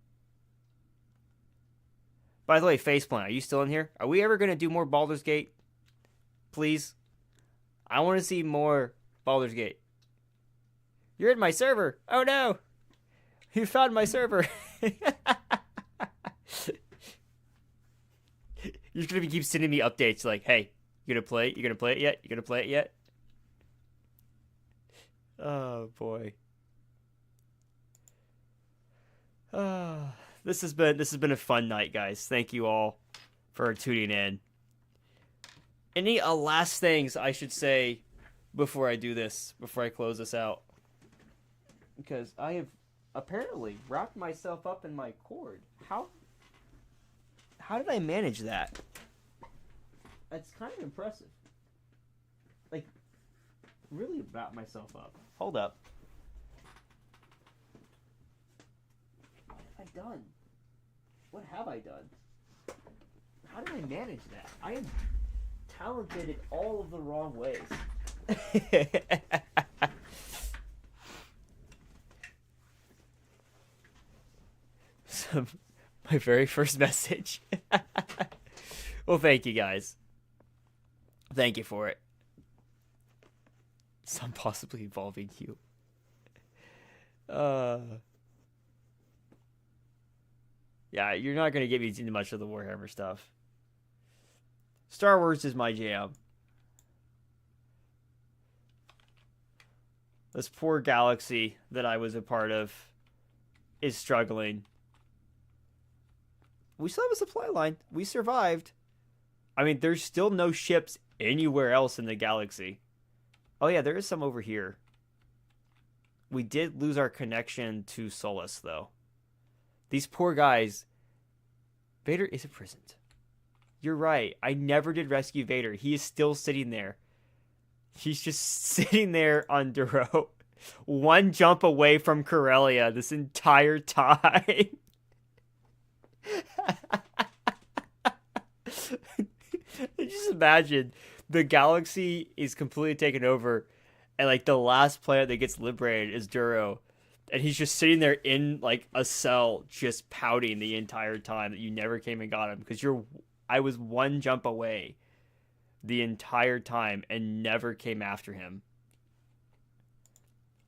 [SPEAKER 1] By the way, Faceplant, are you still in here? Are we ever gonna do more Baldur's Gate? Please? I want to see more Baldur's Gate. You're in my server! Oh no! You found my server! You're just gonna keep sending me updates like, hey, you gonna play it? You gonna play it yet? You gonna play it yet? Oh boy. This has been a fun night, guys. Thank you all for tuning in. Any last things I should say before I do this, before I close this out? Because I have apparently wrapped myself up in my cord. How did I manage that? That's kind of impressive. Like, really wrap myself up. Hold up. What have I done? What have I done? How did I manage that? I am talented in all of the wrong ways. So, my very first message. Well, thank you guys. Thank you for it. Some possibly involving you. Yeah, you're not going to get me into much of the Warhammer stuff. Star Wars is my jam. This poor galaxy that I was a part of is struggling. We still have a supply line. We survived. I mean, there's still no ships anywhere else in the galaxy. Oh yeah, there is some over here. We did lose our connection to Solus, though. These poor guys. Vader is imprisoned. You're right. I never did rescue Vader. He is still sitting there. He's just sitting there on Duro. One jump away from Corellia this entire time. Just imagine the galaxy is completely taken over, and like the last planet that gets liberated is Duro, and he's just sitting there in like a cell, just pouting the entire time that you never came and got him because I was one jump away the entire time and never came after him.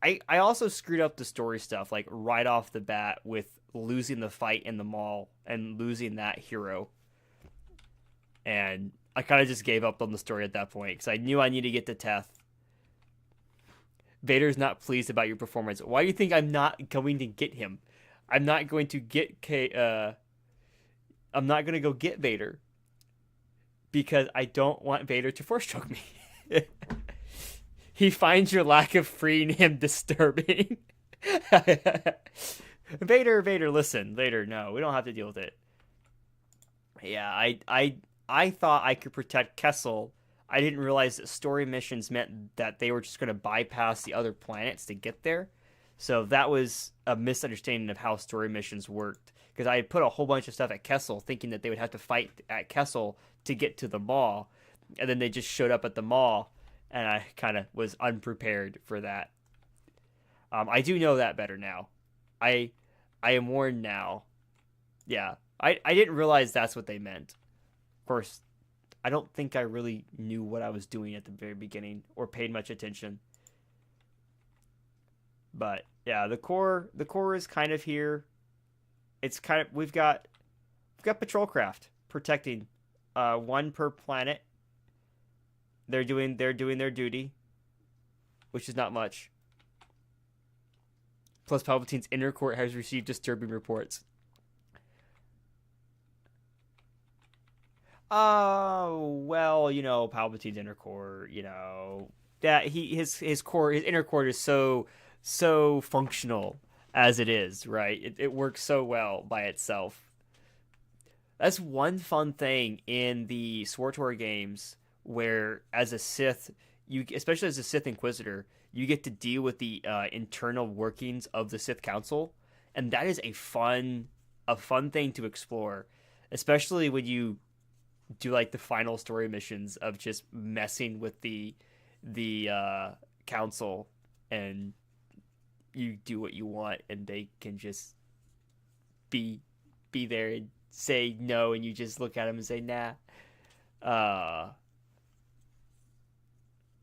[SPEAKER 1] I also screwed up the story stuff like right off the bat with losing the fight in the mall and losing that hero. And I kind of just gave up on the story at that point because I knew I needed to get to Teth. Vader's not pleased about your performance. Why do you think I'm not going to get him? I'm not going to get I'm not going to go get Vader because I don't want Vader to force choke me. He finds your lack of freeing him disturbing. Vader, listen. Vader, no, we don't have to deal with it. Yeah, I thought I could protect Kessel. I didn't realize that story missions meant that they were just going to bypass the other planets to get there. So that was a misunderstanding of how story missions worked. Because I had put a whole bunch of stuff at Kessel thinking that they would have to fight at Kessel to get to the mall. And then they just showed up at the mall. And I kind of was unprepared for that. I do know that better now. I am warned now. Yeah. I didn't realize that's what they meant. Of course, I don't think I really knew what I was doing at the very beginning or paid much attention. But yeah, the core is kind of here. It's kind of we've got patrol craft protecting, one per planet. They're doing their duty, which is not much. Plus, Palpatine's inner court has received disturbing reports. Oh well, Palpatine's inner court. That his inner court is so functional as it is, right? It works so well by itself. That's one fun thing in the SWTOR games, where as a Sith, especially as a Sith Inquisitor, you get to deal with the internal workings of the Sith Council, and that is a fun thing to explore, especially when you do like the final story missions of just messing with the council, and you do what you want, and they can just be there and say no, and you just look at them and say nah.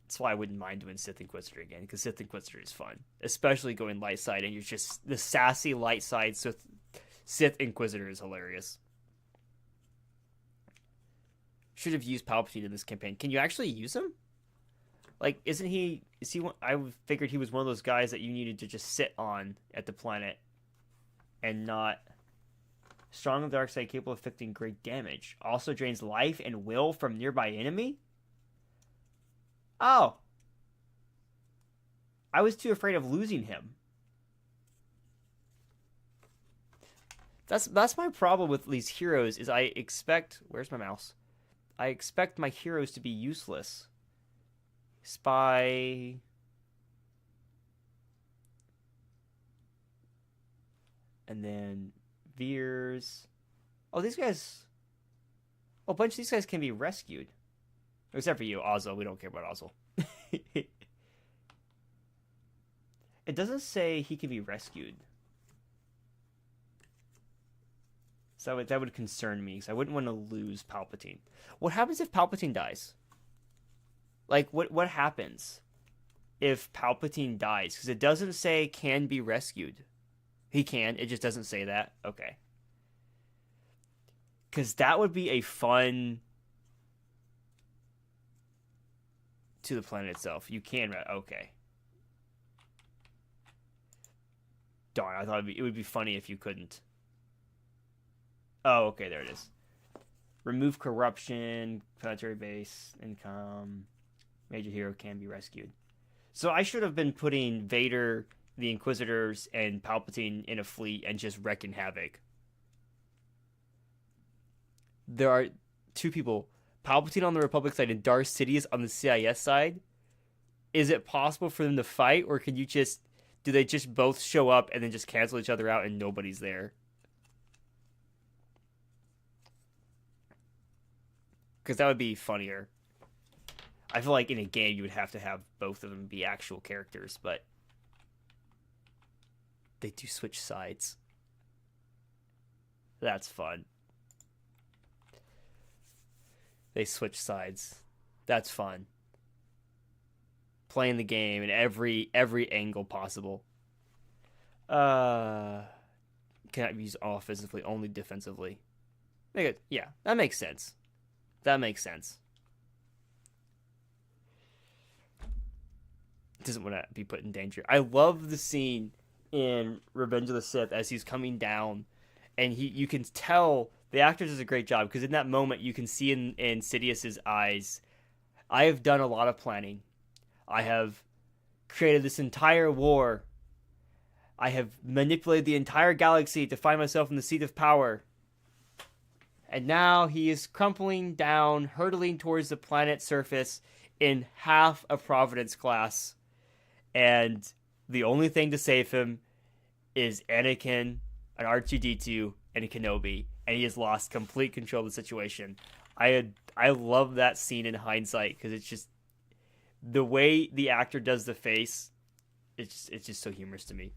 [SPEAKER 1] That's why I wouldn't mind doing Sith Inquisitor again, because Sith Inquisitor is fun, especially going light side, and you're just the sassy light side Sith Inquisitor is hilarious. Should have used Palpatine in this campaign. Can you actually use him? Like, isn't he? Is he? I figured he was one of those guys that you needed to just sit on at the planet, and not strong on the dark side, capable of inflicting great damage. Also drains life and will from nearby enemy. Oh, I was too afraid of losing him. That's my problem with these heroes. Is I expect, where's my mouse? I expect my heroes to be useless. Spy. And then Veers. Oh, these guys. Oh, a bunch of these guys can be rescued. Except for you, Ozzel. We don't care about Ozzel. It doesn't say he can be rescued. So that would concern me, because I wouldn't want to lose Palpatine. What happens if Palpatine dies? Like, what happens if Palpatine dies? Because it doesn't say can be rescued. He can. It just doesn't say that. Okay. Because that would be a fun... to the planet itself. You can... Okay. Darn, I thought it would be funny if you couldn't. Oh, okay, there it is. Remove corruption, planetary base, income, major hero can be rescued. So I should have been putting Vader, the Inquisitors, and Palpatine in a fleet and just wrecking havoc. There are two people, Palpatine on the Republic side and Darth Sidious on the CIS side. Is it possible for them to fight, or can you just... do they just both show up and then just cancel each other out and nobody's there? Because that would be funnier. I feel like in a game you would have to have both of them be actual characters, but they do switch sides. That's fun. They switch sides. That's fun. Playing the game in every angle possible. Cannot be used offensively, only defensively. Yeah, that makes sense. That makes sense. Doesn't want to be put in danger. I love the scene in Revenge of the Sith as he's coming down, and you can tell the actor does a great job, because in that moment you can see in Sidious's eyes, I have done a lot of planning. I have created this entire war. I have manipulated the entire galaxy to find myself in the seat of power. And now he is crumpling down, hurtling towards the planet's surface in half a Providence class. And the only thing to save him is Anakin, an R2-D2, and a Kenobi. And he has lost complete control of the situation. I love that scene in hindsight, because it's just... the way the actor does the face, it's just so humorous to me.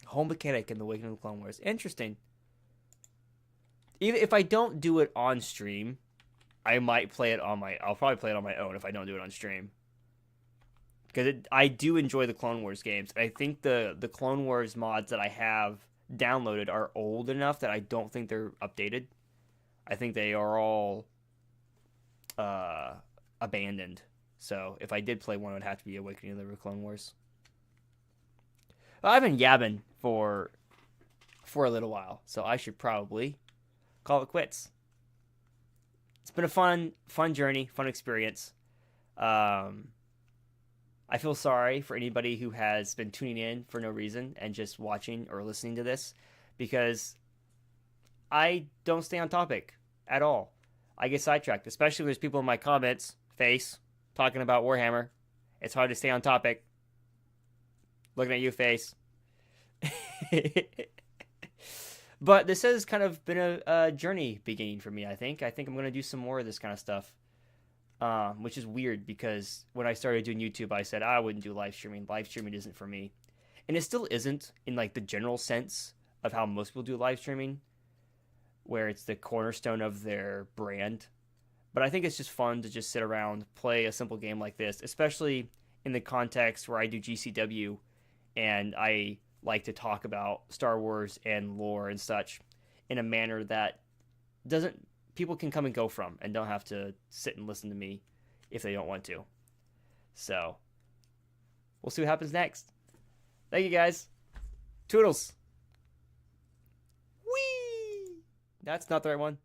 [SPEAKER 1] Whole mechanic in the Awakening of the Clone Wars. Interesting. Even if I don't do it on stream, I might play it on my... I'll probably play it on my own if I don't do it on stream. because I do enjoy the Clone Wars games. I think the Clone Wars mods that I have downloaded are old enough that I don't think they're updated. I think they are all abandoned. So if I did play one, it would have to be Awakening of the Clone Wars. Well, I've been yabbing for a little while, so I should probably call it quits. It's been a fun journey, fun experience. I feel sorry for anybody who has been tuning in for no reason and just watching or listening to this, because I don't stay on topic at all. I get sidetracked, especially when there's people in my comments, face, talking about Warhammer. It's hard to stay on topic. Looking at you, face. But this has kind of been a journey beginning for me, I think. I think I'm going to do some more of this kind of stuff. Which is weird, because when I started doing YouTube, I said I wouldn't do live streaming. Live streaming isn't for me. And it still isn't in like the general sense of how most people do live streaming, where it's the cornerstone of their brand. But I think it's just fun to just sit around, play a simple game like this, especially in the context where I do GCW and I like to talk about Star Wars and lore and such in a manner that doesn't people can come and go from and don't have to sit and listen to me if they don't want to. So we'll see what happens next. Thank you guys. Toodles. Whee! That's not the right one.